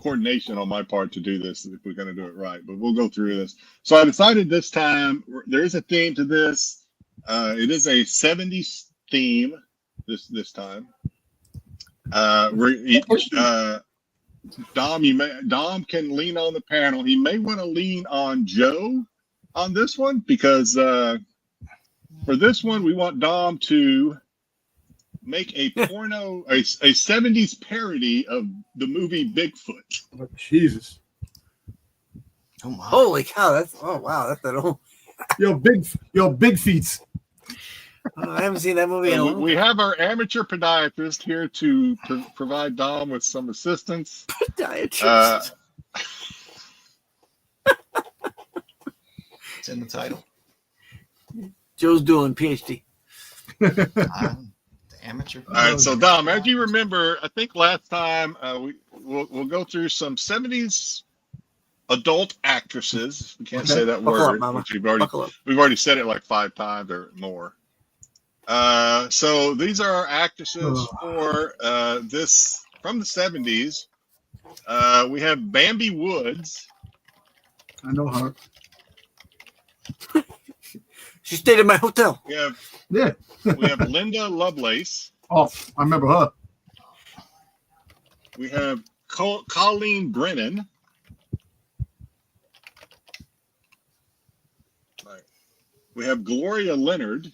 coordination on my part to do this if we're going to do it right, but we'll go through this. So I decided this time there is a theme to this. It is a 70s theme this time. Dom can lean on the panel. He may want to lean on Joe on this one because for this one we want Dom to make a porno, a 70s parody of the movie Bigfoot. Oh, Jesus. Oh my. Holy cow, that's that old. Yo, big feet. I haven't seen that movie in a while. We have our amateur podiatrist here to provide Dom with some assistance. Podiatrist. It's in the title. Joe's duelin, PhD. The amateur. All right, so Dom, as you remember, I think last time we'll go through some 70s adult actresses. We can't say that word, which we've already said it like 5 times or more. So these are our actresses for this from the 70s. We have Bambi Woods. I know her. She stayed at my hotel. We have we have Linda Lovelace. Oh, I remember her. We have Colleen Brennan. Right. We have Gloria Leonard.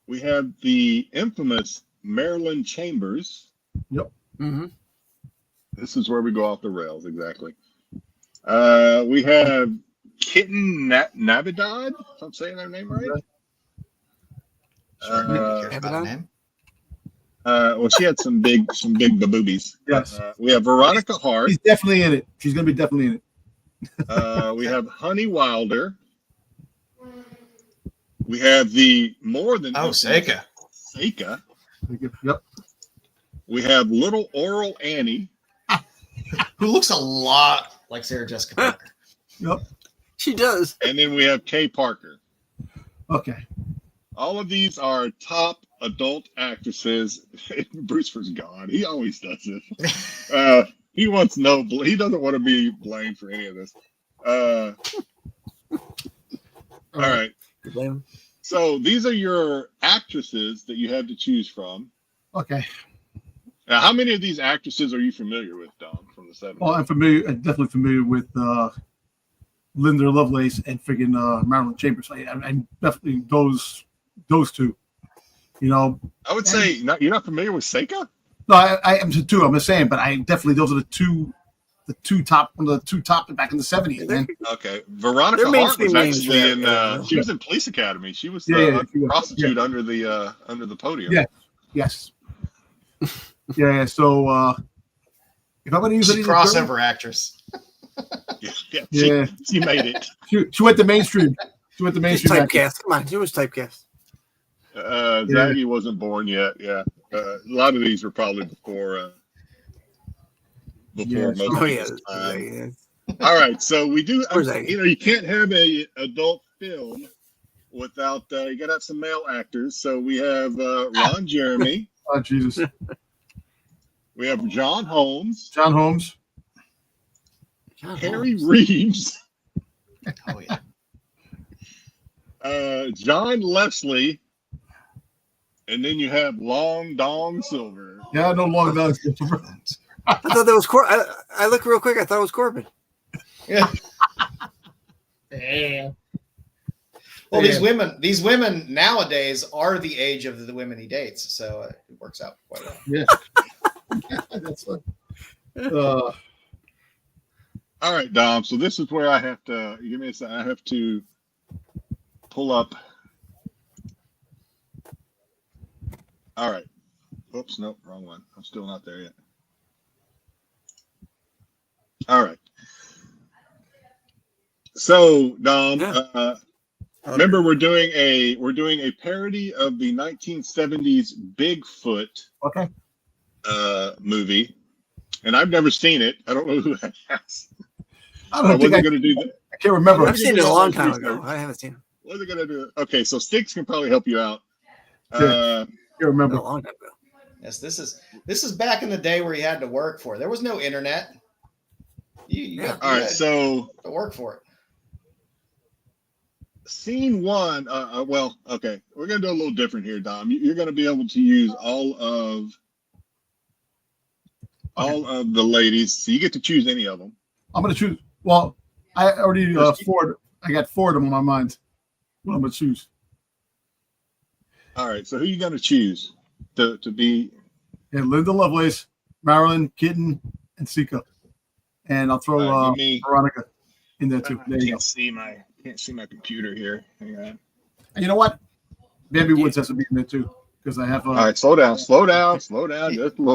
We have the infamous Marilyn Chambers. Yep. Mm-hmm. This is where we go off the rails, exactly. We have Kitten Navidad, if I'm saying her name right. Well, she had some big boobies. Yes. We have Veronica Hart. She's definitely in it. She's going to be definitely in it. We have Honey Wilder. We have the more than Seika. Seika. Yep. We have little Oral Annie, who looks a lot like Sarah Jessica Parker. Yep. She does. And then we have Kay Parker. Okay. All of these are top adult actresses. Bruce was gone. He always does this. He wants he doesn't want to be blamed for any of this. All right. So these are your actresses that you have to choose from. Okay. Now, how many of these actresses are you familiar with, Dom, from the 70s? Well, I'm definitely familiar with Linda Lovelace and friggin' Marilyn Chambers. I'm definitely those two. You know, I would say you're not familiar with Seika? No, I am too. I'm just saying, but I definitely those are the two top back in the 70s, man. Okay, Veronica Hart was actually in. She was in Police Academy. She was the prostitute under the podium. Yeah. Yes. Yeah. So if I'm going to use any crossover actress. She made it. She went to mainstream. She went to mainstream. Typecast. Come on, she was typecast. Zaggy wasn't born yet. Yeah, a lot of these were probably before most of this time. All right, so we do. You can't have a adult film without you got to have some male actors. So we have Ron Jeremy. Oh Jesus. We have John Holmes. John Holmes. Harry Reeves. Oh yeah. John Leslie. And then you have Long Dong Silver. Yeah, no Long Dong Silver. I thought that was I looked real quick. I thought it was Corbin. Yeah. Yeah. Well, these women nowadays are the age of the women he dates, so it works out quite well. Yeah. That's all right, Dom. So this is where I have to give me a second. I have to pull up. All right. Oops, nope, wrong one. I'm still not there yet. All right. So, Dom, remember we're doing a parody of the 1970s Bigfoot movie, and I've never seen it. I don't know who that has. I wasn't going to do that. I can't remember. I've seen it a long time ago. I haven't seen it. Wasn't going to do it. Okay, so Styx can probably help you out. I remember a long time ago. Yes, this is back in the day where you had to work for it. There was no internet. You so to work for it. Scene one. Well, okay, we're gonna do a little different here, Dom. You're gonna be able to use all of the ladies, so you get to choose any of them. I'm gonna choose. Well, I already I got 4 of them on my mind. What I'm gonna choose. All right, so who are you gonna choose to be? Yeah, Linda Lovelace, Marilyn, Kitten, and Seika. And I'll throw Veronica in there too. There you go. Can't see my computer here. Hang on. And you know what? Bambi Woods has to be in there too, because I have. All right, slow down, just a little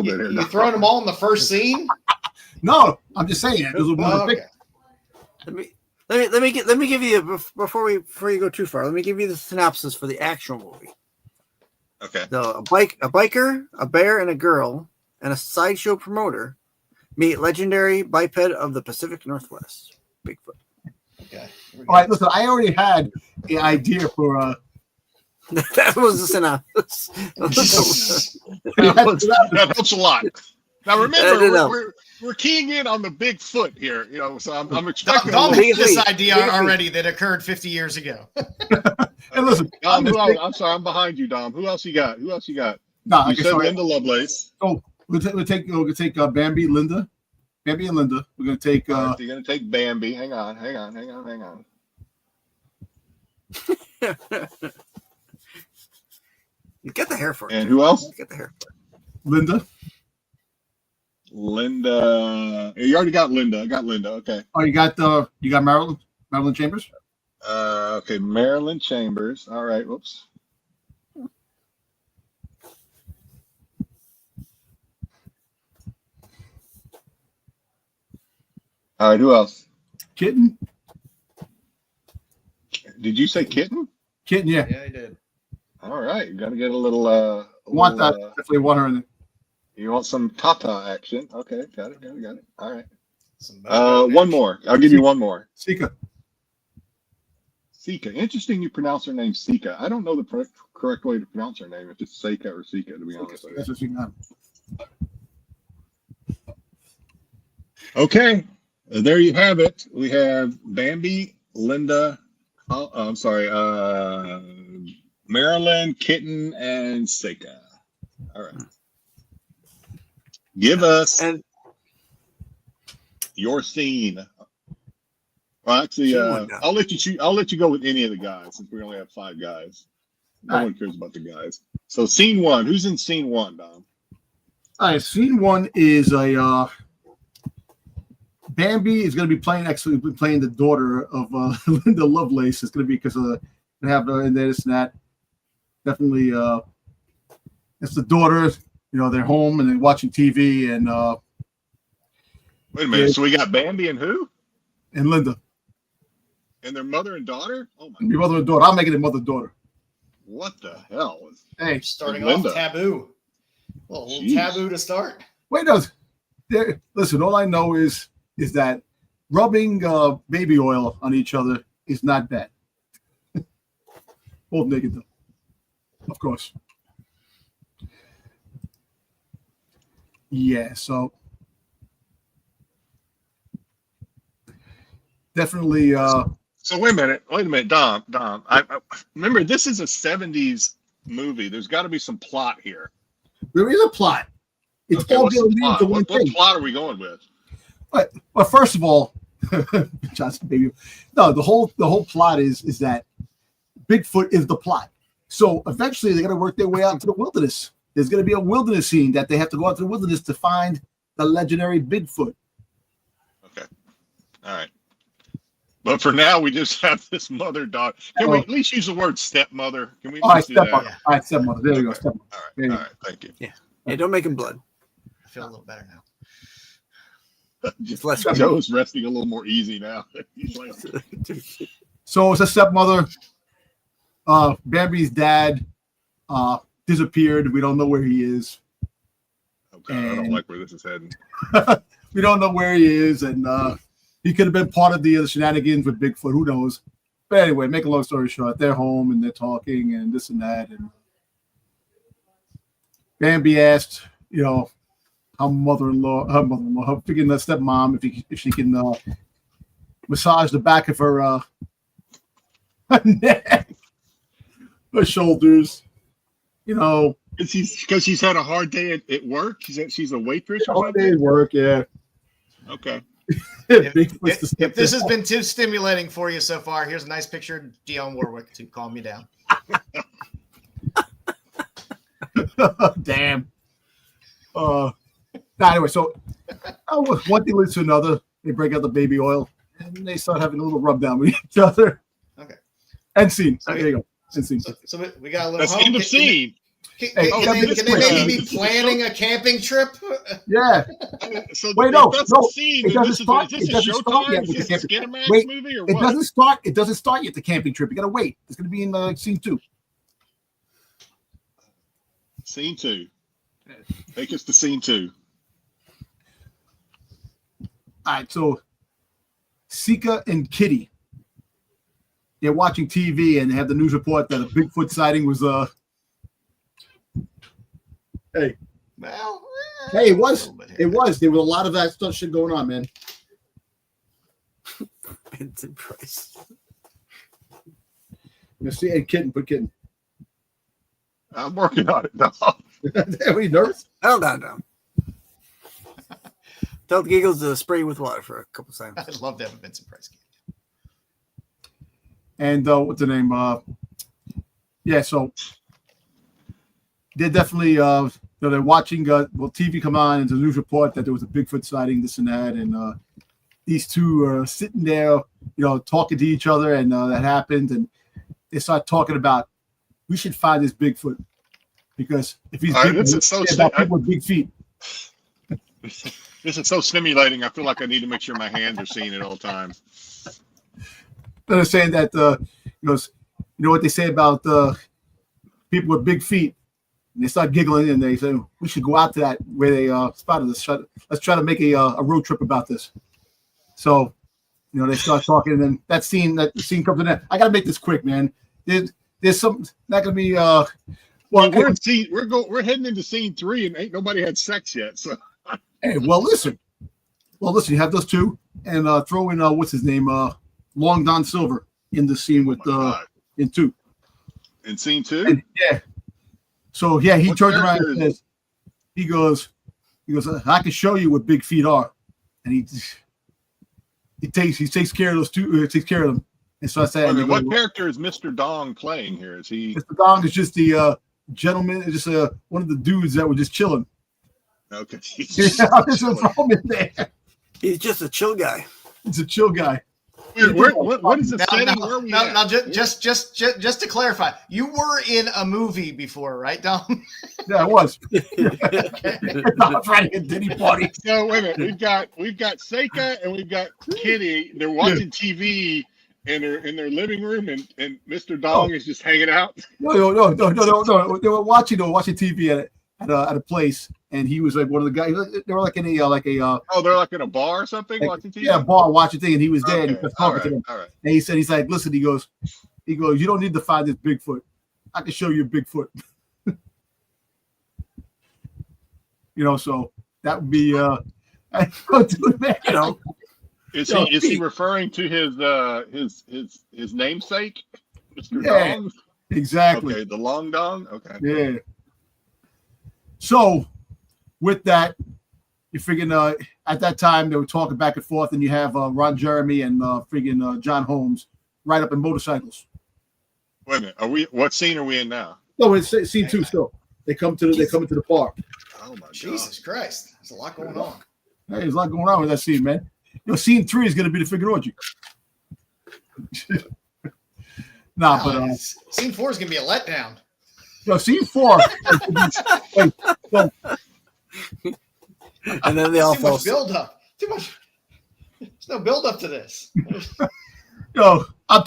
bit here. You throwing them all in the first scene? No, I'm just saying. Let me give you before you go too far. Let me give you the synopsis for the actual movie. Okay. So a biker, a bear, and a girl, and a sideshow promoter meet legendary biped of the Pacific Northwest, Bigfoot. Okay. All right, listen. I already had the idea for. That was the synopsis. That helps a lot. Now remember, we're keying in on the Bigfoot here, so I'm expecting. Dom had this idea already that occurred 50 years ago. And listen, Dom, I'm sorry, I'm behind you, Dom. Who else you got? No, you said Linda Lovelace. Oh, we'll take Bambi, Linda, and Linda. We're gonna take. You're gonna take Bambi. Hang on. You get the hair for it. And who else? Get the hair for it. Linda. You already got Linda. I got Linda. Okay. Oh, you got Marilyn Chambers. Okay, Marilyn Chambers. All right. Whoops. All right. Who else? Kitten. Did you say Kitten? Kitten. Yeah. Yeah, I did. All right. You got to get a little. Definitely want her in there. You want some Tata action? Okay, got it. All right. Some one more. I'll give you one more. Sika. Sika. Interesting you pronounce her name Sika. I don't know the correct way to pronounce her name, if it's Seika or Sika, to be honest with you. That's what she got. Okay. There you have it. We have Bambi, Linda, Marilyn, Kitten, and Seika. All right. Give us your scene. Well, actually, I'll let you choose. I'll let you go with any of the guys since we only have 5 guys. No one cares about the guys. So, scene 1. Who's in scene 1, Dom? All right. Scene 1 is a Bambi is going to be playing the daughter of Linda Lovelace. It's going to be because of they have her in this and that. Definitely, it's the daughter. You know, they're home and they're watching TV and. Wait a minute. So we got Bambi and who? And Linda. And their mother and daughter? Oh my! Your mother and daughter. I'll make it a mother-daughter. What the hell? Hey, starting Linda. off taboo. Well, a little taboo to start. Wait, no. Listen, all I know is that rubbing baby oil on each other is not bad. Both naked, though. Of course. Yeah, so definitely. So wait a minute, Dom. I remember this is a 70s movie. There's got to be some plot here. There is a plot. It's Okay, all going to lead to one what thing. plot are we going with? Well, first of all, Johnson, baby. No, the whole plot is that Bigfoot is the plot. So eventually they're going to work their way out to the wilderness. There's going to be a wilderness scene that they have to go out to the wilderness to find the legendary Bigfoot. Okay. All right. But for now, we just have this mother-daughter. Can we at least use the word stepmother? Can we All right, do that? stepmother. All right, stepmother. There we go, stepmother. All There you right. go. All right. Thank you. Yeah, don't make him blood. I feel a little better now. It's less. Joe's resting a little more easy now. He's like, So it's a stepmother. Bambi's dad disappeared. We don't know where he is. okay, I don't like where this is heading. We don't know where he is, and he could have been part of the shenanigans with Bigfoot. Who knows? But anyway, make a long story short, they're home and they're talking and this and that. And Bambi asked, her freaking stepmom, if she can massage the back of her neck, her shoulders. Because she's had a hard day at work. She's a waitress. Hard day at work, yeah. Okay. If this has been too stimulating for you so far, here's a nice picture of Dionne Warwick to calm you down. Damn. Anyway, so one thing leads to another. They break out the baby oil and they start having a little rub down with each other. Okay. End scene. So, there you go. End scene. So we got a little. That's the end of scene. Can they maybe be planning a camping trip? Yeah. So Wait, that's no. the scene. It doesn't start. Is It this a doesn't start Showtime? yet Is with the this a camping. Skinamax Wait, movie or it what? doesn't start. It doesn't start yet. The camping trip. You gotta wait. It's gonna be in scene 2. Scene 2. Take us to scene 2. All right. So Sika and Kitty, they're watching TV and they have the news report that a Bigfoot sighting was Hey. Well, Hey, it was. There was a lot of that stuff shit going on, man. Vincent Price. You see, hey, put kitten. I'm working on it now. Are you nervous? Hold on, Dom. Tell the giggles to spray with water for a couple seconds. I'd love to have a Vincent Price game. And what's the name? Yeah, so they're definitely they're watching TV come on and the news report that there was a Bigfoot sighting, this and that, and these two are sitting there, talking to each other, and that happened, and they start talking about we should find this Bigfoot because if he's big, this is so about people with big feet. This is so stimulating. I feel like I need to make sure my hands are seen at all times. They're saying that you know what they say about people with big feet. And they start giggling, and they say, "We should go out to that where they spotted us. Let's try to make a road trip about this." So, they start talking, and then that scene comes in there. I gotta make this quick, man. There's some not gonna be. Well, we're heading into scene 3, and ain't nobody had sex yet. So, hey, listen. You have those two, and throw in what's his name, Long Don Silver in the scene with in 2. In scene 2, and, yeah. So yeah, he turns around and says, he goes, I can show you what big feet are, and he takes care of those two, takes care of them. And so I said, what character is Mr. Dong playing here? Is he? Mr. Dong is just the gentleman, just one of the dudes that were just chilling. Okay, there's a problem in there. He's just a chill guy. He's a chill guy. What is the setting? Now, just to clarify, you were in a movie before, right, Dom? Yeah, I was. I was writing a Diddy party. So wait a minute, we've got Seika and we've got Kitty. They're watching TV in their living room, and Mr. Dong is just hanging out. No. They were watching TV at a place, and he was like one of the guys. They were like in a they're like in a bar or something, watching TV. Yeah, a bar watching thing, and he was there. Okay. And he was talking to them. All right. And he's like, listen, he goes, you don't need to find this Bigfoot. I can show you Bigfoot. So that would be Is he referring to his namesake, Mr. Dong? Exactly. Okay, the Long Dong. Okay. Yeah. So with that, you're figuring at that time they were talking back and forth, and you have Ron Jeremy and John Holmes right up in motorcycles. Wait a minute, what scene are we in now? No, it's scene 2 still. They come into the park. Oh my God. Jesus Christ. There's a lot going on. Hey, there's a lot going on with that scene, man. Scene 3 is going to be the figure orgy. Scene 4 is going to be a letdown. Scene 4. And then they all too much build up. Too much. There's no build up to this.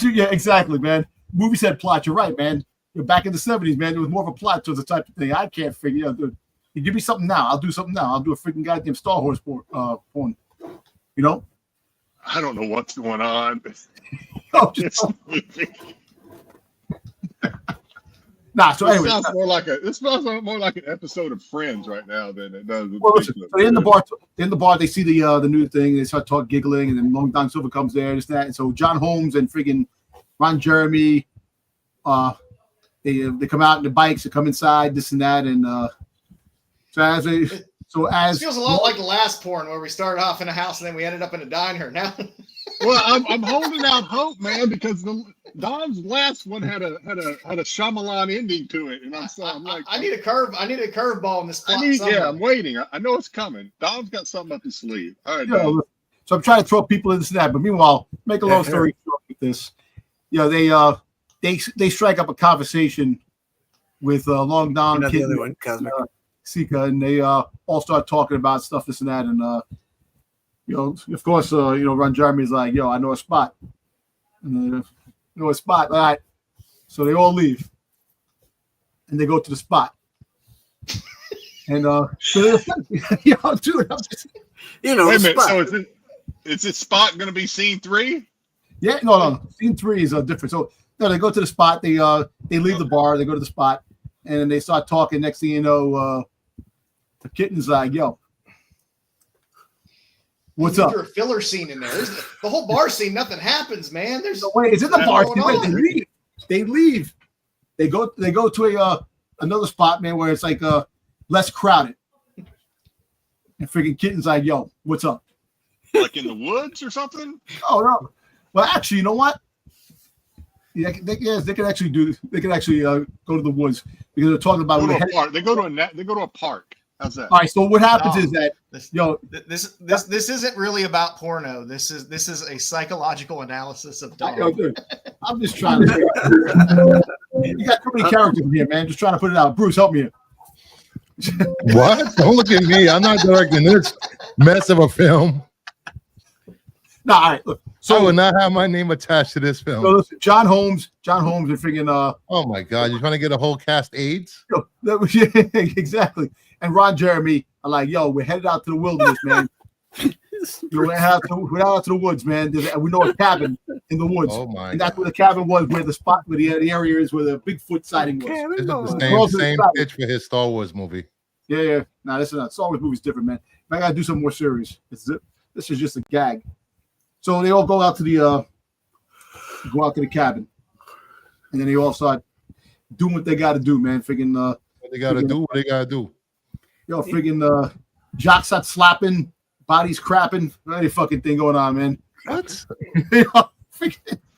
Exactly, man. Movie said plot. You're right, man. Back in the 70s, man, there was more of a plot to the type of thing I can't figure out. You give me something now, I'll do something now. I'll do a freaking goddamn Star Wars porn. I don't know what's going on. So anyway, this sounds more like an episode of Friends right now than it does. So they're in the bar. They see the new thing. They start giggling, and then Long Don Silver comes there, this, that. And so John Holmes and friggin' Ron Jeremy, they come out in the bikes. They come inside, this and that, and it feels a lot like the last porn where we started off in a house and then we ended up in a diner. Now, well, I'm holding out hope, man, because Don's last one had a Shyamalan ending to it, and I'm like, I need a curveball in this plot. I'm waiting. I know it's coming. Don's got something up his sleeve. All right, so I'm trying to throw people into that, but meanwhile, make a long story short with this. They strike up a conversation with Long Don, the other one, Cosmic. Sika, and they all start talking about stuff, this and that, and of course, Ron Jeremy's like, I know a spot. And a spot, all right. So they all leave, and they go to the spot. And dude, wait a minute. So is this spot going to be scene 3? Yeah, no. Scene 3 is different. So they go to the spot. They leave the bar. They go to the spot, and then they start talking. Next thing you know, the kitten's like, what's up? There's a filler scene in there. The whole bar scene, nothing happens, man. There's no way. It's in the bar scene. They leave. They go to another spot, man, where it's like less crowded. And freaking kitten's like, what's up? Like in the woods or something? Oh no. Well, actually, you know what? Yeah, they can actually go to the woods because they're talking about They go to a park. How's that? All right. So what happens is that this isn't really about porno. This is a psychological analysis of Dom. I'm just trying to. You got too many characters in here, man. Just trying to put it out. Bruce, help me. What? Don't look at me. I'm not directing this mess of a film. No, all right. Look, so I will not have my name attached to this film. So listen, John Holmes, and freaking. Oh my God! You're trying to get a whole cast AIDS? That was, yeah, exactly. And Ron Jeremy are like, yo, we're headed out to the wilderness, man. We're out to the woods, man. We know a cabin in the woods. Oh my! And that's where the cabin was, where the spot, where the area is where the Bigfoot sighting was. This is the same pitch for his Star Wars movie. Yeah. No, this is not. Star Wars movie's different, man. I gotta do some more series. This is just a gag. So they all go out to the cabin, and then they all start doing what they got to do, man. Freaking what they got to do. What they got to do. Yo, freaking jocks start slapping, bodies crapping. Any fucking thing going on, man. What?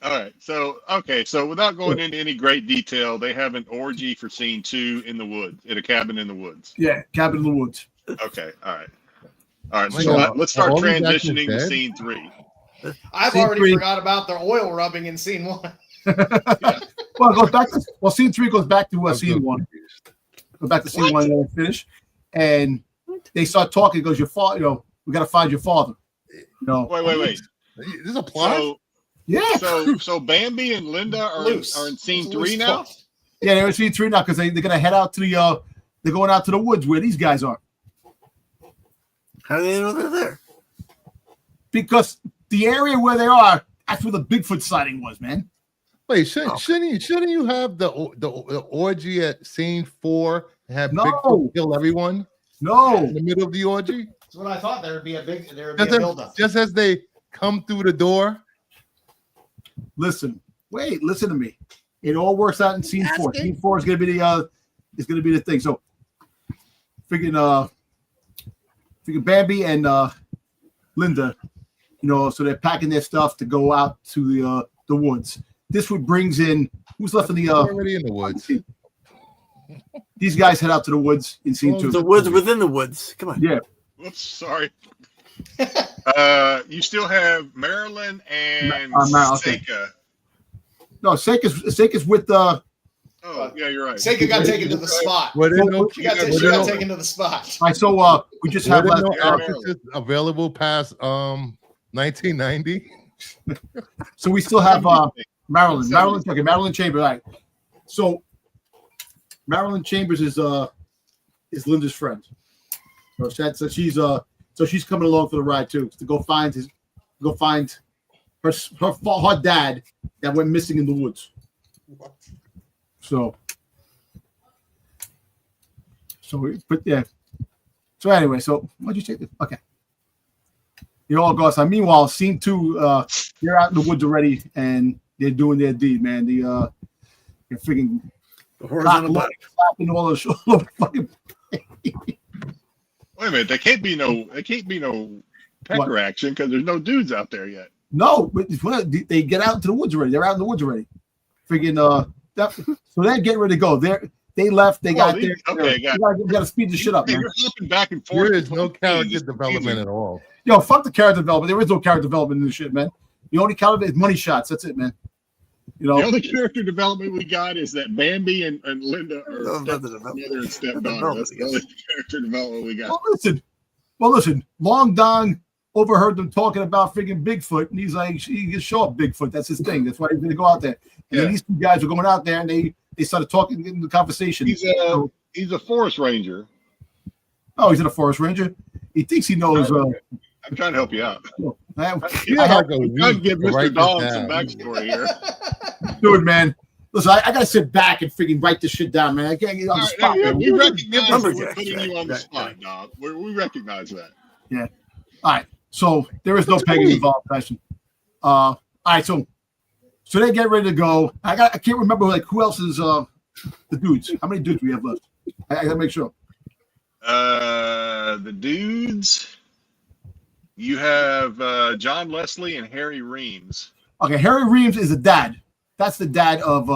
All right. So without going into any great detail, they have an orgy for scene 2 in the woods, in a cabin in the woods. Yeah, cabin in the woods. Okay. All right. So let's start transitioning to scene 3. I've already forgot about the oil rubbing in scene 1. Yeah. Well, it goes back to scene 3 goes back to scene 1. Go back to scene 1 and finish, and they start talking. It goes, your father. We got to find your father. Wait. This is a plot. So, yeah. So Bambi and Linda are in scene 3 now. Yeah, they're in scene 3 now because they're gonna head out to the. They're going out to the woods where these guys are. How do they know they're there? Because the area where they are, that's where the Bigfoot sighting was, man. Wait, shouldn't you have the orgy at scene 4 and have Bigfoot kill everyone? No, in the middle of the orgy. That's what I thought. There would be a build-up. Just as they come through the door. Listen to me. It all works out in scene 4. Scene 4 is gonna be the thing. So, freaking Bambi and Linda, so they're packing their stuff to go out to the woods. This would brings in who's left in the already in the woods. These guys head out to the woods in scene 2. The woods within the woods. Come on. Yeah. Whoops, sorry. You still have Marilyn and Seika. No, Seika's with the. Oh, yeah, you're right. Seika got taken to the spot. She got taken to the spot. All right, so we just have available past 1990. So we still have Marilyn. Marilyn Chambers. All right. So Marilyn Chambers is Linda's friend. So she's coming along for the ride too to go find her dad that went missing in the woods. So anyway, so what'd you take this? Okay. It all goes on. Meanwhile, scene 2, they're out in the woods already and they're doing their deed, man. They're freaking horizontal body. Slapping all the fucking. Wait a minute, there can't be no pecker action because there's no dudes out there yet. No, but they get out into the woods already. They're out in the woods already. Freaking so they're getting ready to go. They left. They got there. Okay, you got to speed the shit up, man. You're hopping back and forth. There is no character development at all. Yo, fuck the character development. There is no character development in this shit, man. The only character is money shots. That's it, man. The only character development we got is that Bambi and Linda are mother and stepdaughter. That's the only character development we got. Well, listen. Long Dong overheard them talking about freaking Bigfoot, and he's like, he can show up Bigfoot. That's his thing. That's why he's going to go out there. And then these two guys were going out there, and they started talking in the conversation. He's a forest ranger. Oh, he's in a forest ranger. He thinks he knows. I'm trying to help you out. I have to give Mr. Dong some backstory here. Dude, man. Listen, I got to sit back and freaking write this shit down, man. I can't get on the spot. We recognize we're putting you on the spot, dog. We recognize that. Yeah. All right. So there is no pegging involved, Tyson. All right. So they get ready to go. I can't remember who else is the dudes. How many dudes we have left? I got to make sure. The dudes. You have John Leslie and Harry Reams. Okay, Harry Reams is the dad. That's the dad of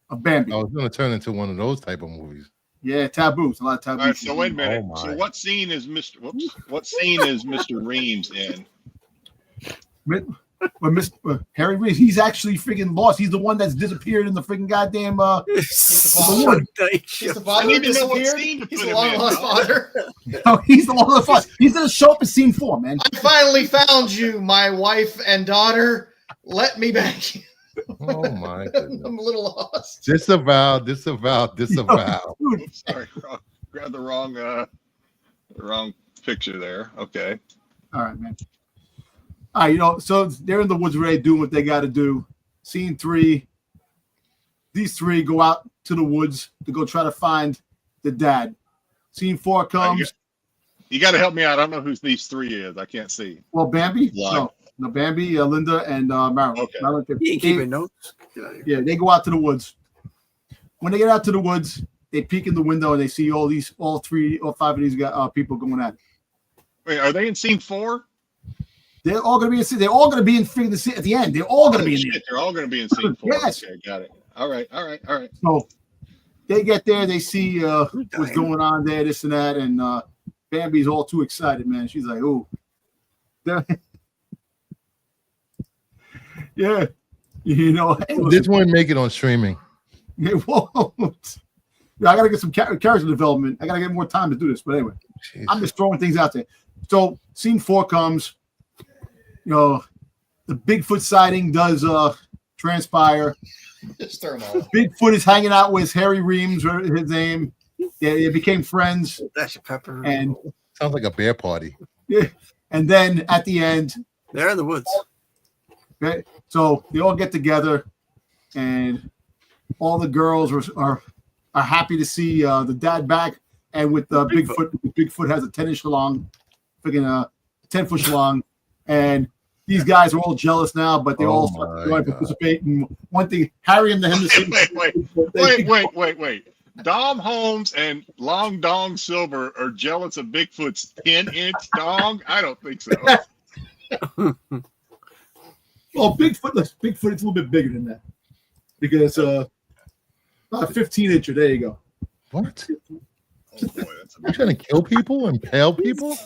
Bambi. I was going to turn into one of those type of movies. Yeah, taboos. A lot of taboos. All right, so wait a minute. So what scene is Mr. Reams in? Harry Reams, he's actually freaking lost. He's the one that's disappeared in the freaking goddamn He's the father who disappeared. He's the long lost father. No, he's the long lost father. He's gonna show up in scene 4, man. I finally found you, my wife and daughter. Let me back. Oh my goodness. I'm a little lost. Disavow. Oops, sorry, grabbed the wrong picture there. Okay. All right, man. All right, so they're in the woods already doing what they got to do. Scene 3, these 3 go out to the woods to go try to find the dad. Scene 4 comes. You got to help me out. I don't know who these 3 is. I can't see. Well, Bambi? No, Bambi, Linda, and Marilyn. Okay. Marilyn, You ain't keeping notes. Yeah, they go out to the woods. When they get out to the woods, they peek in the window and they see all 5 of these people going at it. Wait, are they in scene 4? They're all going to be in scene. They're all going to be in the scene at the end. They're all going to be in They're all going to be in scene 4. Yes. Okay, got it. All right. So they get there. They see what's going on there, this and that, and Bambi's all too excited, man. She's like, "Ooh, yeah, Hey, this one make it on streaming. It won't. Yeah, I got to get some character development. I got to get more time to do this. But anyway, I'm just throwing things out there. So scene 4 comes. The Bigfoot sighting does transpire. Just throw them all. Bigfoot is hanging out with Harry Reams, or his name. They became friends. That's your pepper. And sounds like a bear party. Yeah. And then at the end, they're in the woods. Okay. So they all get together, and all the girls are happy to see the dad back. And with Bigfoot has a 10-inch long, freaking 10-foot long, and these guys are all jealous now, but they all start to participate. And one thing, Harry and Wait. Dom Holmes and Long Dong Silver are jealous of Bigfoot's 10-inch dong? I don't think so. Well, Bigfoot is a little bit bigger than that, because about a 15-incher. There you go. What? Oh boy, you're trying to kill people and impale people?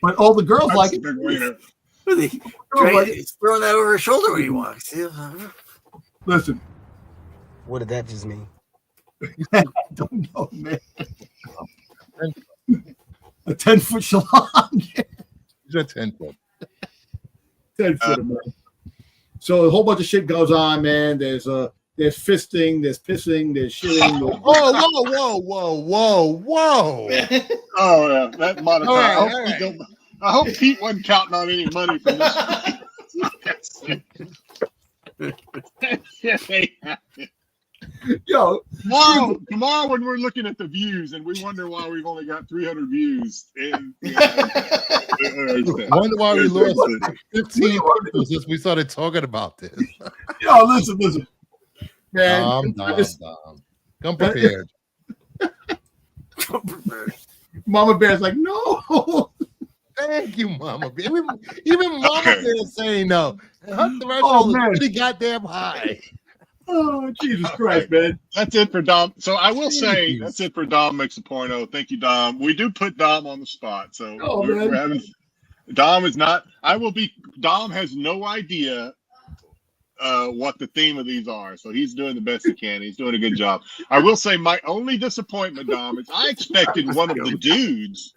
But all the girls like it. He's throwing that over his shoulder when he walks. Listen. What did that just mean? I don't know, man. A 10-foot shalom. He's a 10-foot. 10-foot, man. So a whole bunch of shit goes on, man. There's fisting, there's pissing, there's shitting. Whoa. Oh, yeah. That modifier. I hope Pete wasn't counting on any money from this. Yo, tomorrow when we're looking at the views and we wonder why we've only got 300 views. And, wonder why we lost 15 people since we started talking about this. Yo, listen. Man, Dom. Come prepared. Mama Bear's like, no. Thank you, Mama Bear. Even Mama Bear's saying no. Her threshold is pretty goddamn high. Oh, Jesus Christ, man. That's it for Dom. So I will say that's it for Dom Makes a Porno. Thank you, Dom. We do put Dom on the spot. So we're having Dom is not. Dom has no idea what the theme of these are. So he's doing the best he can. He's doing a good job. I will say my only disappointment, Dom, is I expected one of the dudes.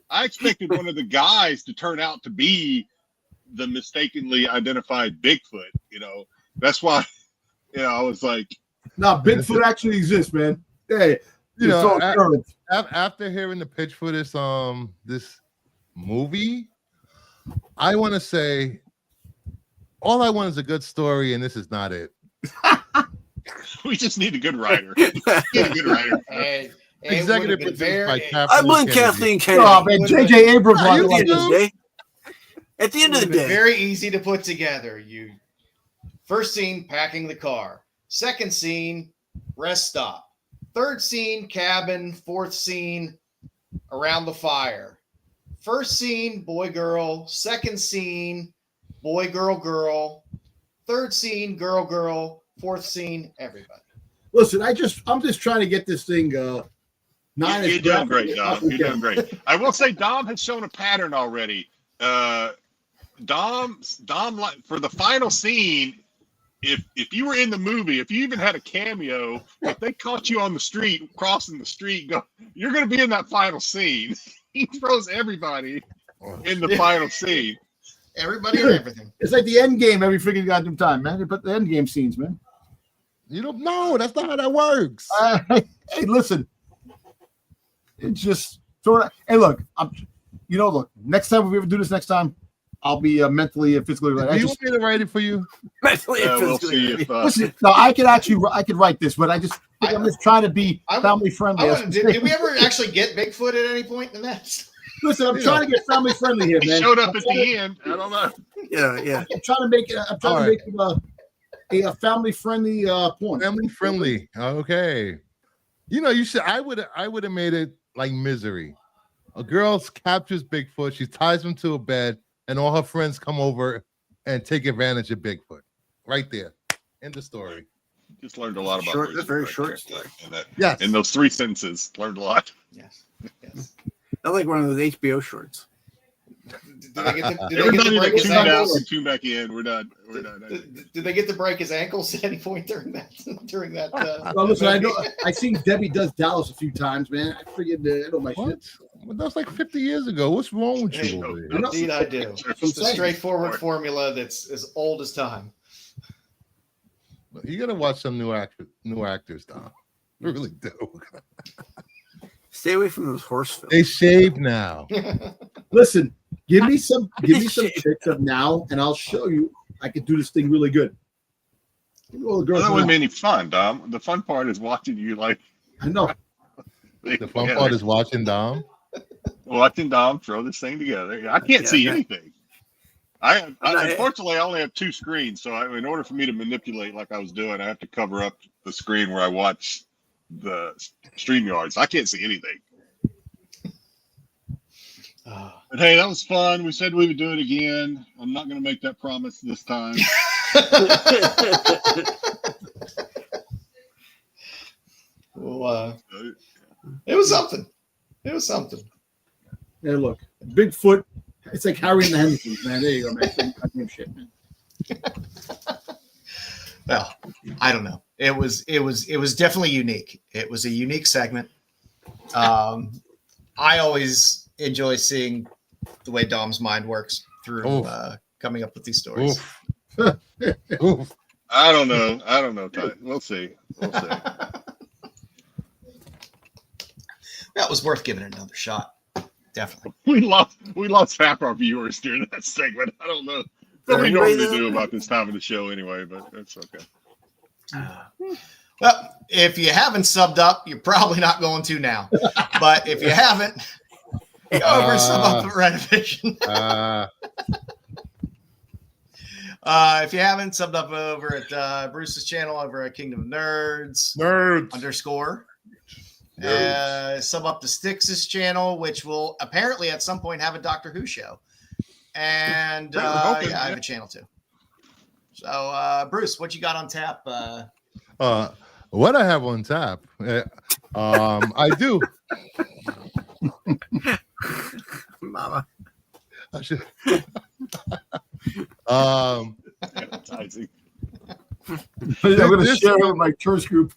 I expected one of the guys to turn out to be the mistakenly identified Bigfoot. That's why. I was like, no, Bigfoot actually exists, man. Hey, after hearing the pitch for this movie, I want to say all I want is a good story, and this is not it. We just need a good writer. Hey, executive produced by I blame Kathleen Kennedy. Oh, man, J.J. Abrams. At the end of the day, very easy to put together. First scene, packing the car. Second scene, rest stop. Third scene, cabin. Fourth scene, around the fire. First scene, boy, girl. Second scene, boy, girl. Third scene, girl. Fourth scene, everybody. Listen, I'm just trying to get this thing. You're doing great, Dom. You're doing great. I will say, Dom has shown a pattern already. Dom, for the final scene. If you were in the movie, if you even had a cameo, if they caught you on the street, crossing the street, you're going to be in that final scene. He throws everybody in the final scene. Everybody and everything. It's like the end game every freaking goddamn time, man. They put the end game scenes, man. You don't know. That's not how that works. Hey, listen. It's just hey, look. Look. Next time, if we ever do this next time, I'll be mentally and physically ready. Do you want me to write it for you? Mentally and We'll physically see ready. if. Listen, no, I could write this, but I'm just trying to be family friendly. Did we ever actually get Bigfoot at any point in that? Listen, I'm trying to get family friendly here, He man. showed up at the end. I don't know. Yeah. I'm trying to make a family friendly point. Family friendly. Okay. You should. I would have made it like Misery. A girl captures Bigfoot. She ties him to a bed, and all her friends come over and take advantage of Bigfoot. Right there. End the story. Just learned a lot about Short, Bruce very right short there. story. Yes. In those 3 sentences, learned a lot. Yes. I like one of those HBO shorts. Did they get to Everybody break that his tuned out ankles? and tuned back in, we're done. Did they get to break his ankles at any point during that? Well, listen, I seen Debbie Does Dallas a few times, man. I figured I know my shit. Well, that's like 50 years ago. What's wrong with you? over there? Indeed, I do. It's a straightforward formula that's as old as time. You gotta watch some new actors, Dom. You really do. Stay away from those horse films. They shave now. Listen, give me some picks of now, and I'll show you I can do this thing really good. Well, that wouldn't be any fun, Dom. The fun part is watching you like. I know. The fun part is watching Dom. Watching Dom throw this thing together. I can't see anything. Unfortunately, I only have 2 screens, so in order for me to manipulate like I was doing, I have to cover up the screen where I watch the StreamYards. I can't see anything. But hey, that was fun. We said we would do it again. I'm not going to make that promise this time. Well, it was something. It was something. Yeah, look, Bigfoot. It's like Harry and the Hendersons, man. There you go, man. Goddamn shit, man. Well, I don't know. It was definitely unique. It was a unique segment. I always enjoy seeing the way Dom's mind works through coming up with these stories. Oof. I don't know, Ty. We'll see. That was worth giving it another shot. Definitely. We lost half our viewers during that segment. I don't know what we normally do about this time of the show anyway, but it's okay. Well, if you haven't subbed up, you're probably not going to now. But if you haven't, go over and sub up at Rennavision. If you haven't subbed up over at Bruce's channel over at Kingdom of Nerds _ sub up to Styx's channel, which will apparently at some point have a Doctor Who show. And I have a channel too. So Bruce, what you got on tap? What I have on tap? I do. Mama. I should. Advertising. I'm going to share it with my church group.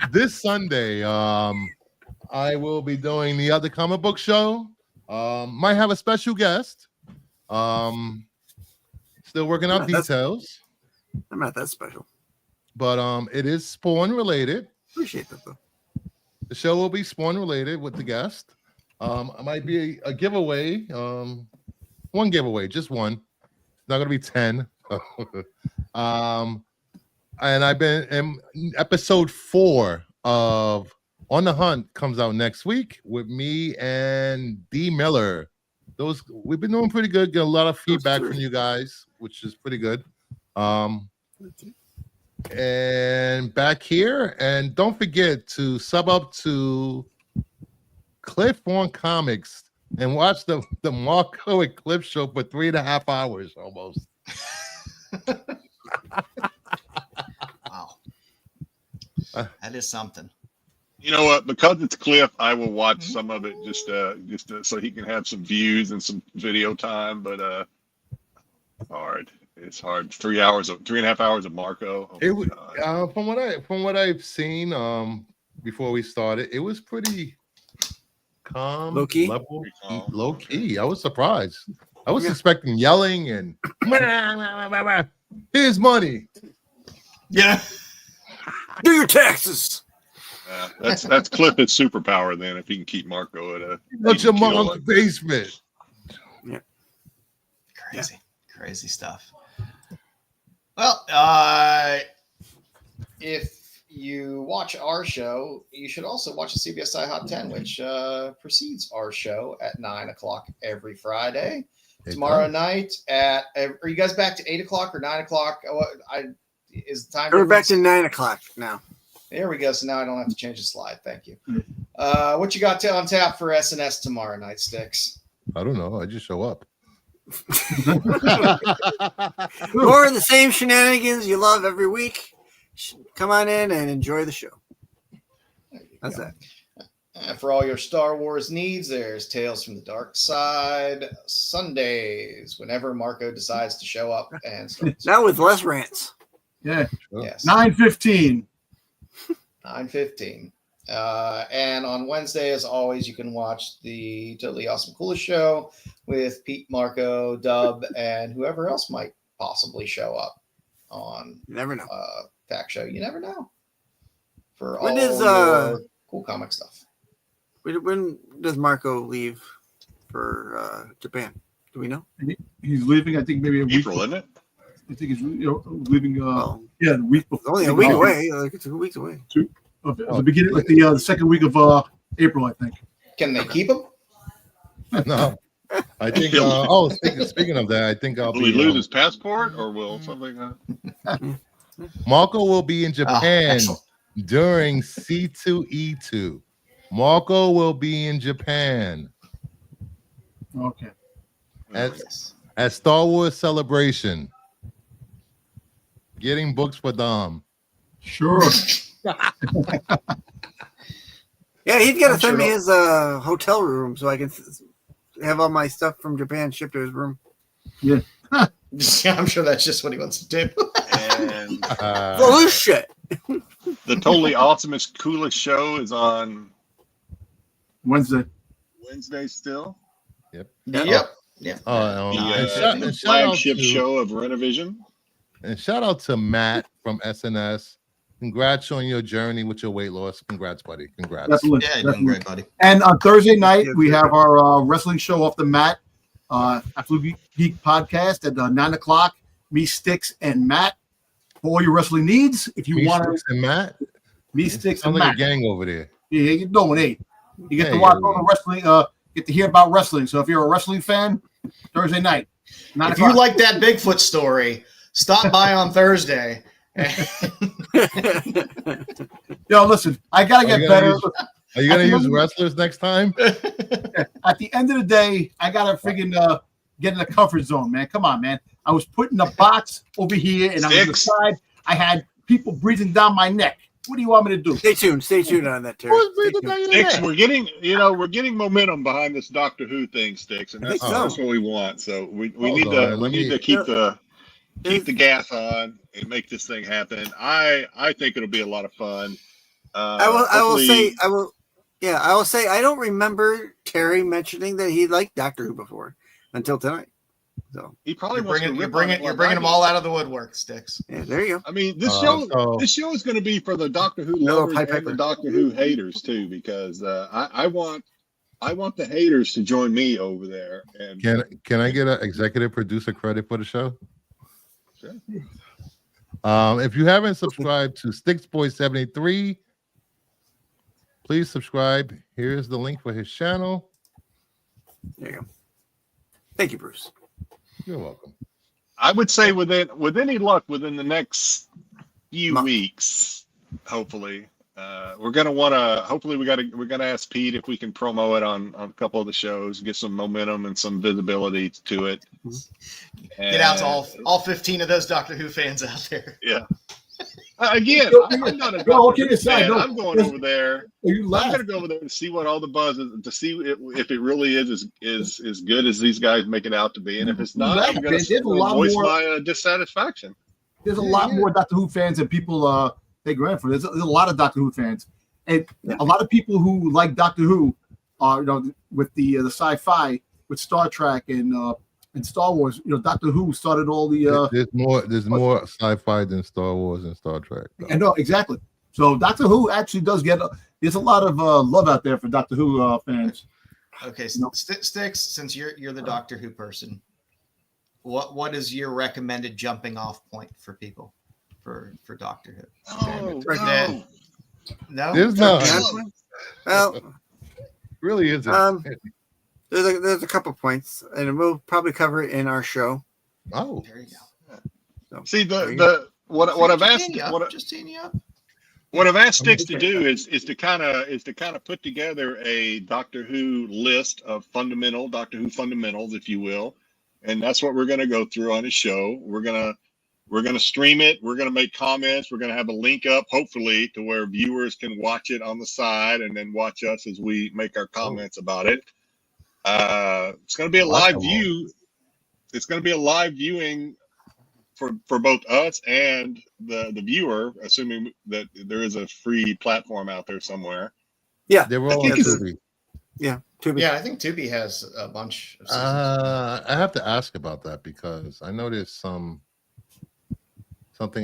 This Sunday, I will be doing the other comic book show. Might have a special guest. Still working out details. I'm not that special. But it is Spawn related. Appreciate that though. The show will be Spawn related with the guest. It might be a giveaway. One giveaway, just one. It's not gonna be 10. And I've been in episode 4 of On the Hunt comes out next week with me and D Miller. We've been doing pretty good. Get a lot of feedback from you guys, which is pretty good. And back here, and don't forget to sub up to Cliff on Comics and watch the Marco and Cliff show for 3.5 hours almost. Wow, that is something. You know what? Because it's Cliff, I will watch some of it just so he can have some views and some video time. But hard. It's hard. 3.5 hours of Marco. From what I've seen before we started, it was pretty calm, low key. Low key. I was surprised. I was expecting yelling and here's money. Yeah. Do your taxes. That's Clifford's superpower then, if he can keep Marco at a. That's your mom's basement. Yeah. Crazy stuff. Well, if you watch our show, you should also watch the CBSI Hot 10, which precedes our show at 9 o'clock every Friday. Tomorrow night are you guys back to 8 o'clock or 9 o'clock? Is the time? We're back to 9 o'clock now. There we go. So now I don't have to change the slide. Thank you. What you got on tap for SNS tomorrow night, Styx? I don't know. I just show up. More of the same shenanigans you love every week. Come on in and enjoy the show. How's that? For all your Star Wars needs, there's Tales from the Dark Side Sundays. Whenever Marco decides to show up and starts. Now with less rants. Yeah. Yes. 9:15. 9:15. And on Wednesday, as always, you can watch the Totally Awesome Coolest Show with Pete, Marco, Dub, and whoever else might possibly show up on. You never know. Fact Show. You never know. For When all does your cool comic stuff. when does Marco leave for Japan? Do we know? He's leaving. I think maybe a week. April, isn't it? I think he's leaving. Well, yeah, the week before. only a week away. Like 2 weeks away. The beginning, like the second week of April, I think. Can they keep him? No. I think. Speaking of that, I think I'll Will he lose his passport, or will something? Marco will be in Japan during C2E2. Marco will be in Japan. Okay. At Star Wars Celebration. Getting books for Dom. Sure. Yeah, he's got to send me his hotel room so I can have all my stuff from Japan shipped to his room. Yeah. I'm sure that's just what he wants to do. And shit. the Totally Awesomest Coolest Show is on Wednesday still. Yep. Yeah. The flagship show of Rennavision. And shout out to Matt from SNS. Congrats on your journey with your weight loss. Congrats, buddy. Congrats. Definitely. Yeah, you're doing great, buddy. And on Thursday night, we have our wrestling show off the mat. Absolute Geek podcast at 9 o'clock. Me, Styx, and Matt. For all your wrestling needs, if you want Styx and Matt. Me, Styx, Sounds and like Matt. a gang over there. Yeah, you know it. You get to watch all the wrestling. Get to hear about wrestling. So if you're a wrestling fan, Thursday night. If you like that Bigfoot story, stop by on Thursday. Yo, listen, I gotta get better. Are you gonna use wrestlers next time? At the end of the day, I gotta freaking get in the comfort zone, man. Come on, man. I was put in a box over here, and on the side, I had people breathing down my neck. What do you want me to do? Stay tuned on that, Terry. Styx, we're getting momentum behind this Doctor Who thing, Styx, and that's what we want. So we need to keep the gas on and make this thing happen. I think it'll be a lot of fun. I will say I don't remember Terry mentioning that he liked Doctor Who before until tonight. So he probably you're bringing them all out of the woodwork, Styx. Yeah, there you go. I mean, this show is going to be for the Doctor Who lovers and the Doctor Who haters too, because I want the haters to join me over there. And can I get an executive producer credit for the show? Sure. If you haven't subscribed to StyxBoy73, please subscribe. Here's the link for his channel. There you go. Thank you, Bruce. You're welcome. I would say with any luck within the next few weeks, hopefully, we're gonna ask Pete if we can promo it on a couple of the shows, get some momentum and some visibility to it. Get out to all 15 of those Doctor Who fans out there. Yeah. Again, I'm not a Doctor Who fan. I'm going over there. I'm going to go over there to see what all the buzz is, to see if it really is as good as these guys make it out to be. And if it's not, I'm going to voice my dissatisfaction. There's a lot more Doctor Who fans than people take granted for. There's a lot of Doctor Who fans, and a lot of people who like Doctor Who are with the sci-fi with Star Trek and in Star Wars. Doctor Who started all the. There's more sci-fi than Star Wars and Star Trek. I know exactly. So Doctor Who actually does get. There's a lot of love out there for Doctor Who fans. Okay, Styx, since you're the Doctor Who person, what is your recommended jumping off point for people for Doctor Who? Oh, No, there's not. Well, Really isn't. there's a couple points, and we'll probably cover it in our show. Oh, there you go. So, See what I've asked Just teeing you up. what I've asked Styx to do is to kind of put together a Doctor Who list of Doctor Who fundamentals, if you will, and that's what we're going to go through on his show. We're gonna stream it. We're gonna make comments. We're gonna have a link up, hopefully, to where viewers can watch it on the side and then watch us as we make our comments about it. It's gonna be a live view. It's gonna be a live viewing for both us and the viewer, assuming that there is a free platform out there somewhere. Yeah, they were all on Tubi. Yeah, Tubi. Yeah, I think Tubi has a bunch of seasons. I have to ask about that because I know there's something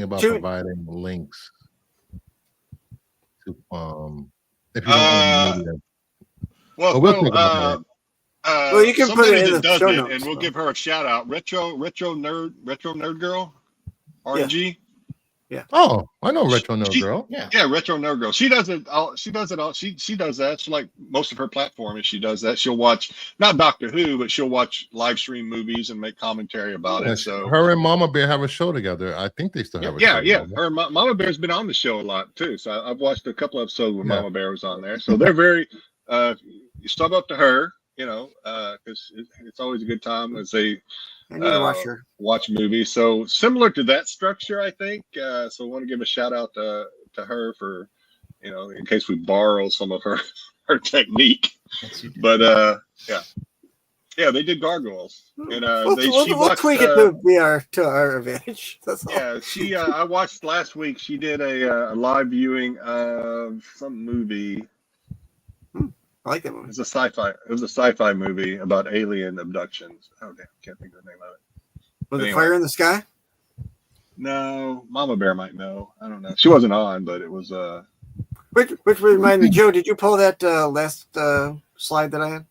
about providing links to if you don't own media. Well, you can put it in the show notes, and we'll give her a shout out. Retro Nerd Girl, RNG. Yeah. Oh, I know Retro Nerd Girl. Yeah, Retro Nerd Girl. She does it all. She does it all. She does that. She like most of her platform, and she does that. She'll watch not Doctor Who, but she'll watch live stream movies and make commentary about it. So her and Mama Bear have a show together. I think they still have a show. Yeah. Her Mama Bear's been on the show a lot too. So I've watched a couple episodes when Mama Bear was on there. So they're very. You stub up to her, because it's always a good time as they. I need to watch movies. So similar to that structure, I think. So I want to give a shout out to her for, in case we borrow some of her technique. But yeah, they did gargoyles, and we'll tweak it to our advantage. That's all. Yeah, I watched last week. She did a live viewing of some movie. I like that movie. It was a sci-fi movie about alien abductions. Oh damn, can't think of the name of it. Was it Fire in the Sky? No, Mama Bear might know. I don't know. She wasn't on, but it was Which reminded me, Joe, did you pull that last slide that I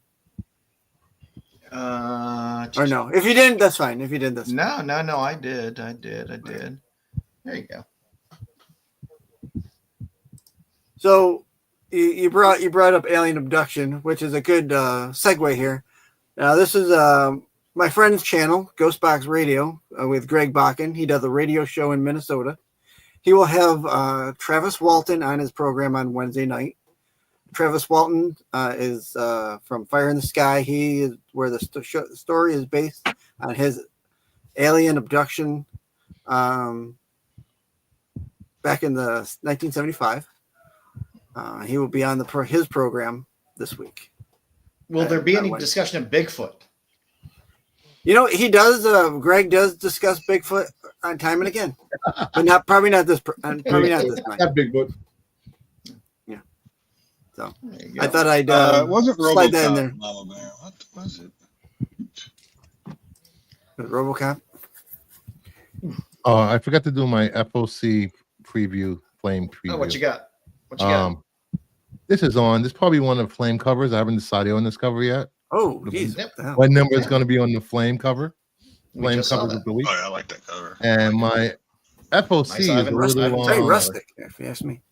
had? Or no? If you didn't, that's fine. If you did, that's fine. No, I did. There you go. So you brought up alien abduction, which is a good segue here. Now this is my friend's channel, Ghostbox Radio, with Greg Bakken. He does a radio show in Minnesota. He will have Travis Walton on his program on Wednesday night. Travis Walton is from Fire in the Sky. He is where the story is based on his alien abduction back in the 1975. He will be on his program this week. Will there be any discussion of Bigfoot? He does. Greg does discuss Bigfoot on time and again, but probably not this time. Not Bigfoot. Yeah. So I thought I'd wasn't slide that in there. Mama Bear. What was it? RoboCop. Oh, I forgot to do my FOC preview, flame preview. Oh, what you got? This is on. This is probably one of the flame covers. I haven't decided on this cover yet. Oh, geez. What number is going to be on the flame cover? Flame covers of the week. Oh, yeah, I like that cover. And my FOC is a little very rustic, if you ask me.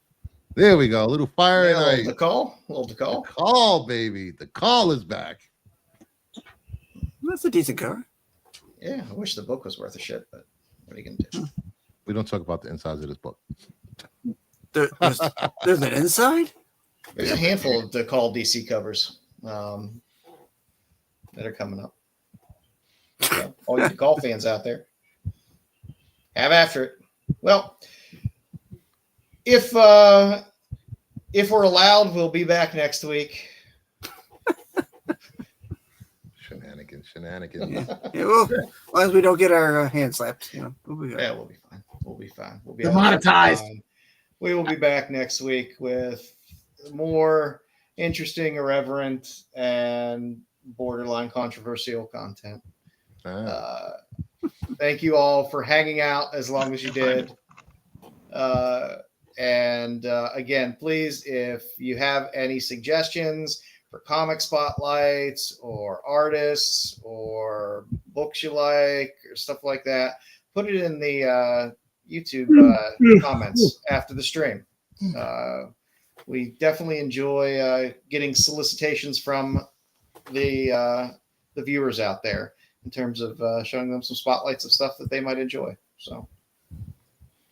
There we go. A little fire and ice. The call, baby. The call is back. That's a decent cover. Yeah, I wish the book was worth a shit, but what are you gonna do? We don't talk about the insides of this book. There's an inside? There's a handful of the Call DC covers that are coming up. So, all you Call fans out there, have after it. Well, if we're allowed, we'll be back next week. Shenanigans. Yeah, well, as long as we don't get our hands slapped, we'll be good. Yeah, we'll be fine. We'll be fine. We'll be demonetized. We will be back next week with more interesting, irreverent, and borderline controversial content. Thank you all for hanging out as long as you did. And again, please, if you have any suggestions for comic spotlights or artists or books you like or stuff like that, put it in the YouTube comments after the stream. We definitely enjoy getting solicitations from the viewers out there in terms of showing them some spotlights of stuff that they might enjoy. So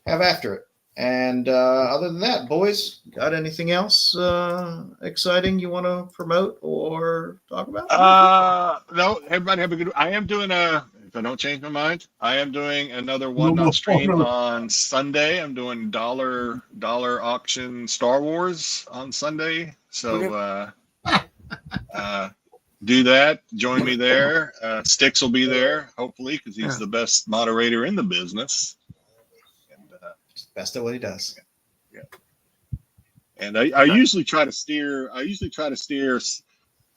have after it. And other than that, boys, got anything else exciting you want to promote or talk about? No, everybody have a good. I am doing if I don't change my mind, I am doing another one stream on Sunday. I'm doing dollar auction Star Wars on Sunday. So do that. Join me there. Styx will be there, hopefully, because he's the best moderator in the business. Best at what he does. Yeah. And I usually try to steer.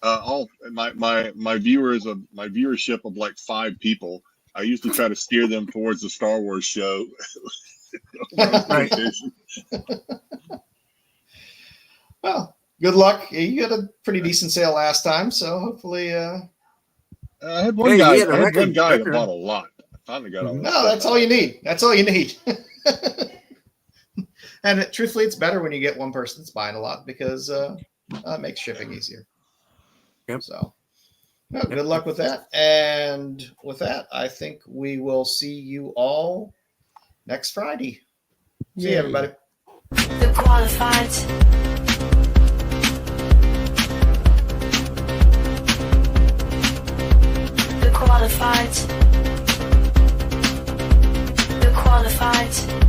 All my viewers of my viewership of like 5 people. I usually try to steer them towards the Star Wars show. Well, good luck. You got a pretty decent sale last time, so hopefully. I had one guy. That bought a lot. I finally got all. No, that's all you need. That's all you need. And truthfully, it's better when you get one person that's buying a lot because it makes shipping easier. Yep. So, good luck with that. And with that, I think we will see you all next Friday. See you, everybody. The qualified. The qualified. The qualified.